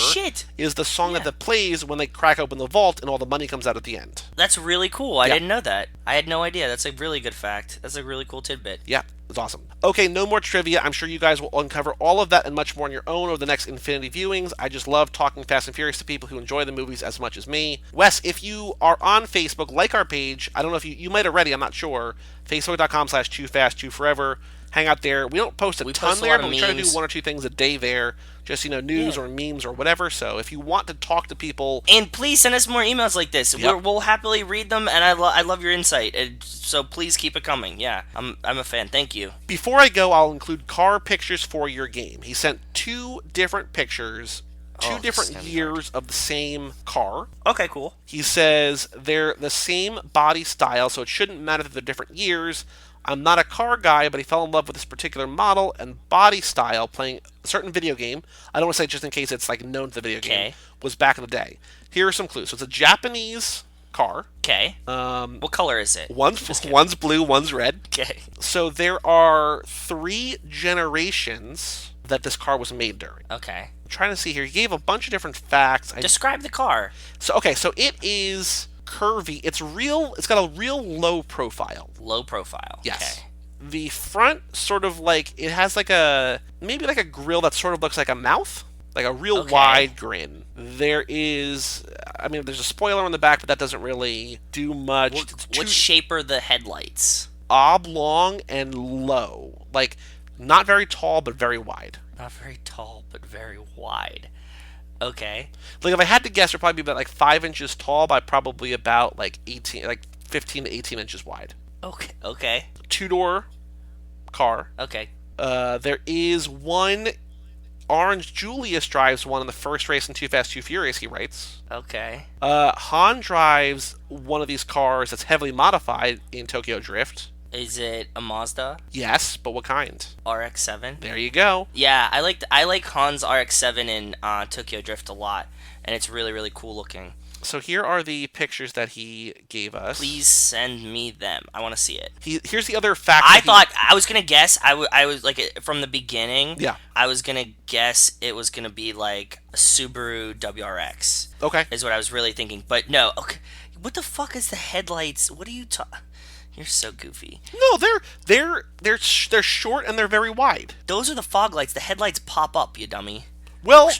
is the song that plays when they crack open the vault and all the money comes out at the end. That's really cool. I didn't know that. I had no idea. That's a really good fact. That's a really cool tidbit. Yeah, it's awesome. Okay, no more trivia. I'm sure you guys will uncover all of that and much more on your own over the next Infinity viewings. I just love talking Fast and Furious to people who enjoy the movies as much as me. Wes, if you are on Facebook, like our page. I don't know if you might already, I'm not sure. Facebook.com/TooFast2Forever. Hang out there. We don't post a ton there, but we try to do 1 or 2 things a day there. Just, news or memes or whatever. So if you want to talk to people... And please send us more emails like this. Yep. We'll happily read them, and I love your insight. So please keep it coming. Yeah, I'm a fan. Thank you. Before I go, I'll include car pictures for your game. He sent 2 different pictures, 2 different years of the same car. Okay, cool. He says they're the same body style, so it shouldn't matter that they're different years. I'm not a car guy, but he fell in love with this particular model and body style playing a certain video game. I don't want to say just in case it's like known to the video game. Was back in the day. Here are some clues. So it's a Japanese car. Okay. What color is it? One's blue, one's red. Okay. So there are 3 generations that this car was made during. Okay. I'm trying to see here. He gave a bunch of different facts. Describe the car. So it is curvy. It's got a real low profile. Low profile. Yes. Okay. The front sort of it has maybe a grill that sort of looks like a mouth, like a real wide grin. There's a spoiler on the back, but that doesn't really do much. What shape are the headlights? Oblong and low. Not very tall, but very wide. Not very tall, but very wide. Okay. If I had to guess, it'd probably be about 5 inches tall by probably about 15 to 18 inches wide. Okay. 2-door car. Okay. There is one Orange Julius drives one in the first race in Too Fast, Too Furious, he writes. Okay. Han drives one of these cars that's heavily modified in Tokyo Drift. Is it a Mazda? Yes, but what kind? RX-7. There you go. Yeah, I like Han's RX-7 in Tokyo Drift a lot, and it's really, really cool looking. So here are the pictures that he gave us. Please send me them. I want to see it. Here's the other fact. I was gonna guess. I was like from the beginning. Yeah. I was gonna guess it was gonna be like a Subaru WRX. Okay. Is what I was really thinking, but no. Okay. What the fuck is the headlights? What are you talking? You're so goofy. No, they're short and they're very wide. Those are the fog lights. The headlights pop up, you dummy. Well,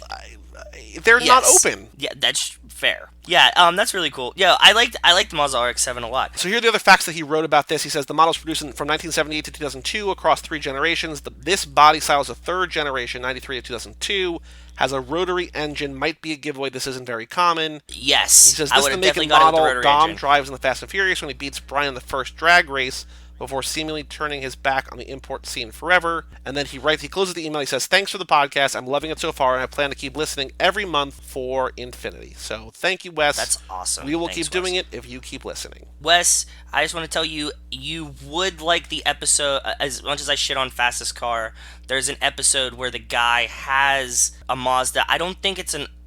they're not Yes. open. Yeah, that's fair. Yeah, that's really cool. Yeah, I liked the Mazda RX-7 a lot. So here are the other facts that he wrote about this. He says the model was produced from 1978 to 2002 across 3 generations. This body style is a 3rd generation, 93 to 2002. Has a rotary engine. Might be a giveaway. This isn't very common. Yes, He says I this would is have the make definitely and got it with the model rotary Dom engine. drives in the Fast and Furious when he beats Brian in the first drag race before seemingly turning his back on the import scene forever. And then he closes the email. He says, "Thanks for the podcast. I'm loving it so far, and I plan to keep listening every month for infinity." So thank you, Wes. That's awesome. We will Thanks, keep doing Wes. it if you keep listening. Wes, I just want to tell you, you would like the episode, as much as I shit on Fastest Car, there's an episode where the guy has a Mazda.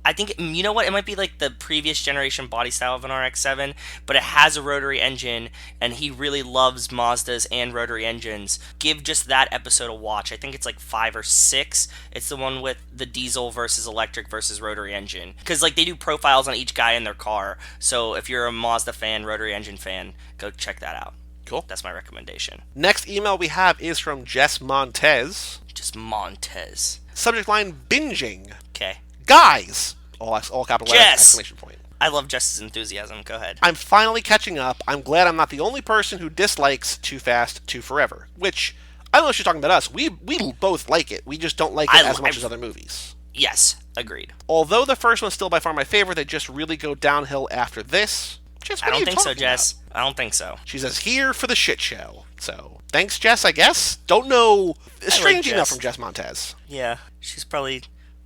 I think, you know what, it might be like the previous generation body style of an RX-7, but it has a rotary engine, and he really loves Mazdas and rotary engines. Give just that episode a watch. I think it's like 5 or 6. It's the one with the diesel versus electric versus rotary engine. Because, like, they do profiles on each guy in their car, so if you're a Mazda fan, rotary engine fan, go check that out. Cool. That's my recommendation. Next email we have is from Jess Montez. Just Montez. Subject line, binging. Okay. Guys! All capital letters, Jess! exclamation point. I love Jess's enthusiasm. Go ahead. I'm finally catching up. I'm glad I'm not the only person who dislikes Too Fast, Too Forever. Which, I don't know if you're talking about us. We both like it. We just don't like it as much as other movies. Yes, agreed. Although the first one's still by far my favorite, they just really go downhill after this. Jess, what I are don't you think so, talking Jess. about? I don't think so. She says, here for the shit show. So, thanks, Jess, I guess. Don't know. A strange email Jess. from Jess Montez. Yeah, she's probably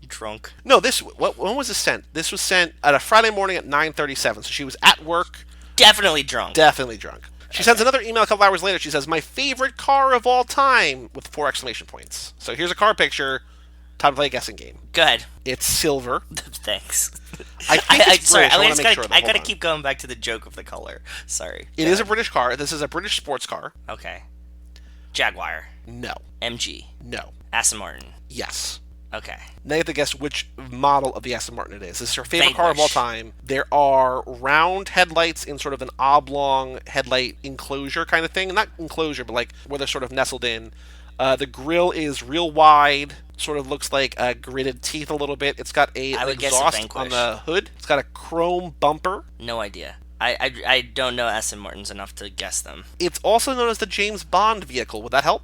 drunk. No, when was this sent? This was sent at a Friday morning at 9:37, so she was at work. Definitely drunk. Definitely drunk. She sends another email a couple hours later. She says, my favorite car of all time, with 4 exclamation points. So here's a car picture. Time to play a guessing game. Go ahead. It's silver. Thanks. I think it's sorry, British. I want to make sure. I gotta keep going back to the joke of the color. Sorry. It is a British car. This is a British sports car. Okay. Jaguar. No. MG. No. Aston Martin. Yes. Okay. Now you have to guess which model of the Aston Martin it is. This is her favorite car of all Vanquish. time. There are round headlights in sort of an oblong headlight enclosure kind of thing. Not enclosure, but like where they're sort of nestled in. The grille is real wide. Sort of looks like gridded teeth a little bit. It's got an exhaust on the hood. It's got a chrome bumper. No idea. I don't know Aston Martins enough to guess them. It's also known as the James Bond vehicle. Would that help?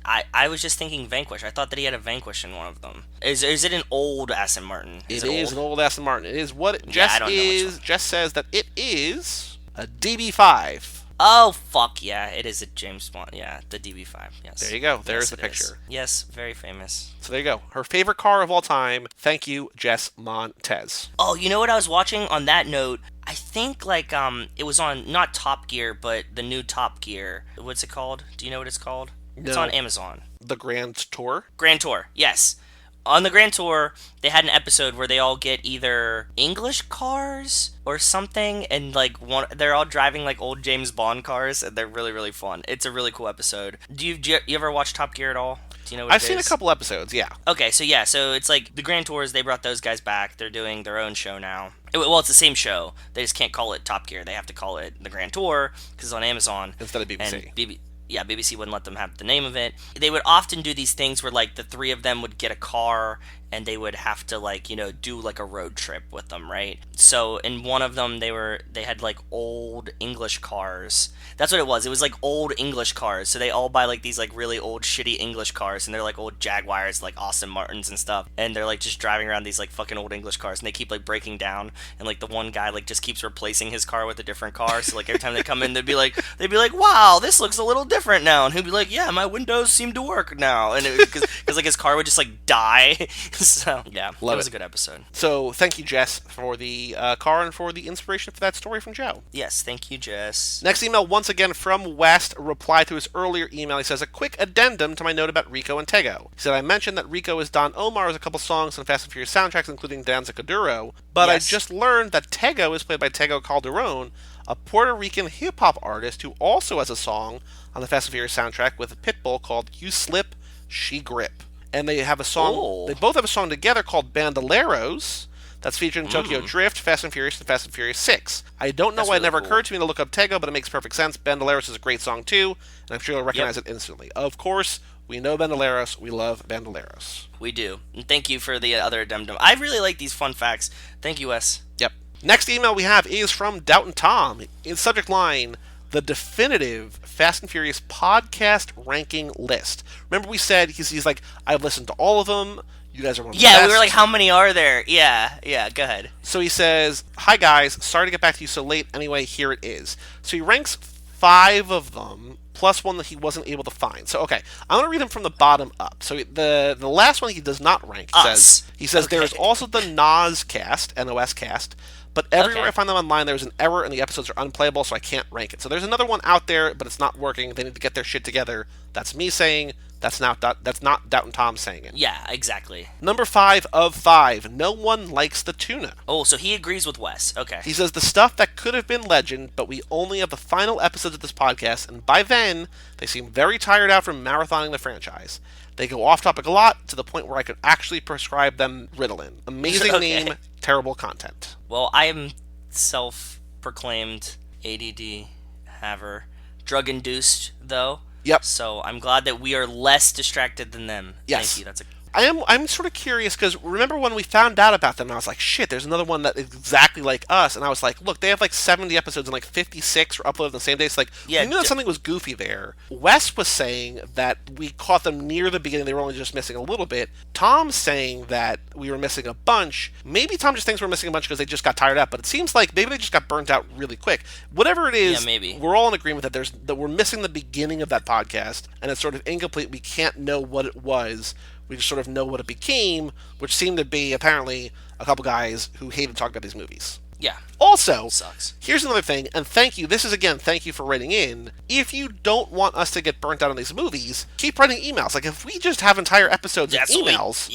I was just thinking Vanquish. I thought that he had a Vanquish in one of them. Is it an old Aston Martin? It is an old Aston Martin. It is what Jess is. Jess says that it is a DB5. Oh, fuck yeah. It is a James Bond. Yeah, the DB5. Yes. There you go. There's the it picture. is. Yes, very famous. So there you go. Her favorite car of all time. Thank you, Jess Montez. Oh, you know what I was watching on that note? I think like it was on not Top Gear, but the new Top Gear. What's it called? Do you know what it's called? No. It's on Amazon. The Grand Tour? Grand Tour, yes. On the Grand Tour, they had an episode where they all get either English cars or something, and like they're all driving like old James Bond cars, and they're really, really fun. It's a really cool episode. Do you ever watch Top Gear at all? Do you know what I've seen a couple episodes, yeah. Okay, so it's like the Grand Tours, they brought those guys back. They're doing their own show now. Well, it's the same show. They just can't call it Top Gear. They have to call it the Grand Tour because it's on Amazon. Instead of BBC. And BBC wouldn't let them have the name of it. They would often do these things where like the 3 of them would get a car and they would have to like, do like a road trip with them, right? So in one of them they had like old English cars. That's what it was. It was like old English cars. So they all buy like these like really old shitty English cars, and they're like old Jaguars, like Aston Martins and stuff. And they're like just driving around these like fucking old English cars, and they keep like breaking down, and like the one guy like just keeps replacing his car with a different car. So like every time they come in, they'd be like, wow, this looks a little different now, and he'd be like, yeah, my windows seem to work now, and because like his car would just like die. So yeah, that was a good episode. So thank you, Jess, for the car and for the inspiration for that story from Joe. Yes, thank you, Jess. Next email, once again from West, a reply to his earlier email. He says, a quick addendum to my note about Rico and Tego. He said, I mentioned that Rico is Don Omar as a couple songs on Fast and Furious soundtracks, including Danza Kuduro, but Yes. I just learned that Tego is played by Tego Calderon, a Puerto Rican hip-hop artist who also has a song on the Fast and Furious soundtrack with Pitbull called You Slip, She Grip. And they have a song, They both have a song together called Bandoleros, that's featured in Tokyo Drift, Fast and Furious, and Fast and Furious 6. I don't know why it never occurred to me to look up Tego, but it makes perfect sense. Bandoleros is a great song too, and I'm sure you'll recognize it instantly. Of course, we know Bandoleros. We love Bandoleros. We do. And thank you for the other addendum. I really like these fun facts. Thank you, Wes. Yep. Next email we have is from Doubtin' Tom. In subject line, the definitive Fast and Furious podcast ranking list. Remember we said, he's like, I've listened to all of them. You guys are one of the best. Yeah, we were like, how many are there? Yeah, go ahead. So he says, hi guys, sorry to get back to you so late. Anyway, here it is. So he ranks 5 of them, plus one that he wasn't able to find. So, okay, I'm going to read them from the bottom up. So the last one he does not rank. He says there is also the Nos cast, N-O-S cast, but everywhere I find them online, there's an error and the episodes are unplayable, so I can't rank it. So there's another one out there, but it's not working. They need to get their shit together. That's me saying. That's not Doubtin' Tom saying it. Yeah, exactly. Number 5 of 5. No one likes the tuna. Oh, so he agrees with Wes. Okay. He says the stuff that could have been legend, but we only have the final episodes of this podcast, and by then, they seem very tired out from marathoning the franchise. They go off topic a lot, to the point where I could actually prescribe them Ritalin. Amazing name, terrible content. Well, I am self-proclaimed ADD haver. Drug-induced, though. Yep. So I'm glad that we are less distracted than them. Yes. Thank you. I'm sort of curious, because remember when we found out about them, and I was like, shit, there's another one that is exactly like us, and I was like, look, they have like 70 episodes and like 56 were uploaded on the same day, so like, we knew that something was goofy there. Wes was saying that we caught them near the beginning, they were only just missing a little bit. Tom's saying that we were missing a bunch. Maybe Tom just thinks we're missing a bunch because they just got tired out, but it seems like maybe they just got burnt out really quick. Whatever it is, maybe. We're all in agreement that we're missing the beginning of that podcast, and it's sort of incomplete. We can't know what it was. We just sort of know what it became, which seemed to be, apparently, a couple guys who hated talking about these movies. Yeah. Also, sucks. Here's another thing, and thank you. This is, again, thank you for writing in. If you don't want us to get burnt out on these movies, keep writing emails. Like, if we just have entire episodes of emails,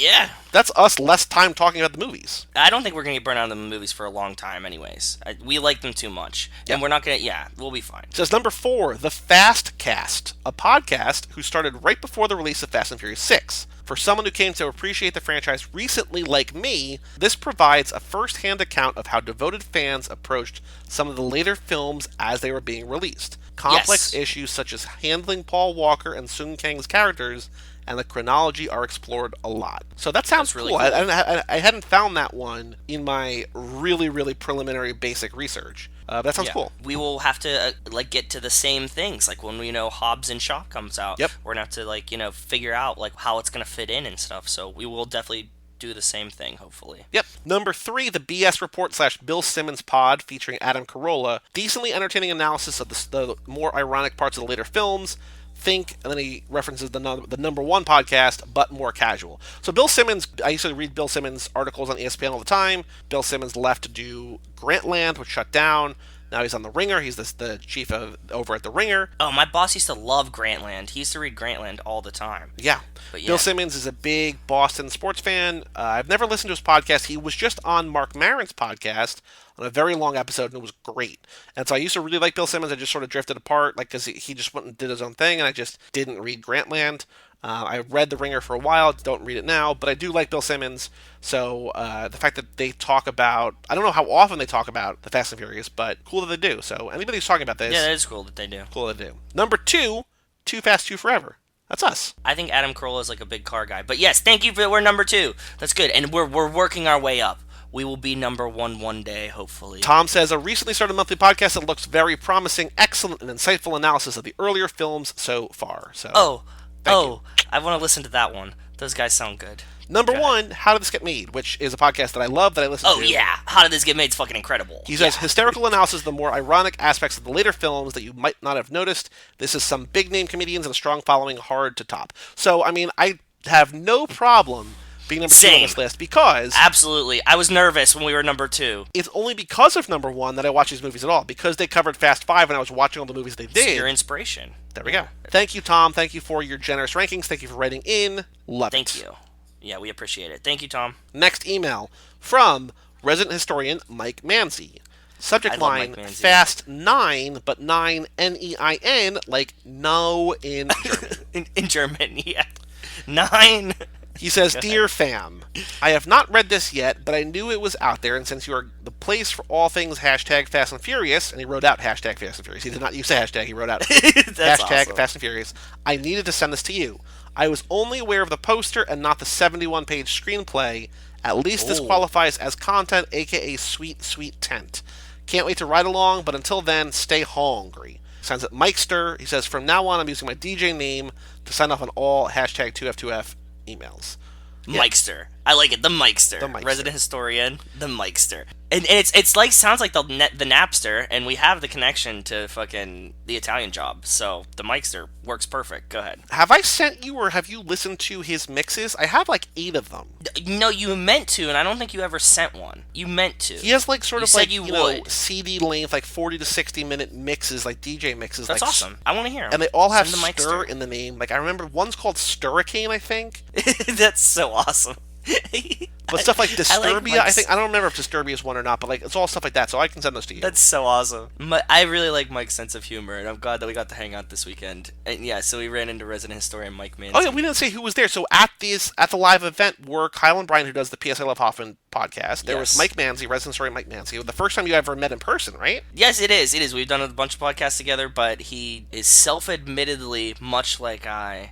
that's us less time talking about the movies. I don't think we're going to get burnt out on the movies for a long time anyways. We like them too much. And we're not going to, we'll be fine. It says number 4, The Fast Cast, a podcast who started right before the release of Fast and Furious 6. For someone who came to appreciate the franchise recently like me, this provides a first-hand account of how devoted fans approached some of the later films as they were being released. Complex issues such as handling Paul Walker and Sung Kang's characters and the chronology are explored a lot. So that sounds really cool. I hadn't found that one in my really, really preliminary basic research. That sounds cool. We will have to get to the same things, like when Hobbs and Shaw comes out. Yep. We're gonna have to figure out how it's gonna fit in and stuff. So we will definitely do the same thing, hopefully. Yep. Number 3, the BS Report / Bill Simmons pod featuring Adam Carolla. Decently entertaining analysis of the more ironic parts of the later films. Think, and then he references the number 1 podcast, but more casual. So Bill Simmons, I used to read Bill Simmons articles on ESPN all the time. Bill Simmons left to do Grantland, which shut down. Now he's on The Ringer. He's the chief over at The Ringer. Oh, my boss used to love Grantland. He used to read Grantland all the time. Yeah. Bill Simmons is a big Boston sports fan. I've never listened to his podcast. He was just on Mark Maron's podcast on a very long episode, and it was great. And so I used to really like Bill Simmons. I just sort of drifted apart, because he just went and did his own thing, and I just didn't read Grantland. I read The Ringer for a while, don't read it now, but I do like Bill Simmons, so the fact that they talk about, I don't know how often they talk about the Fast and Furious, but cool that they do. So anybody who's talking about this... Yeah, that is cool that they do. Cool that they do. Number 2, Too Fast, Too Forever. That's us. I think Adam Carolla is like a big car guy. But yes, thank you for we're number 2. That's good. And we're working our way up. We will be number 1 one day, hopefully. Tom says, a recently started monthly podcast that looks very promising, excellent and insightful analysis of the earlier films so far. So, thank you. I want to listen to that one. Those guys sound good. Number 1, How Did This Get Made, which is a podcast that I love, that I listen to. Oh, yeah. How Did This Get Made? It's fucking incredible. He says, hysterical analysis of the more ironic aspects of the later films that you might not have noticed. This is some big-name comedians and a strong following, hard to top. So, I mean, I have no problem being number 2 on this list because... Absolutely. I was nervous when we were number 2. It's only because of number 1 that I watch these movies at all. Because they covered Fast 5 and I was watching all the movies they did. It's your inspiration. There we go. Thank you, Tom. Thank you for your generous rankings. Thank you for writing in. Love it. Thank you. Yeah, we appreciate it. Thank you, Tom. Next email from resident historian Mike Manzi. Subject line, Fast 9, but 9 N-E-I-N, like no in German. in German, yeah. 9. He says, Dear fam, I have not read this yet, but I knew it was out there, and since you are the place for all things hashtag Fast and Furious, and he wrote out hashtag Fast and Furious. He did not use the hashtag, he wrote out hashtag awesome. Fast and Furious. I needed to send this to you. I was only aware of the poster and not the 71-page screenplay. At least this qualifies as content, aka sweet, sweet tent. Can't wait to ride along, but until then, stay hungry. Signs it Mikester. He says, from now on, I'm using my DJ name to sign off on all hashtag 2F2F emails. Yeah. Mikester. I like it. The Mikester. Resident historian. The Mikester. And it's like, sounds like the Napster, and we have the connection to fucking the Italian Job. So the Mikester works perfect. Go ahead. Have I sent you, or have you listened to his mixes? I have like 8 of them. No, you meant to, and I don't think you ever sent one. You meant to. He has like sort of like, you know, would. CD length, like 40 to 60 minute mixes, like DJ mixes. That's like, awesome. I want to hear them. And they all have Send the stir Mikester. in the name. Like I remember one's called Sturricane, I think. That's so awesome. But stuff like Disturbia, I I think, I don't remember if Disturbia is one or not, but like it's all stuff like that, so I can send those to you. That's so awesome. I really like Mike's sense of humor, and I'm glad that we got to hang out this weekend. And yeah, so we ran into resident historian Mike Manzi. Oh yeah, we didn't say who was there. So at the live event were Kyle and Brian, who does the PS I Love Hoffman podcast. There was Mike Manzi, resident historian Mike Manzi. The first time you ever met in person, right? Yes, it is. It is. We've done a bunch of podcasts together, but he is self-admittedly, much like I,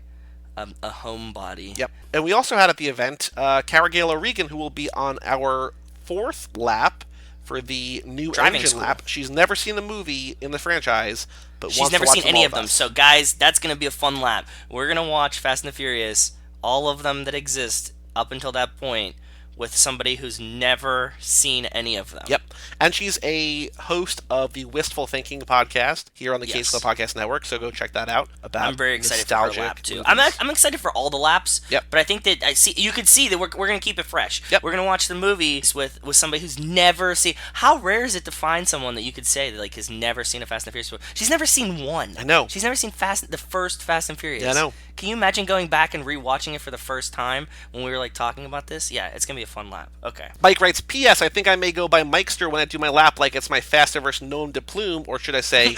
a homebody. Yep. And we also had at the event Cara Gale O'Regan, who will be on our 4th lap for the new Driving engine school. lap. She's never seen a movie in the franchise, but She's wants never to watch seen any all of them. us. So guys, that's going to be a fun lap. We're going to watch Fast and the Furious, all of them that exist up until that point, with somebody who's never seen any of them. Yep. And she's a host of the Wistful Thinking podcast here on the Case Club Podcast Network, so go check that out. I'm very excited for our lap, too. I'm excited for all the laps, Yep. but I think that you can see that we're going to keep it fresh. Yep. We're going to watch the movies with somebody who's never seen... How rare is it to find someone that you could say that like has never seen a Fast and Furious movie? She's never seen one. I know. She's never seen the first Fast and Furious. Yeah, I know. Can you imagine going back and rewatching it for the first time when we were like talking about this? Yeah, it's going to be a fun lap. Okay. Mike writes, P.S. I think I may go by Mikester when I do my lap like it's my Fast versus Nom de Plume, or should I say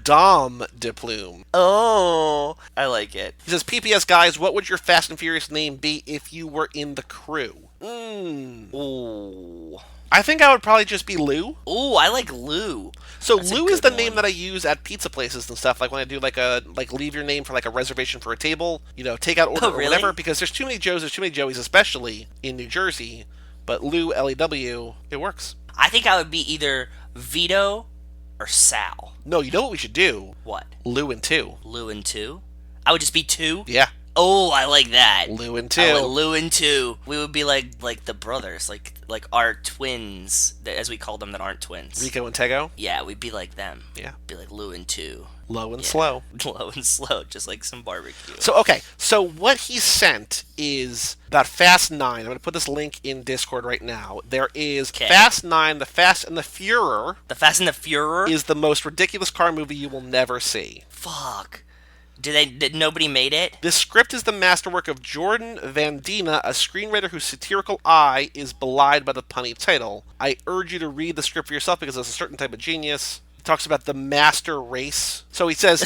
Dom de Plume. Oh, I like it. He says, PPS guys, what would your Fast and Furious name be if you were in the crew? Ooh. I think I would probably just be Lou. Ooh, I like Lou. So That's a Lou is good the name one. that I use at pizza places and stuff, like when I do leave your name for like a reservation for a table, you know, take out order Oh, or really? whatever, because there's too many Joes, there's too many Joeys, especially in New Jersey. But Lou, L-E-W, it works. I think I would be either Vito or Sal. No, you know what we should do? What? Lou and 2. Lou and 2? I would just be 2? Yeah. Oh, I like that. Lou and 2. I like Lou and 2. We would be like the brothers, like our twins, as we call them that aren't twins. Rico and Tego? Yeah, we'd be like them. Yeah. Be like Lou and 2. Low and slow. Low and slow, just like some barbecue. So, okay. So, what he sent is about Fast 9. I'm going to put this link in Discord right now. There is Fast 9, The Fast and the Fuhrer. The Fast and the Fuhrer? Is the most ridiculous car movie you will never see. Fuck. Did nobody made it? This script is the masterwork of Jordan Van Dina, a screenwriter whose satirical eye is belied by the punny title. I urge you to read the script for yourself because it's a certain type of genius. He talks about the master race. So he says...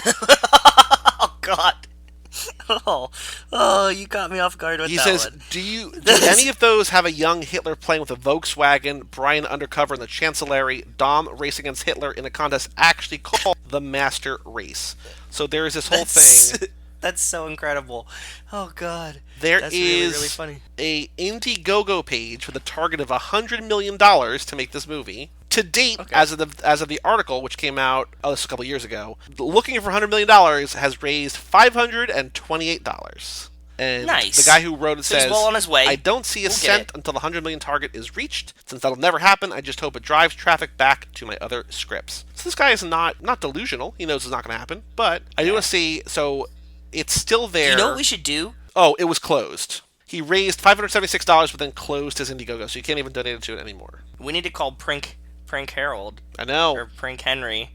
Oh, God. Oh, you caught me off guard with that one. He says, do any of those have a young Hitler playing with a Volkswagen, Brian undercover in the Chancellery, Dom racing against Hitler in a contest actually called the Master Race? So there is this whole thing That's so incredible. Oh God, There that's is really funny. a Indiegogo page with a target of $100 million to make this movie. To date, Okay. as of the article, which came out this a couple years ago, looking for $100 million has raised $528. And Nice. the guy who wrote it So he's says, well on his way. I don't see a We'll get cent it. until the 100 million target is reached. Since that'll never happen, I just hope it drives traffic back to my other scripts. So this guy is not delusional. He knows it's not going to happen. But I do want to see, so it's still there. You know what we should do? Oh, it was closed. He raised $576, but then closed his Indiegogo, so you can't even donate it to it anymore. We need to call Prank Harold I know. or Prank Henry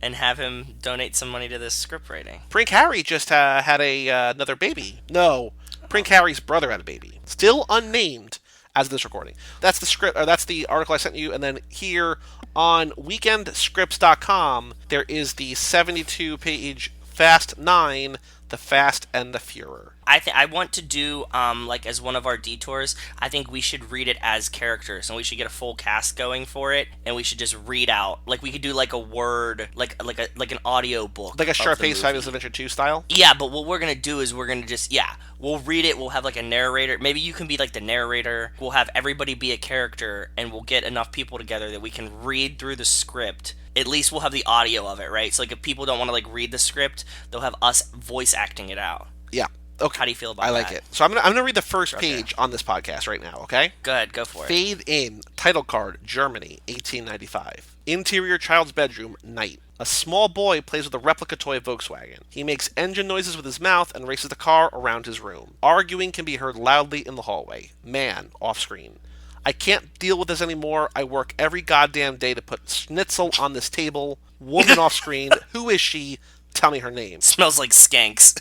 and have him donate some money to this script writing. Prank Harry just had another baby. No, Prank Harry's brother had a baby. Still unnamed as of this recording. That's the script, or that's the article I sent you, and then here on weekendscripts.com, there is the 72-page Fast 9, The Fast and the Furor. I want to do like as one of our detours. I think we should read it as characters, and we should get a full cast going for it, and we should just read out. Like we could do like a word, like an audio book, Like a of the Sharpay's movie. Fabulous Adventure 2 style? Yeah, but what we're gonna do is we're gonna just we'll read it. We'll have like a narrator. Maybe you can be like the narrator. We'll have everybody be a character, and we'll get enough people together that we can read through the script. At least we'll have the audio of it, right? So like if people don't want to like read the script, they'll have us voice acting it out. Yeah. Okay. How do you feel about I like that? it. So I'm gonna read the first page on this podcast right now, okay? Go ahead, go for it. Fade in. Title card, Germany, 1895. Interior child's bedroom, night. A small boy plays with a replica toy Volkswagen. He makes engine noises with his mouth and races the car around his room. Arguing can be heard loudly in the hallway. Man, off screen. I can't deal with this anymore. I work every goddamn day to put schnitzel on this table. Woman off screen. Who is she? Tell me her name. Smells like skanks.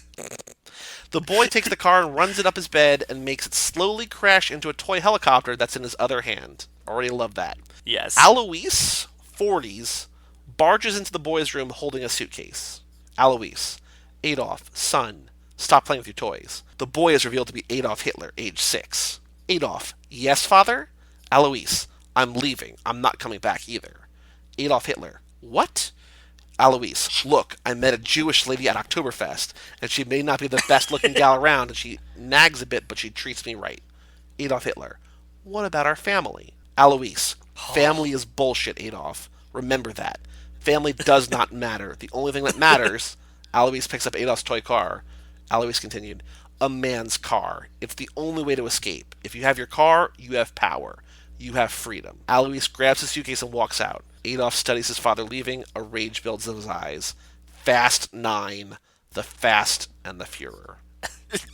The boy takes the car and runs it up his bed and makes it slowly crash into a toy helicopter that's in his other hand. Already love that. Yes. Alois, 40s, barges into the boy's room holding a suitcase. Alois, Adolf, son, stop playing with your toys. The boy is revealed to be Adolf Hitler, age 6. Adolf, yes, father? Alois, I'm leaving. I'm not coming back either. Adolf Hitler, what? Alois, look, I met a Jewish lady at Oktoberfest, and she may not be the best-looking gal around, and she nags a bit, but she treats me right. Adolf Hitler, what about our family? Alois, family is bullshit, Adolf. Remember that. Family does not matter. The only thing that matters... Alois picks up Adolf's toy car. Alois continued, a man's car. It's the only way to escape. If you have your car, you have power. You have freedom. Alois grabs his suitcase and walks out. Adolf studies his father leaving. A rage builds in his eyes. Fast 9. The Fast and the Furor.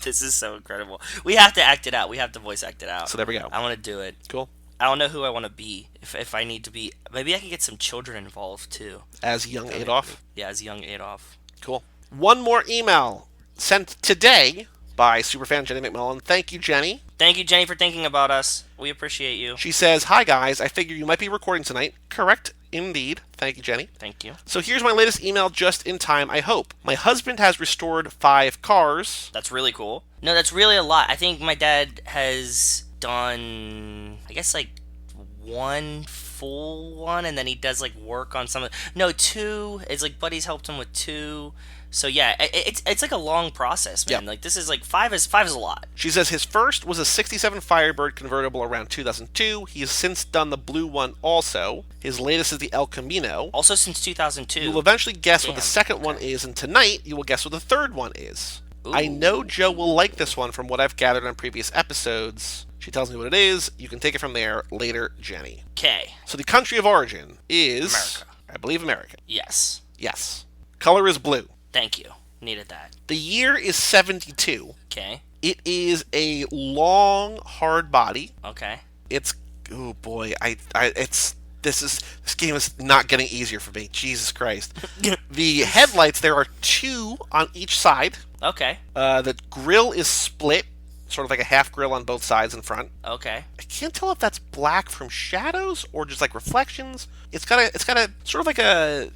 This is so incredible. We have to act it out. We have to voice act it out. So there we go. I want to do it. Cool. I don't know who I want to be. If I need to be... Maybe I can get some children involved, too. As young Adolf? Yeah, as young Adolf. Cool. One more email sent today by superfan Jenny McMullen. Thank you, Jenny. Thank you, Jenny, for thinking about us. We appreciate you. She says, hi, guys. I figure you might be recording tonight. Correct. Indeed. Thank you, Jenny. Thank you. So here's my latest email just in time, I hope. My husband has restored 5 cars. That's really cool. No, that's really a lot. I think my dad has done, I guess, like, 1 full one, and then he does, like, work on some of... No, 2. It's like buddies helped him with 2. So yeah, it's like a long process, man. Yep. Like this is like 5 is a lot. She says his first was a 67 Firebird convertible around 2002. He has since done the blue one also. His latest is the El Camino. Also since 2002. You will eventually guess what the Damn, second one is, and tonight you will guess what the third one is. Ooh. I know Joe will like this one from what I've gathered on previous episodes. She tells me what it is. You can take it from there later, Jenny. Okay. So the country of origin is... America. I believe America. Yes. Yes. Color is blue. Thank you. Needed that. The year is 72. Okay. It is a long, hard body. Okay. It's... Oh, boy. This game is not getting easier for me. Jesus Christ. The headlights, there are 2 on each side. Okay. The grill is split, sort of like a half grill on both sides in front. Okay. I can't tell if that's black from shadows or just like reflections. It's got a sort of like a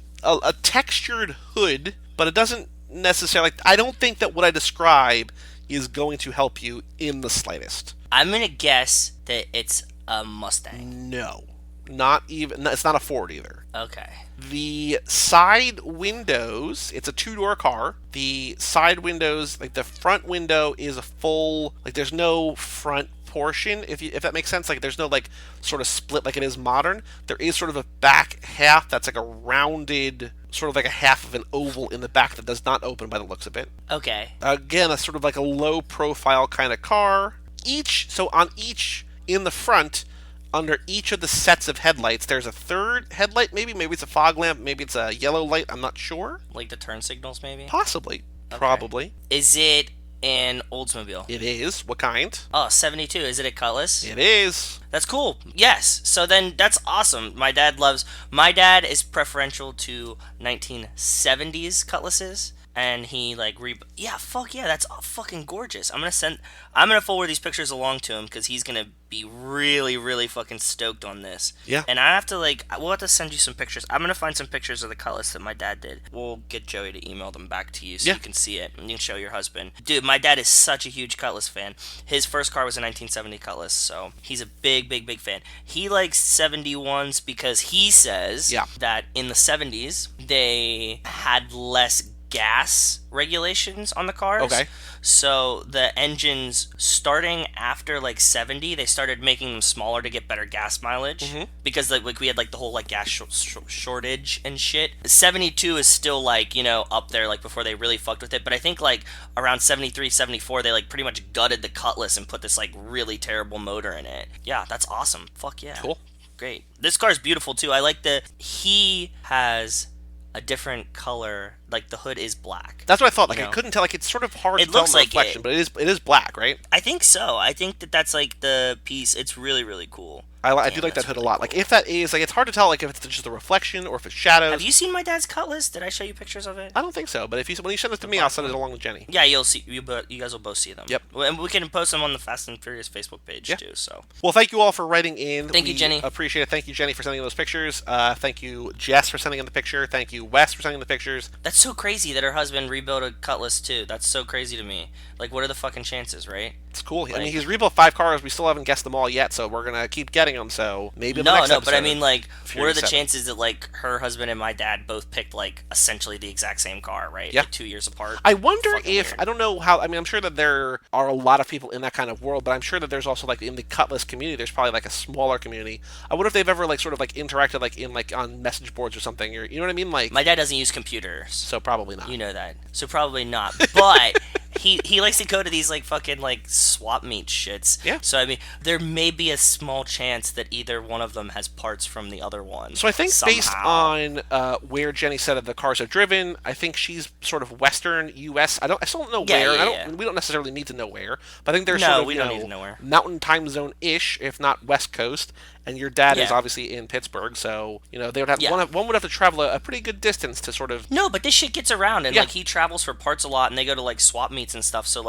textured hood, but it doesn't necessarily... I don't think that what I describe is going to help you in the slightest. I'm gonna guess that it's a Mustang. No. Not even. It's not a Ford either. Okay. The side windows, it's a two-door car. The side windows, like the front window is a full, like there's no front portion, if that makes sense. Like there's no like sort of split like it is modern. There is sort of a back half that's like a rounded, sort of like a half of an oval in the back that does not open by the looks of it. Okay. Again, a sort of like a low profile kind of car. On each in the front, under each of the sets of headlights, there's a third headlight, maybe it's a fog lamp, maybe it's a yellow light, I'm not sure. Like the turn signals, maybe? Possibly. Okay. Probably. Is it an Oldsmobile? It is. What kind? Oh, 72. Is it a Cutlass? It is. That's cool. Yes. So then that's awesome. My dad is preferential to 1970s Cutlasses. And he fuck yeah, that's fucking gorgeous. I'm gonna forward these pictures along to him because he's gonna be really, really fucking stoked on this. Yeah. And I have to we'll have to send you some pictures. I'm gonna find some pictures of the Cutlass that my dad did. We'll get Joey to email them back to you so you can see it and you can show your husband. Dude, my dad is such a huge Cutlass fan. His first car was a 1970 Cutlass, so he's a big, big, big fan. He likes 71s because he says that in the 70s they had less gas regulations on the cars. Okay. So the engines starting after 70, they started making them smaller to get better gas mileage because we had the whole gas shortage and shit. 72 is still up there before they really fucked with it, but I think around 73, 74 they pretty much gutted the Cutlass and put this really terrible motor in it. Yeah, that's awesome. Fuck yeah. Cool. Great. This car's beautiful too. I like he has a different color, the hood is black. That's what I thought. I couldn't tell. It's sort of hard to tell in the reflection, but it is black, right? I think so. I think that's the piece. It's really, really cool. I do like that hood a lot. Cool. If that is it's hard to tell if it's just a reflection or if it's shadows. Have you seen my dad's Cutlass? Did I show you pictures of it? I don't think so. But when you send it to me, I'll send it along with Jenny. Yeah, you'll see. You guys will both see them. Yep. And we can post them on the Fast and Furious Facebook page too. So. Well, thank you all for writing in. Thank you, Jenny. Appreciate it. Thank you, Jenny, for sending in those pictures. Thank you, Jess, for sending in the picture. Thank you, Wes, for sending in the pictures. That's so crazy that her husband rebuilt a Cutlass too. That's so crazy to me. What are the fucking chances, right? It's cool. I mean, he's rebuilt 5 cars. We still haven't guessed them all yet, so we're gonna keep getting them. So maybe in the next episode. But I mean, what are the chances that her husband and my dad both picked essentially the exact same car, right? Yeah. 2 years apart. I wonder if weird. I don't know how. I mean, I'm sure that there are a lot of people in that kind of world, but I'm sure that there's also in the Cutlass community, there's probably a smaller community. I wonder if they've ever sort of interacted in on message boards or something. Or, you know what I mean? My dad doesn't use computers, so probably not. You know that, so probably not. But he likes to go to these fucking swap meet shits. Yeah. So I mean, there may be a small chance that either one of them has parts from the other one. So I think somehow. Based on where Jenny said that the cars are driven, I think she's sort of Western U.S. I still don't know where. Yeah. We don't necessarily need to know where, but I think there's we don't need to know where. Mountain time zone ish, if not West Coast. And your dad is obviously in Pittsburgh, so they would have one would have to travel a pretty good distance to sort of. No, but this shit gets around, and he travels for parts a lot, and they go to swap meets and stuff. So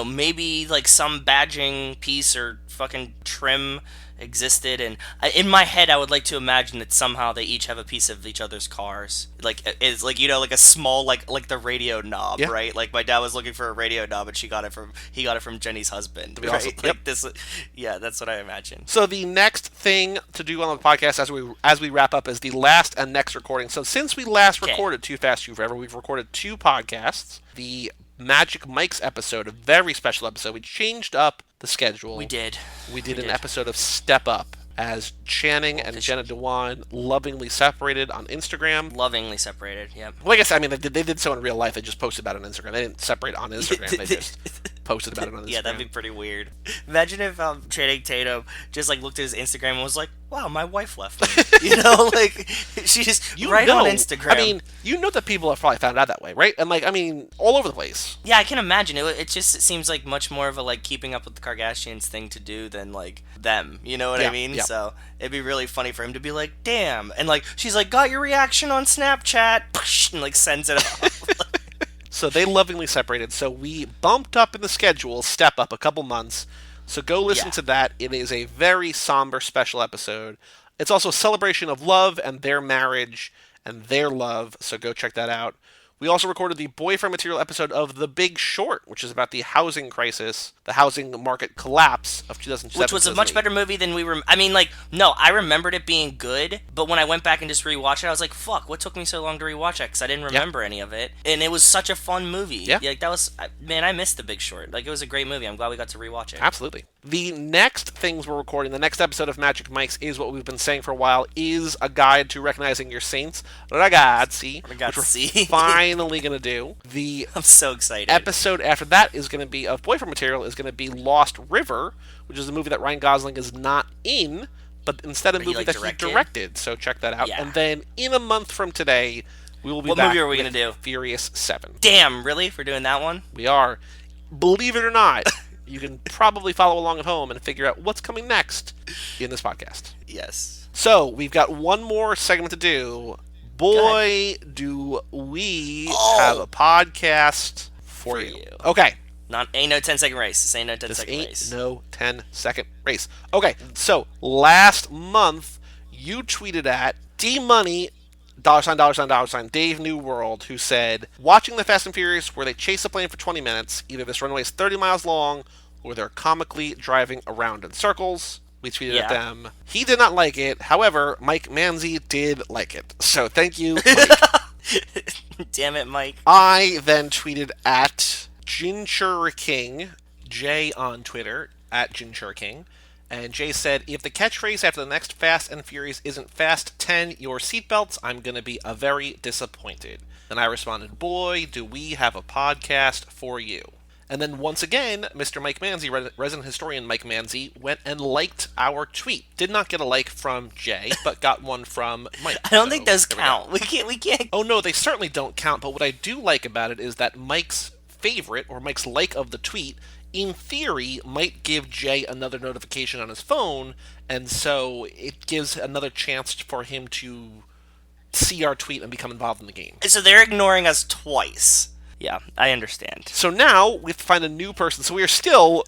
maybe some badging piece or fucking trim existed, and in my head I would like to imagine that somehow they each have a piece of each other's cars, it's a small the radio knob, right? My dad was looking for a radio knob and he got it from Jenny's husband, right? Awesome. Yep. That's what I imagine. So the next thing to do on the podcast as we wrap up is the last and next recording. So since we last recorded Too Fast Too Forever, we've recorded 2 podcasts. The Magic Mike's episode, a very special episode. We changed up the schedule. We did an episode of Step Up as Channing and Jenna Dewan lovingly separated on Instagram. Lovingly separated, yep. Well, I guess, they did so in real life. They just posted about it on Instagram. They didn't separate on Instagram. They just posted about it on Instagram. Yeah, that'd be pretty weird. Imagine if Channing Tatum just looked at his Instagram and was like, wow, my wife left me. She just on Instagram. I mean, that people have probably found out that way, right? And all over the place. Yeah, I can imagine it. It seems like much more of a keeping up with the Kardashians thing to do than them. You know what I mean? Yeah. So it'd be really funny for him to be like, damn, and she's like, got your reaction on Snapchat, and sends it off. So they lovingly separated. So we bumped up in the schedule, Step Up, a couple months. So go listen to that. It is a very somber special episode. It's also a celebration of love and their marriage and their love. So go check that out. We also recorded the boyfriend material episode of The Big Short, which is about the housing crisis, the housing market collapse of 2007. Which was a much better movie than we were. I mean, like, no, I remembered it being good, but when I went back and just rewatched it, I was like, fuck, what took me so long to rewatch it? Because I didn't remember any of it. And it was such a fun movie. Yeah. Like, that was, man, I missed The Big Short. Like, it was a great movie. I'm glad we got to rewatch it. Absolutely. The next things we're recording, the next episode of Magic Mike's, is what we've been saying for a while, is a guide to recognizing your saints. Ragazzi. Which we're finally going to do. The I'm so excited. Episode after that is going to be, of boyfriend material, is going to be Lost River, which is a movie that Ryan Gosling is not in, but instead a movie that he directed. So check that out. Yeah. And then in a month from today, we will be What back movie are we with going to do? Furious 7. Damn, really? We're doing that one? We are. Believe it or not, you can probably follow along at home and figure out what's coming next in this podcast. Yes. So, we've got one more segment to do. Boy, do we have a podcast for you. Okay. Ain't no 10-second race. This ain't no 10-second race. No 10-second race. Okay, so last month, you tweeted at DMoney, $, Dave New World, who said, watching the Fast and Furious where they chase a plane for 20 minutes, either this runway is 30 miles long or they're comically driving around in circles. We tweeted at them. He did not like it. However, Mike Manzi did like it. So thank you, Mike. Damn it, Mike. I then tweeted at Ginger King, Jay on Twitter, at Ginger King. And Jay said, if the catchphrase after the next Fast and Furious isn't Fast 10 your seatbelts, I'm going to be very disappointed. And I responded, boy, do we have a podcast for you. And then once again, Mr. Mike Manzi, resident historian Mike Manzi, went and liked our tweet. Did not get a like from Jay, but got one from Mike. I don't think those count. We can't. Oh no, they certainly don't count, but what I do like about it is that Mike's favorite, or Mike's like of the tweet, in theory, might give Jay another notification on his phone, and so it gives another chance for him to see our tweet and become involved in the game. So they're ignoring us twice. Yeah, I understand. So now we have to find a new person. So we are still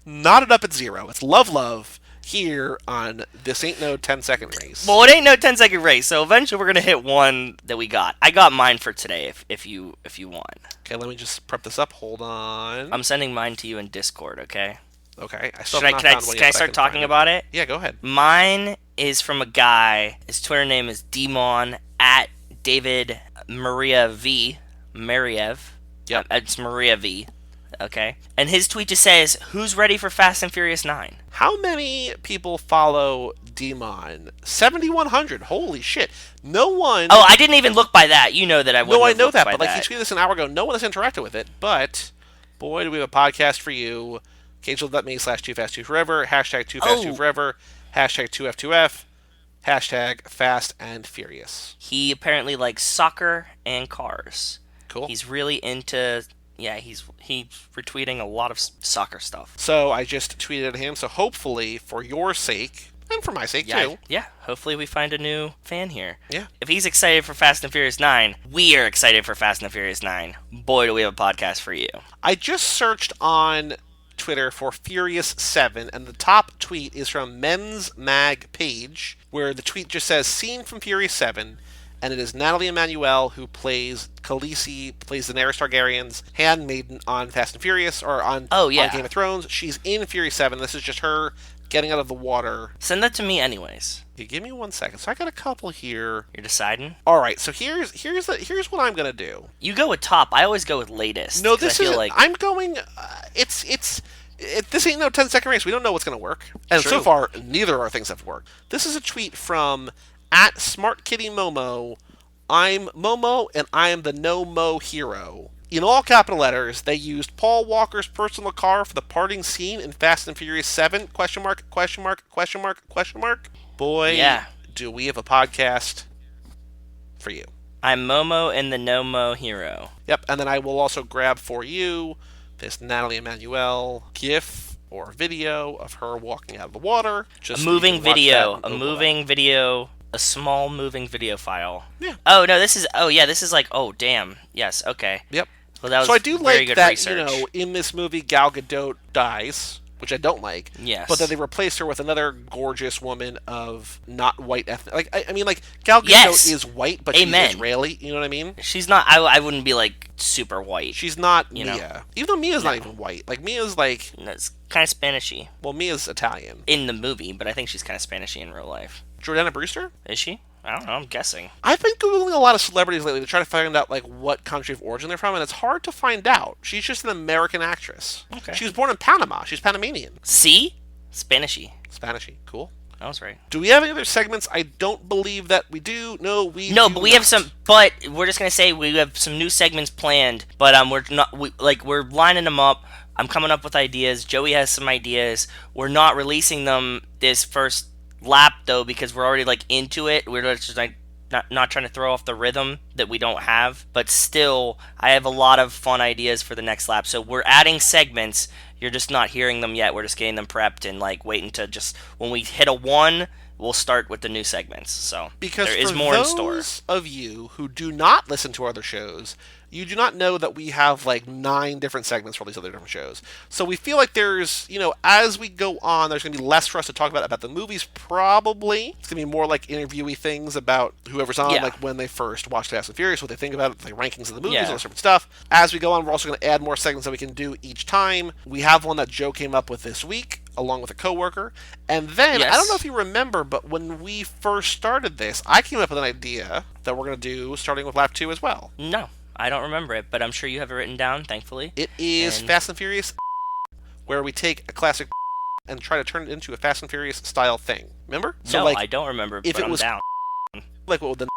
knotted up at 0. It's love here on This Ain't No 10-Second Race. Well, it ain't no 10-second race, so eventually we're going to hit one that we got. I got mine for today if you want. Okay, let me just prep this up. Hold on. I'm sending mine to you in Discord, okay? Okay. Can I start talking about it? Yeah, go ahead. Mine is from a guy. His Twitter name is Demon at David Maria V. Mariev. Yep. It's Maria V. Okay. And his tweet just says, who's ready for Fast and Furious 9? How many people follow Demon? 7,100. Holy shit. No one... Oh, I didn't even look by that. You know that I wouldn't No, I have know looked that, by but like he tweeted this an hour ago. No one has interacted with it, but boy, do we have a podcast for you. CageLoveThatMe/2Fast2Forever, #2Fast2Forever, #2F2F, #Fast and Furious. He apparently likes soccer and cars. Cool. He's really into... Yeah, he's retweeting a lot of soccer stuff. So I just tweeted at him, so hopefully, for your sake, and for my sake too. Yeah, hopefully we find a new fan here. Yeah. If he's excited for Fast and Furious 9, we are excited for Fast and Furious 9. Boy, do we have a podcast for you. I just searched on Twitter for Furious 7, and the top tweet is from Men's Mag page, where the tweet just says, scene from Furious 7, and it is Natalie Emmanuel who plays Khaleesi, plays Daenerys Targaryen's handmaiden on Fast and Furious, or on Game of Thrones. She's in Furious 7. This is just her getting out of the water. Send that to me anyways. Okay, give me 1 second. So I got a couple here. You're deciding? All right, so here's what I'm going to do. You go with top. I always go with latest. No, this is... I'm going... this ain't no 10-second race. We don't know what's going to work. And so far, neither of our things have worked. This is a tweet from... at SmartKittyMomo, I'm Momo and I am the no-mo hero. In all capital letters, they used Paul Walker's personal car for the parting scene in Fast and Furious 7, ? Boy, yeah. Do we have a podcast for you. I'm Momo and the no-mo hero. Yep, and then I will also grab for you this Natalie Emmanuel GIF or video of her walking out of the water. Just a moving video. A small moving video file. Yeah. Oh, no, this is... Oh, yeah, this is like... Oh, damn. Yes, okay. Yep. Well, that was so I do very like good that, research. In this movie, Gal Gadot dies, which I don't like. Yes. But then they replaced her with another gorgeous woman of not white ethnic. Like I mean, like Gal Gadot Yes. is white, but Amen. she's Israeli. You know what I mean? She's not. I wouldn't be like super white. She's not You Mia, know? even though Mia's not even white. Like Mia's like, It's kind of Spanishy well, Mia's Italian. in the movie, but I think she's kind of Spanishy in real life. Jordana Brewster. Is she? I don't know. I'm guessing. I've been googling a lot of celebrities lately to try to find out like what country of origin they're from, and it's hard to find out. She's just an American actress. Okay. She was born in Panama. She's Panamanian. See? Spanishy. Spanishy. Cool. I was right. Do we have any other segments? I don't believe that we do. No, we No, do but we not. have some. But we're just gonna say we have some new segments planned. But we're not. We're lining them up. I'm coming up with ideas. Joey has some ideas. We're not releasing them this first lap though because we're already like into it. We're just like not trying to throw off the rhythm that we don't have. But still, I have a lot of fun ideas for the next lap. So we're adding segments. You're just not hearing them yet. We're just getting them prepped and like waiting to just when we hit a 1, we'll start with the new segments. So Because there is for more in those store. of you who do not listen to our other shows, you do not know that we have like 9 different segments for all these other different shows. So we feel like there's, as we go on, there's going to be less for us to talk about the movies, probably. It's going to be more like interviewee things about whoever's on, Yeah. like when they first watched Fast and Furious, what they think about it, the rankings of the movies, Yeah. all this different stuff. As we go on, we're also going to add more segments that we can do each time. We have one that Joe came up with this week, along with a coworker. And then, Yes. I don't know if you remember, but when we first started this, I came up with an idea that we're going to do starting with lap 2 as well. No, I don't remember it, but I'm sure you have it written down, thankfully. It is And- Fast and Furious, where we take a classic and try to turn it into a Fast and Furious style thing. Remember? No, I don't remember, if but it I'm was down. like what would the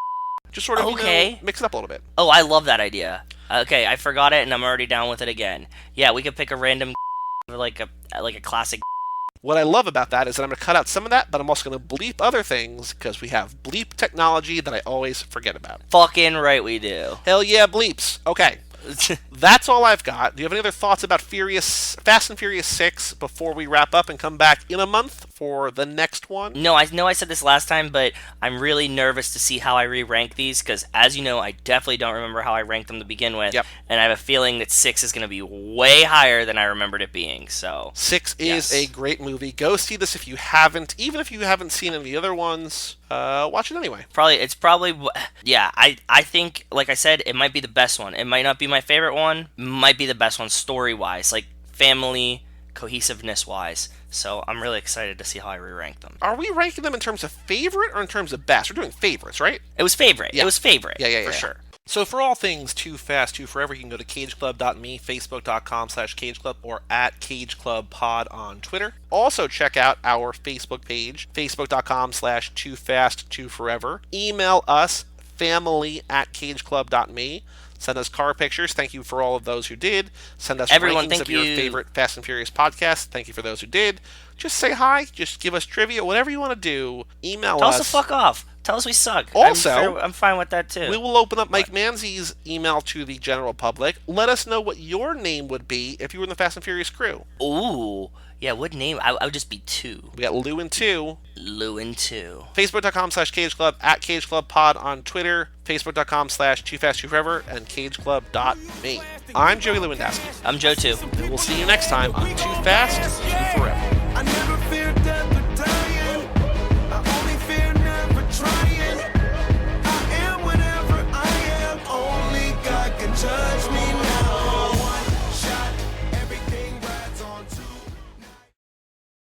just sort of Okay. mix it up a little bit. Oh, I love that idea. Okay, I forgot it, and I'm already down with it again. Yeah, we could pick a random like a classic. What I love about that is that I'm going to cut out some of that, but I'm also going to bleep other things because we have bleep technology that I always forget about. Fucking right, we do. Hell yeah, bleeps. Okay. That's all I've got. Do you have any other thoughts about Fast and Furious 6 before we wrap up and come back in a month for the next one? No, I know I said this last time, but I'm really nervous to see how I re-rank these because, as you know, I definitely don't remember how I ranked them to begin with. Yep. And I have a feeling that 6 is going to be way higher than I remembered it being. So 6 is Yes. a great movie. Go see this if you haven't. Even if you haven't seen any of the other ones, watch it anyway. it's probably yeah. I think, like I said, it might be the best one. It might not be my favorite one. Might be the best one story wise, like family cohesiveness wise. So I'm really excited to see how I re-rank them. Are we ranking them in terms of favorite or in terms of best? We're doing favorites, right? It was favorite. Yeah. It was favorite. Yeah. For sure. So for all things Too Fast, Too Forever, you can go to cageclub.me, facebook.com/cageclub, or at cageclubpod on Twitter. Also check out our Facebook page, facebook.com/toofast2forever. Email us, family@cageclub.me. Send us car pictures. Thank you for all of those who did. Send us Everyone, rankings thank of your you. favorite Fast and Furious podcasts. Thank you for those who did. Just say hi. Just give us trivia. Whatever you want to do, email Tell us. us to fuck off. Tell us we suck. Also, I'm fine with that too. We will open up Mike Manzi's email to the general public. Let us know what your name would be if you were in the Fast and Furious crew. Ooh, yeah. What name? I would just be 2. We got Lou and 2. Lewin 2. Facebook.com/CageClub, at CageClubPod on Twitter, Facebook.com/TooFastTooForever, and CageClub.me. I'm Joey Lewandowski. I'm Joe 2. And we'll see you next time on Too Fast, Too Forever.